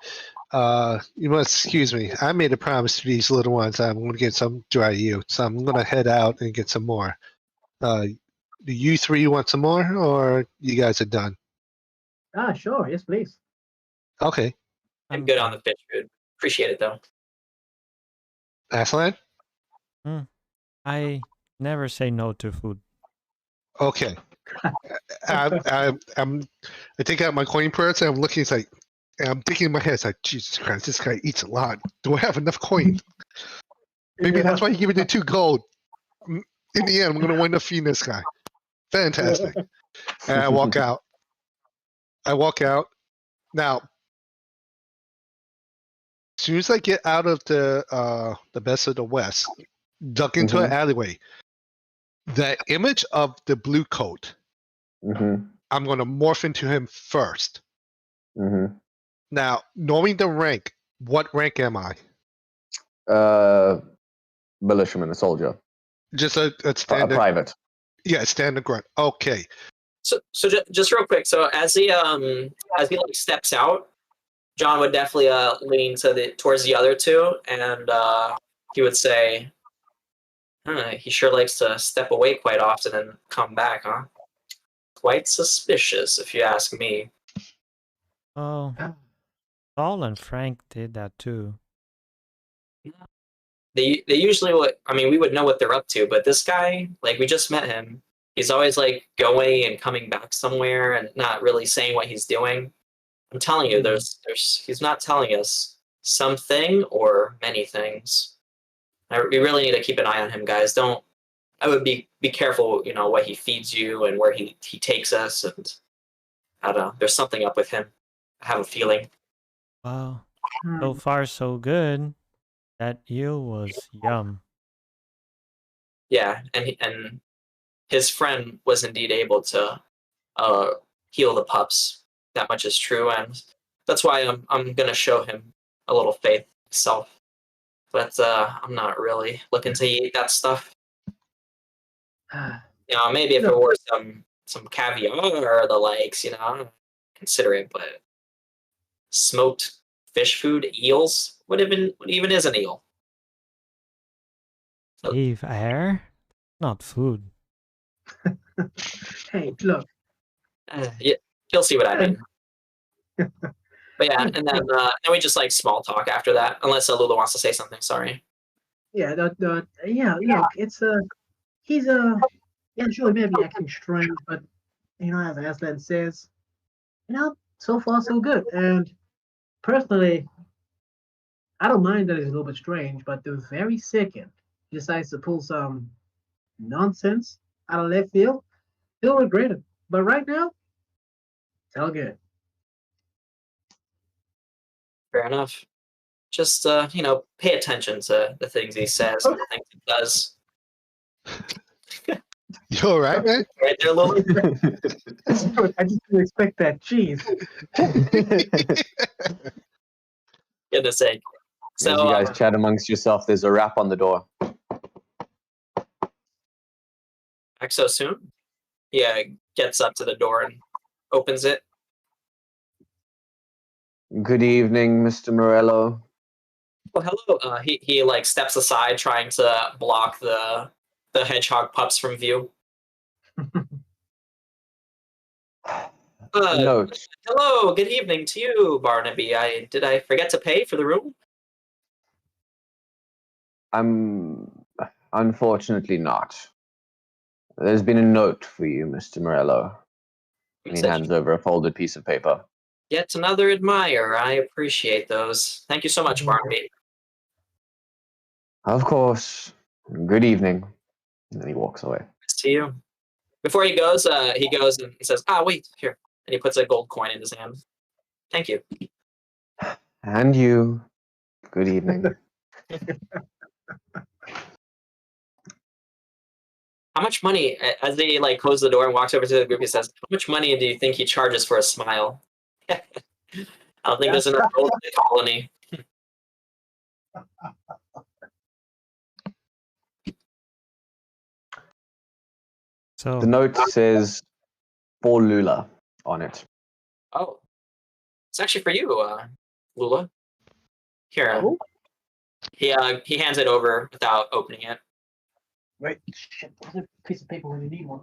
you must excuse me. I made a promise to these little ones. I'm going to get some dry you. So I'm going to head out and get some more. Do you 3 want some more, or you guys are done? Sure. Yes, please. Okay. I'm good on the fish food. Appreciate it though. Aslan? I never say no to food. Okay. I take out my coin purse and I'm looking. It's like, and I'm thinking in my head, it's like, Jesus Christ, this guy eats a lot. Do I have enough coin? Maybe that's why he gave me the 2 gold. In the end, I'm gonna wind up feeding this guy. Fantastic. And I walk out. Now, as soon as I get out of the Best of the West, duck into an alleyway, that image of the blue coat, I'm going to morph into him first. Now, knowing the rank, what rank am I? Militiaman, a soldier. Just a standard. A private. Yeah, standard grunt. Okay. So just real quick. So as he like steps out, John would definitely lean towards the other 2, and he would say, he sure likes to step away quite often and come back, huh? Quite suspicious, if you ask me. Oh, Paul and Frank did that too. They usually we would know what they're up to, but this guy, like, we just met him. He's always like going and coming back somewhere and not really saying what he's doing. I'm telling you, he's not telling us something or many things. We really need to keep an eye on him, guys. I would be careful, what he feeds you and where he takes us, and I don't know. There's something up with him. I have a feeling. Well, so far so good. That eel was yum. Yeah, and his friend was indeed able to heal the pups. That much is true, and that's why I'm gonna show him a little faith myself. But I'm not really looking to eat that stuff. Maybe if it were some caviar or the likes, I'd consider it. But smoked fish food, eels. What even is an eel? Eve air? Not food. Hey, look. Yeah, you'll see what I mean. But yeah, and then we just like small talk after that, unless Lula wants to say something. Sorry. Yeah, look, it's he's yeah, sure, he may be acting strange, but as Aslan says, so far so good. And personally, I don't mind that he's a little bit strange, but the very second he decides to pull some nonsense out of left field, he'll regret it. But right now, it's all good. Fair enough. Just pay attention to the things he says and the things he does. You all right, man? Right there, Lula? I just didn't expect that. Jeez. Goodness sake. As you So guys chat amongst yourself, there's a rap on the door. back so soon? Yeah, gets up to the door and opens it. Good evening, Mr. Morello. Oh, hello. He like steps aside, trying to block the hedgehog pups from view. Note. Hello, good evening to you, Barnaby. Did I forget to pay for the room? Unfortunately not. There's been a note for you, Mr. Morello. And he hands over a folded piece of paper. Yet another admirer. I appreciate those. Thank you so much, Barnaby. Of course. Good evening. And then he walks away. Nice to you. Before he goes and he says, wait, here. And he puts a gold coin in his hand. Thank you. And you. Good evening. How much money, as he like closes the door and walks over to the group, he says, how much money do you think he charges for a smile? I don't think there's enough gold in the colony. So The note says, for Lula on it. Oh. It's actually for you, Lula. Here. He hands it over without opening it. Wait, shit, there's a piece of paper when you need one.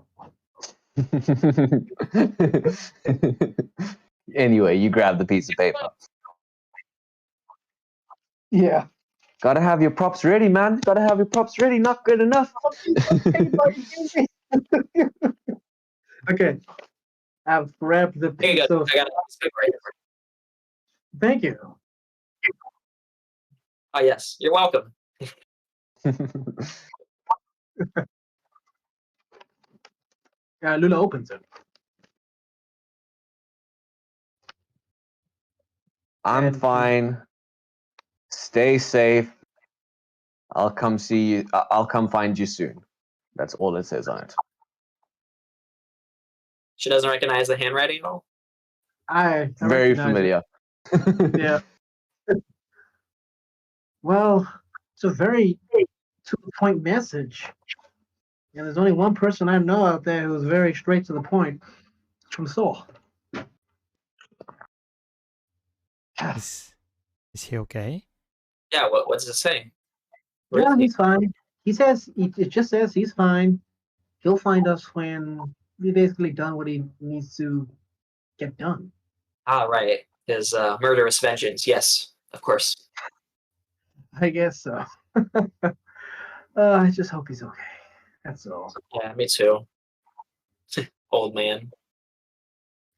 Anyway, you grab the piece of paper. Yeah. Gotta have your props ready, man. Gotta have your props ready. Not good enough. Okay. I've grabbed the Here you piece go. of. I got a piece of paper right here. Thank you. Oh, yes. You're welcome. Lula opens it. I'm fine. Stay safe. I'll come see you. I'll come find you soon. That's all it says on it. She doesn't recognize the handwriting at all? I Very recognize familiar. Yeah. Well, it's a very to-the-point message. And there's only one person I know out there who's very straight to the point. It's from Saul. is he okay? Yeah, what does it say? Yeah, he's fine. He says, it just says he's fine. He'll find us when we've basically done what he needs to get done. Right. His murderous vengeance. Yes, of course. I guess so. I just hope he's okay. That's all. Yeah, me too. Old man.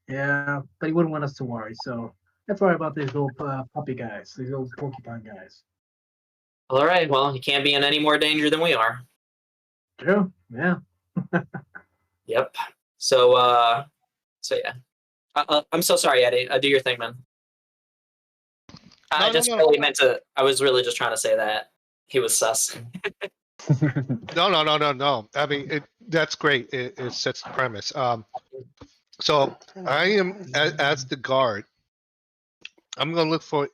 Yeah, but he wouldn't want us to worry. So let's worry about these little puppy guys, these little porcupine guys. All right. Well, you can't be in any more danger than we are. True. Yeah. Yep. So yeah. I'm so sorry, Eddie. Do your thing, man. I just No. really meant to. I was really just trying to say that he was sus. No. I mean, that's great. It sets the premise. So I am as the guard. I'm gonna look for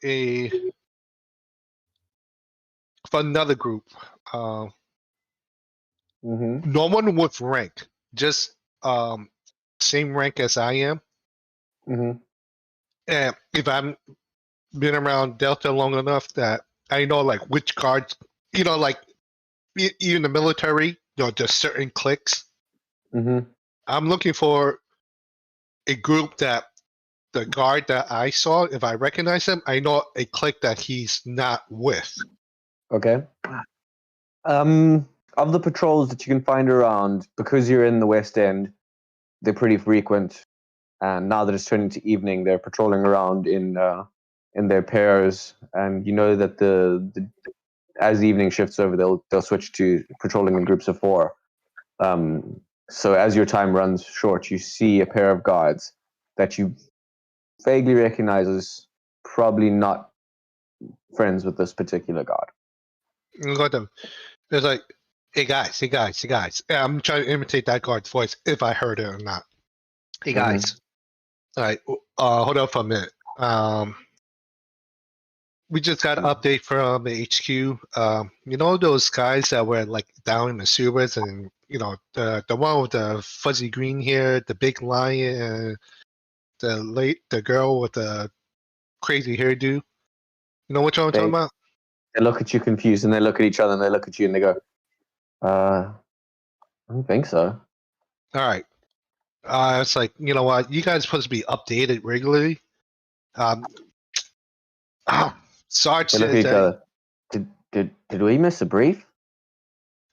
another group. No one with rank, just same rank as I am. And if I'm been around Delta long enough that I know like which guards, like even the military, there's certain cliques. I'm looking for a group that the guard that I saw, if I recognize him, I know a clique that he's not with. Okay. Of the patrols that you can find around, because you're in the West End, they're pretty frequent. And now that it's turning to evening, they're patrolling around in their pairs. And you know that the as the evening shifts over, they'll switch to patrolling in groups of 4. So as your time runs short, you see a pair of guards that you vaguely recognize as probably not friends with this particular guard. Look at them. It's like, hey guys. Yeah, I'm trying to imitate that guard's voice if I heard it or not. Hey guys. All right. Hold on for a minute. We just got an update from the HQ. You know those guys that were like down in the sewers, and the one with the fuzzy green hair, the big lion, and the girl with the crazy hairdo. You know what I'm talking about? They look at you confused, and they look at each other, and they look at you, and they go, I don't think so. All right. It's like, you know what? You guys are supposed to be updated regularly. Sarge They look at each other. Did we miss a brief?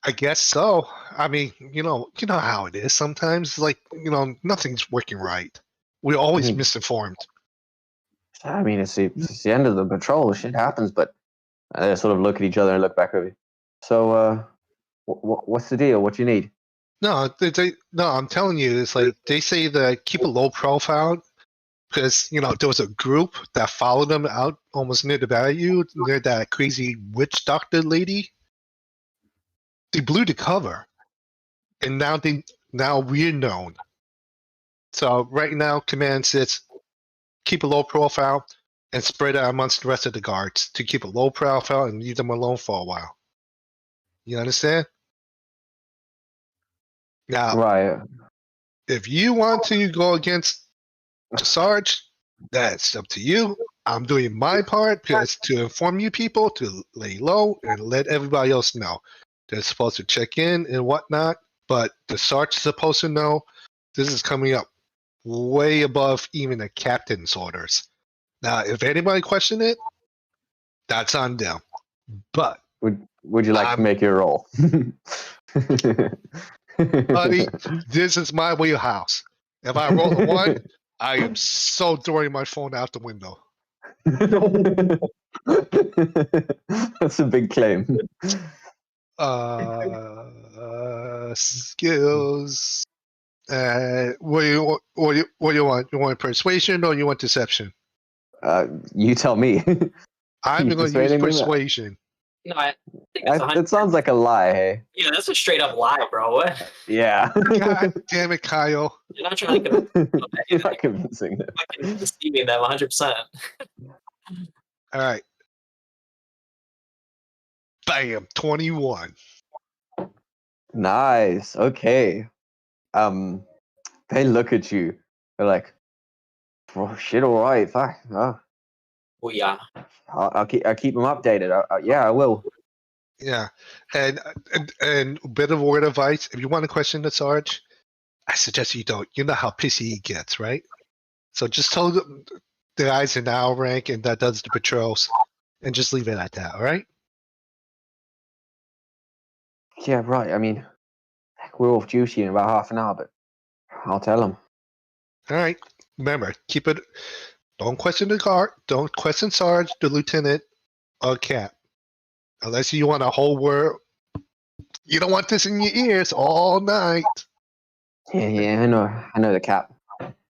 I guess so. I mean, you know how it is. Sometimes, like, nothing's working right. We're always misinformed. I mean, it's the end of the patrol. Shit happens, but they sort of look at each other and look back over you. So, what's the deal? What you need? No, no. I'm telling you, it's like they say that keep a low profile because there was a group that followed them out almost near the bayou, near that crazy witch doctor lady. They blew the cover, and now we're known. So right now, command says keep a low profile and spread out amongst the rest of the guards to keep a low profile and leave them alone for a while. You understand? Now, Right. if you want to go against Sarge, that's up to you. I'm doing my part because to inform you people to lay low and let everybody else know. They're supposed to check in and whatnot, but the Sarge is supposed to know this is coming up way above even the captain's orders. Now, if anybody question it, that's on them. But would you like to make your roll? buddy, this is my wheelhouse. If I roll a 1, I am so throwing my phone out the window. That's a big claim. Skills. What do you want? You want persuasion or you want deception? You tell me. I'm going to use persuasion. No, I think that's It sounds like a lie, hey? Yeah, that's a straight up lie, bro. What? Yeah. God damn it, Kyle. You're not trying to You're not convincing them. fucking deceiving them 100%. All right. Bam, 21. Nice. Okay. They look at you. They're like, "Oh shit! All right. Fuck. Oh, Oh yeah. I'll keep them updated. Yeah, I will." Yeah, and a bit of word of advice: if you want to question the Sarge, I suggest you don't. You know how pissy he gets, right? So just tell the guys in our rank and that does the patrols, and just leave it at that. All right? Yeah, right. I mean, we're off duty in about half an hour, but I'll tell them. All right. remember, keep it. Don't question the guard. Don't question Sarge, the lieutenant, or Cap, unless you want a whole word. You don't want this in your ears all night. Yeah, I know the Cap.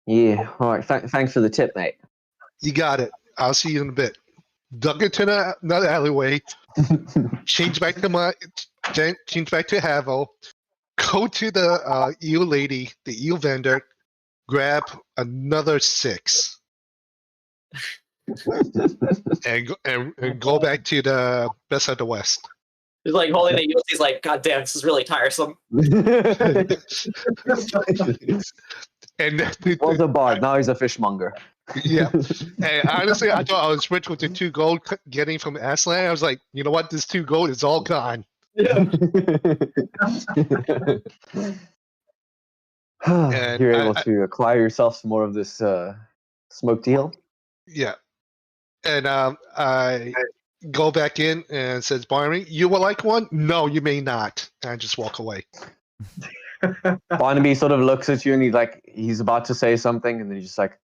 Yeah, all right. Thanks for the tip, mate. You got it. I'll see you in a bit. Duck into another alleyway. Change back to Havel. Go to the eel lady, the eel vendor. Grab another 6. and go back to the best of the West. He's like holding the eels. He's like, God damn, this is really tiresome. And Was a bard, now he's a fishmonger. yeah. And honestly, I thought I was rich with the 2 gold getting from Aslan. I was like, you know what? This 2 gold is all gone. Yeah. You're able to acquire yourself some more of this smoked eel. Yeah. And I go back in and says, Barnaby, you would like one? No, you may not. And I just walk away. Barnaby sort of looks at you and he's about to say something, and then he's just like,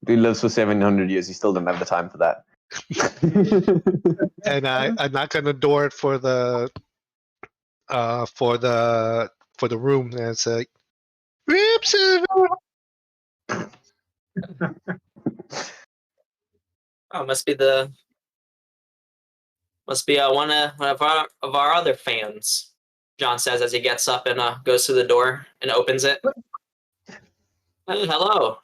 he lives for 700 years. He still doesn't have the time for that. And I knock on the door for the room, and it's like, Rips. Oh, must be one of our other fans. John says as he gets up and goes to the door and opens it. Oh, hello.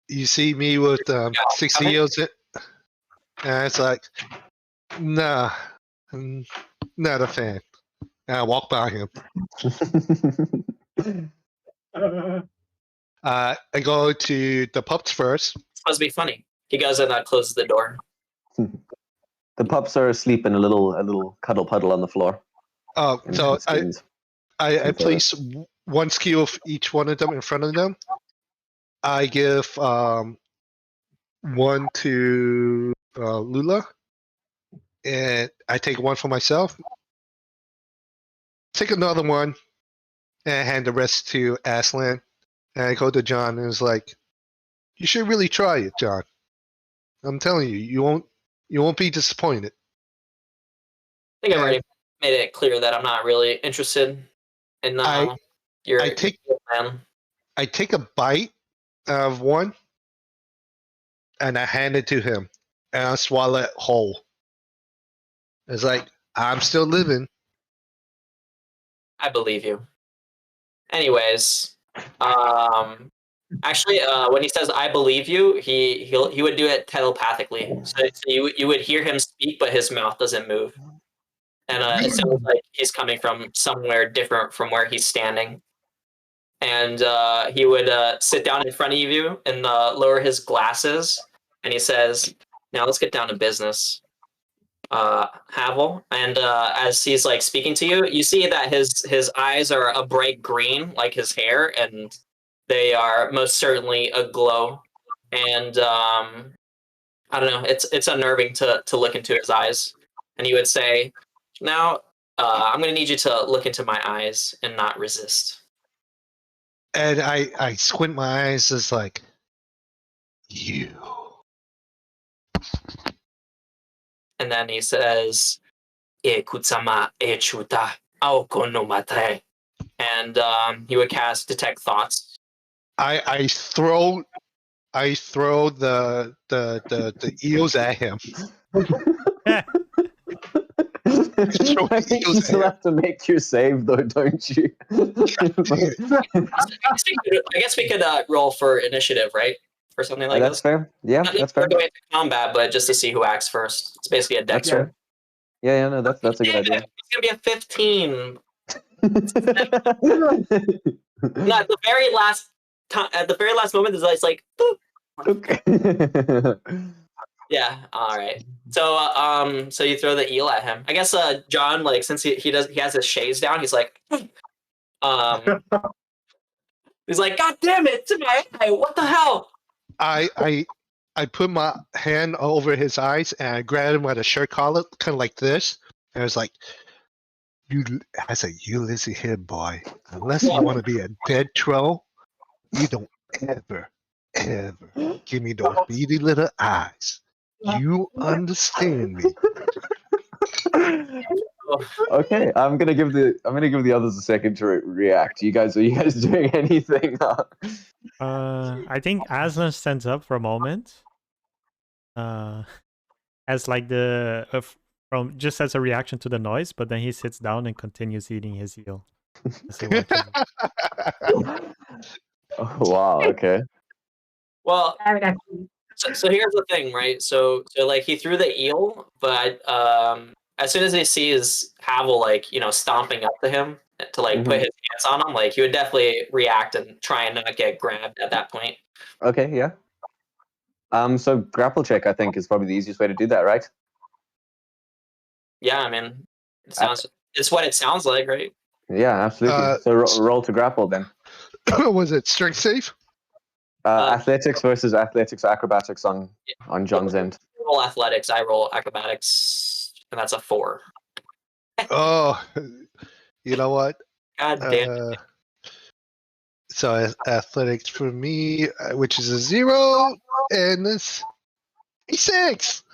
You see me with 60 eels, and it's like, nah, not a fan. And I walk by him. I go to the pups first. Must be funny. He goes and closes the door. The pups are asleep in a little cuddle puddle on the floor. Oh, so I place one skill of each one of them in front of them. I give one to Lula, and I take one for myself. Take another one, and hand the rest to Aslan. And I go to John, and it's like, you should really try it, John. I'm telling you, you won't be disappointed. I think I've already made it clear that I'm not really interested in your plan. I take a bite of one, and I hand it to him, and I swallow it whole. It's like, I'm still living. I believe you. Anyways, actually, when he says "I believe you," he would do it telepathically. So you would hear him speak, but his mouth doesn't move, and it sounds like he's coming from somewhere different from where he's standing. And he would sit down in front of you and lower his glasses, and he says, "Now let's get down to business, Havel." And as he's like speaking to you, you see that his eyes are a bright green, like his hair, and they are most certainly aglow. And I don't know, it's unnerving to look into his eyes. And he would say, "Now I'm going to need you to look into my eyes and not resist." And I squint my eyes, it's like, you. And then he says, "Ekutsama echuta aokonomatre." And he would cast Detect Thoughts. I throw the eels at him. I think you still have to make your save, though, don't you? I guess we could roll for initiative, right? For something like that's this. fair. Yeah, that's fair. We're going into combat, but just to see who acts first. It's basically a dex. That's fair. Yeah, no, that's a good idea. It's gonna be a 15. No, at the very last moment, it's like. Boop. Okay. Yeah. All right. So so you throw the eel at him. I guess John, like, since he has his shades down, he's like, he's like, God damn it, to my eye! What the hell? I put my hand over his eyes and I grab him by the shirt collar, kind of like this, and it's like, I said, you listen here, boy. Unless you want to be a dead troll, you don't ever give me those beady little eyes. You understand me? Okay, I'm gonna give the others a second to react. Are you guys doing anything? I think Aslan stands up for a moment. As like from just as a reaction to the noise, but then he sits down and continues eating his eel. As he watches it. Oh, wow. Okay. Well, so here's the thing, right? So like he threw the eel, but as soon as he sees Havel like stomping up to him to like put his hands on him, like he would definitely react and try and not get grabbed at that point. Okay. Yeah. So grapple check, I think, is probably the easiest way to do that, right? Yeah, I mean, it's what it sounds like, right? Yeah, absolutely. So roll to grapple then. Was it strength save? Athletics versus athletics, acrobatics on John's end. Roll athletics. I roll acrobatics, and that's a 4. Oh, you know what? God damn it. So athletics for me, which is a 0, and this a 6.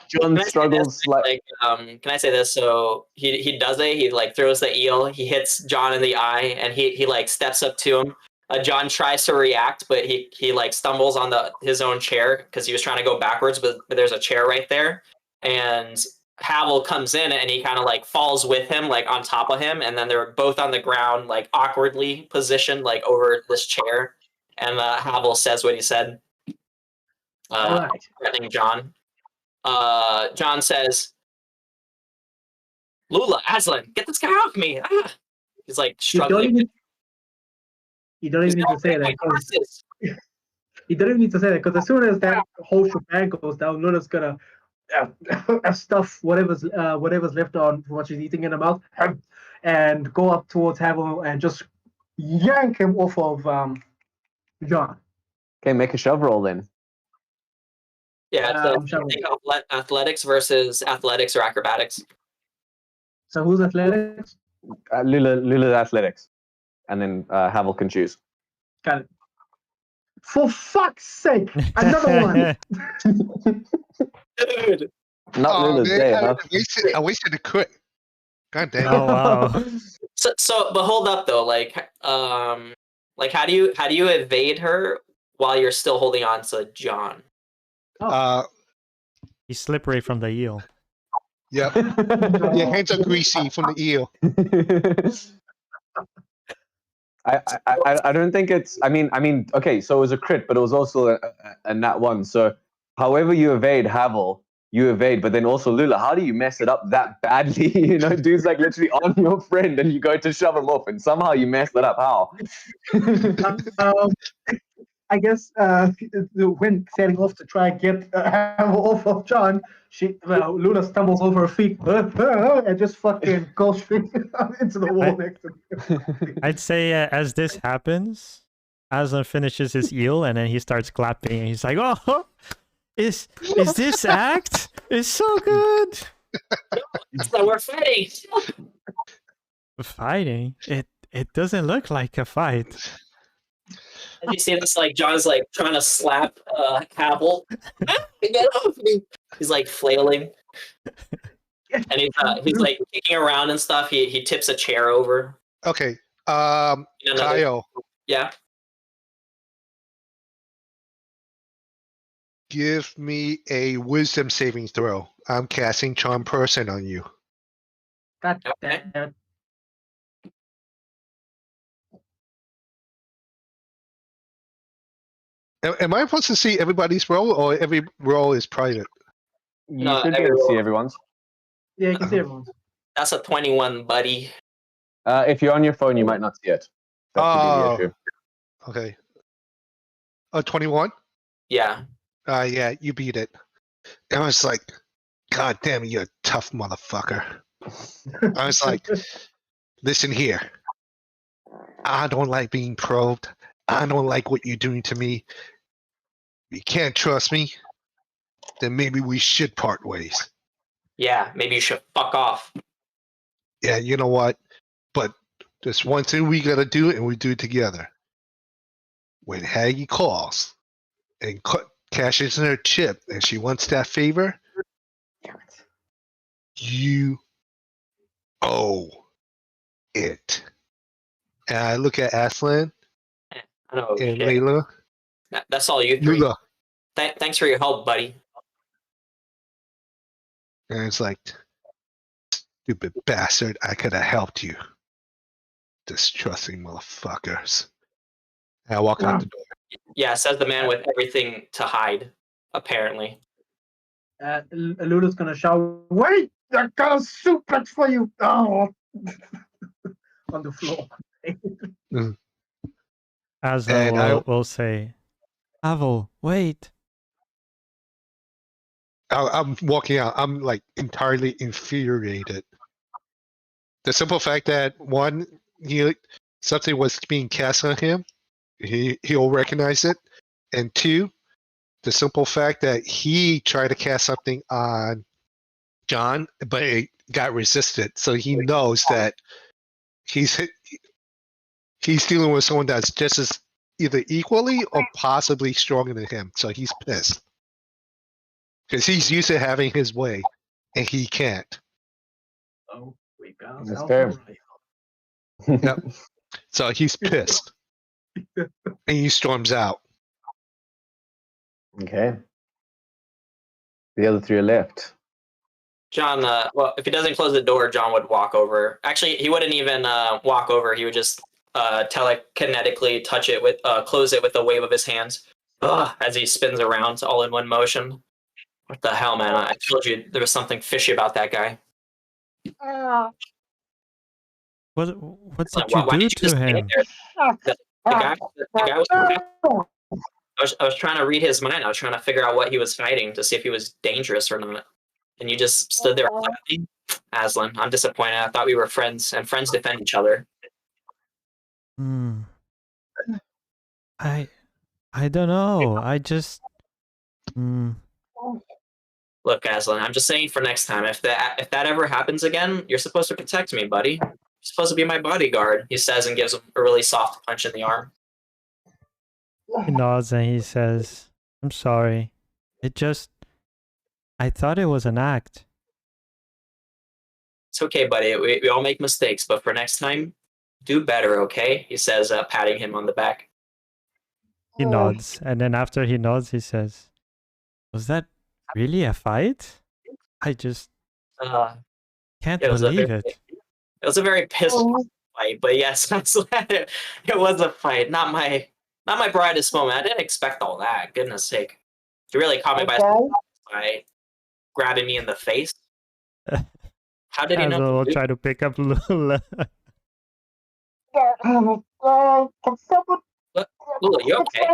John struggles like can I say this? So he does it. He like throws the eel. He hits John in the eye, and he like steps up to him. John tries to react, but he like stumbles on his own chair because he was trying to go backwards, but there's a chair right there, and Havel comes in and he kind of like falls with him, like on top of him, and then they're both on the ground, like awkwardly positioned, like over this chair. And Havel says what he said, threatening John. John says, "Lula, Aslan, get this guy off me!" Ah! He's like struggling. You don't even need to say that. You don't even need to say that because as soon as that whole shebang goes down, Lula's gonna stuff whatever's left on what she's eating in her mouth and go up towards Havel and just yank him off of John. Okay, make a shove roll then. Yeah, athletics versus athletics or acrobatics. So who's athletics? Lula's athletics, and then Havel can choose. Got it. For fuck's sake, another one. Dude. Not Lula's day, huh? I wasted a crit. God damn. Oh wow. So, but hold up though, like how do you evade her while you're still holding on to John? He's slippery from the eel. Yep. Your hands are greasy from the eel. I don't think it's. I mean. Okay, so it was a crit, but it was also a nat 1. So, however you evade Havel, you evade. But then also Lula, how do you mess it up that badly? Dude's like literally on your friend, and you go to shove him off, and somehow you mess that up. How? I guess when setting off to try and get Havel off of John, Lula stumbles over her feet and just fucking goes straight into the wall next to him. I'd say as this happens, Aslan finishes his eel and then he starts clapping and he's like, "Oh, is this act? It's so good." So we're fighting. Fighting? It doesn't look like a fight. You see this, like John's like trying to slap Havel. Get off me! He's like flailing, and he's like kicking around and stuff. He tips a chair over. Okay, Kyle. Yeah. Give me a wisdom saving throw. I'm casting Charm Person on you. God damn it. Am I supposed to see everybody's roll, or every roll is private? You should be able to see everyone's. Yeah, you can see everyone's. That's a 21, buddy. If you're on your phone, you might not see it. That could be the issue. Okay. 21? Yeah. Yeah, you beat it. I was like, God damn it, you're a tough motherfucker. I was like, listen here. I don't like being probed. I don't like what you're doing to me. If you can't trust me, then maybe we should part ways. Yeah, maybe you should fuck off. Yeah, you know what? But there's one thing we gotta do, and we do it together. When Haggy calls and cashes in her chip, and she wants that favor, you owe it. And I look at Aslan I know. and Shit. Layla. That's all you three. Lula. Thanks for your help, buddy. And it's like, stupid bastard, I could have helped you. Distrusting motherfuckers. And I walk out the door. Yeah, says the man with everything to hide, apparently. Lula's gonna shout, "Wait! I got a suplex for you!" Oh, on the floor. Aslan will say, Havel, wait. I'm walking out. I'm like entirely infuriated. The simple fact that one, something was being cast on him, he'll recognize it, and two, the simple fact that he tried to cast something on Jon, but it got resisted. So he knows that he's dealing with someone that's just as either equally or possibly stronger than him. So he's pissed because he's used to having his way, and he can't. Oh, we got That's fair. Yep. So he's pissed, and he storms out. Okay. The other three are left. Jon, well, if he doesn't close the door, Jon would walk over. Actually, he wouldn't even walk over. He would just telekinetically touch it with, close it with a wave of his hands. As he spins around all in one motion. What the hell, man? I told you there was something fishy about that guy. What did Why you did do you to just him? The guy was. I was trying to read his mind. I was trying to figure out what he was fighting to see if he was dangerous or not. And you just stood there laughing. Aslan, I'm disappointed. I thought we were friends, and friends defend each other. I don't know. I just. Look, Aslan, I'm just saying for next time, if that ever happens again, you're supposed to protect me, buddy. You're supposed to be my bodyguard, he says, and gives him a really soft punch in the arm. He nods and he says, I'm sorry. I thought it was an act. It's okay, buddy. We all make mistakes, but for next time, do better, okay? He says, patting him on the back. He nods, and then after he nods, he says, was that really a fight? I just can't believe it. It was a very pissed fight, but yes, it was a fight. Not my brightest moment. I didn't expect all that. Goodness sake. You really caught me by grabbing me in the face. How did he know? Havel will try to pick up Lula. Lula, you okay?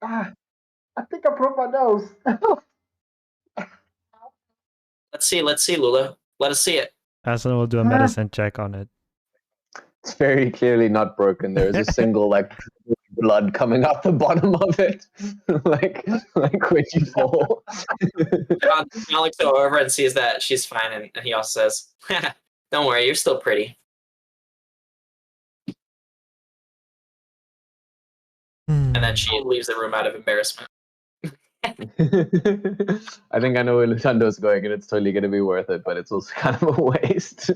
I think I broke my nose. Let's see, Lula. Let us see it. Aslan will do a medicine check on it. It's very clearly not broken. There is a single blood coming off the bottom of it, like when you fall. Jon looks over and sees that she's fine, and he also says, "Don't worry, you're still pretty." And then she leaves the room out of embarrassment. I think I know where Lutando's going, and it's totally going to be worth it, but it's also kind of a waste.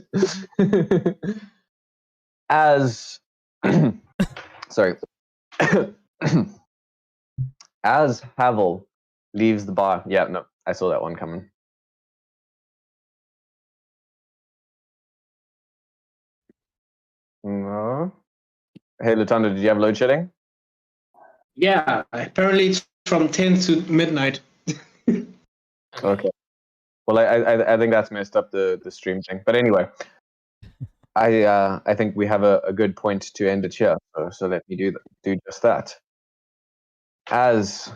As sorry, as Havel leaves the bar. Yeah, no, I saw that one coming. No. Hey, Lutando, did you have load shedding? Yeah, apparently it's from 10 to midnight. Okay. Well, I think that's messed up the stream thing. But anyway, I think we have a good point to end it here. So let me do just that. As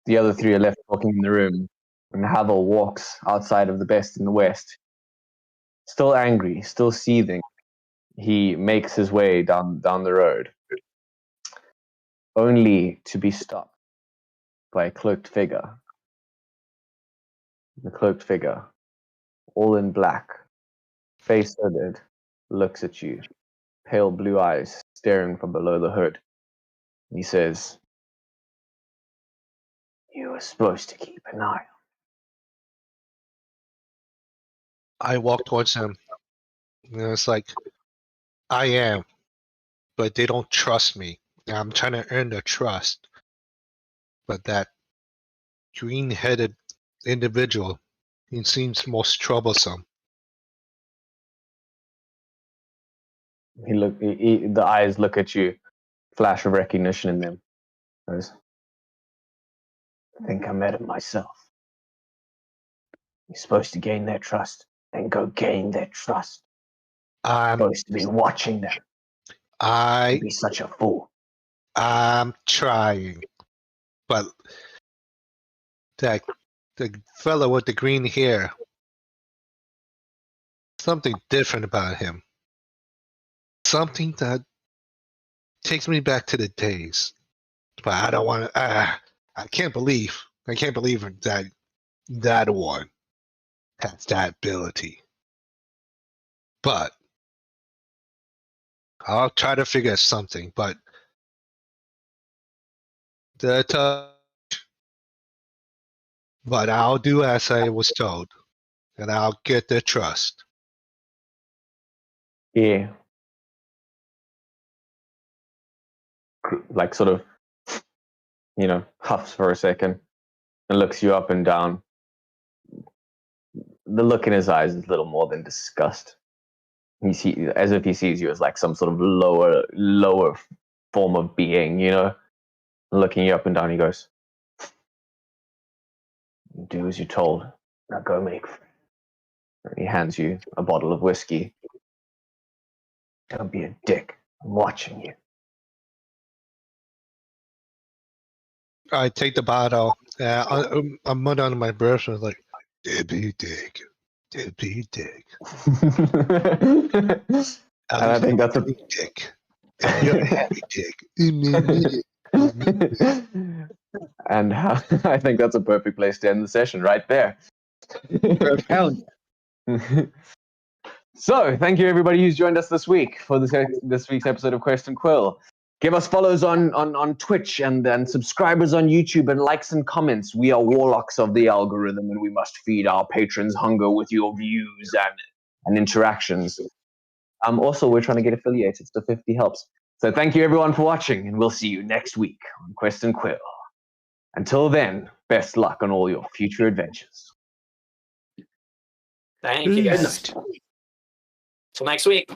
the other three are left talking in the room, and Havel walks outside of the Best in the West, still angry, still seething, he makes his way down the road, only to be stopped by a cloaked figure The cloaked figure, all in black, face hooded, looks at you, pale blue eyes staring from below the hood. He says, "You were supposed to keep an eye on." I walk towards him. It's like, I am, but they don't trust me. I'm trying to earn their trust. But that green-headed individual, he seems most troublesome. The eyes look at you, flash of recognition in them. Goes, "I think I met him myself. You're supposed to gain their trust, then go gain their trust. You're I'm supposed to be watching them. Don't be such a fool." I'm trying, but the fellow with the green hair, something different about him. Something that takes me back to the days. But I don't want to. I can't believe that one has that ability. But I'll try to figure something. But but I'll do as I was told, and I'll get their trust. Yeah. Like sort of, huffs for a second and looks you up and down. The look in his eyes is little more than disgust. As if he sees you as like some sort of lower form of being, looking you up and down. He goes, "Do as you're told. Now go make friends." And he hands you a bottle of whiskey. "Don't be a dick. I'm watching you." I take the bottle. I'm mud under my breath. And like, "Don't be a dick. Don't be a dick." And I think that's a dick. You're a heavy dick. And I think that's a perfect place to end the session right there. Hell, So, thank you everybody who's joined us this week for this week's episode of Quest and Quill. Give us follows on Twitch and subscribers on YouTube and likes and comments. We are warlocks of the algorithm, and we must feed our patrons' hunger with your views and interactions. Also, we're trying to get affiliated, so 50 helps. So thank you everyone for watching, and we'll see you next week on Quest and Quill. Until then, best luck on all your future adventures. Thank you, guys. Peace. Till next week.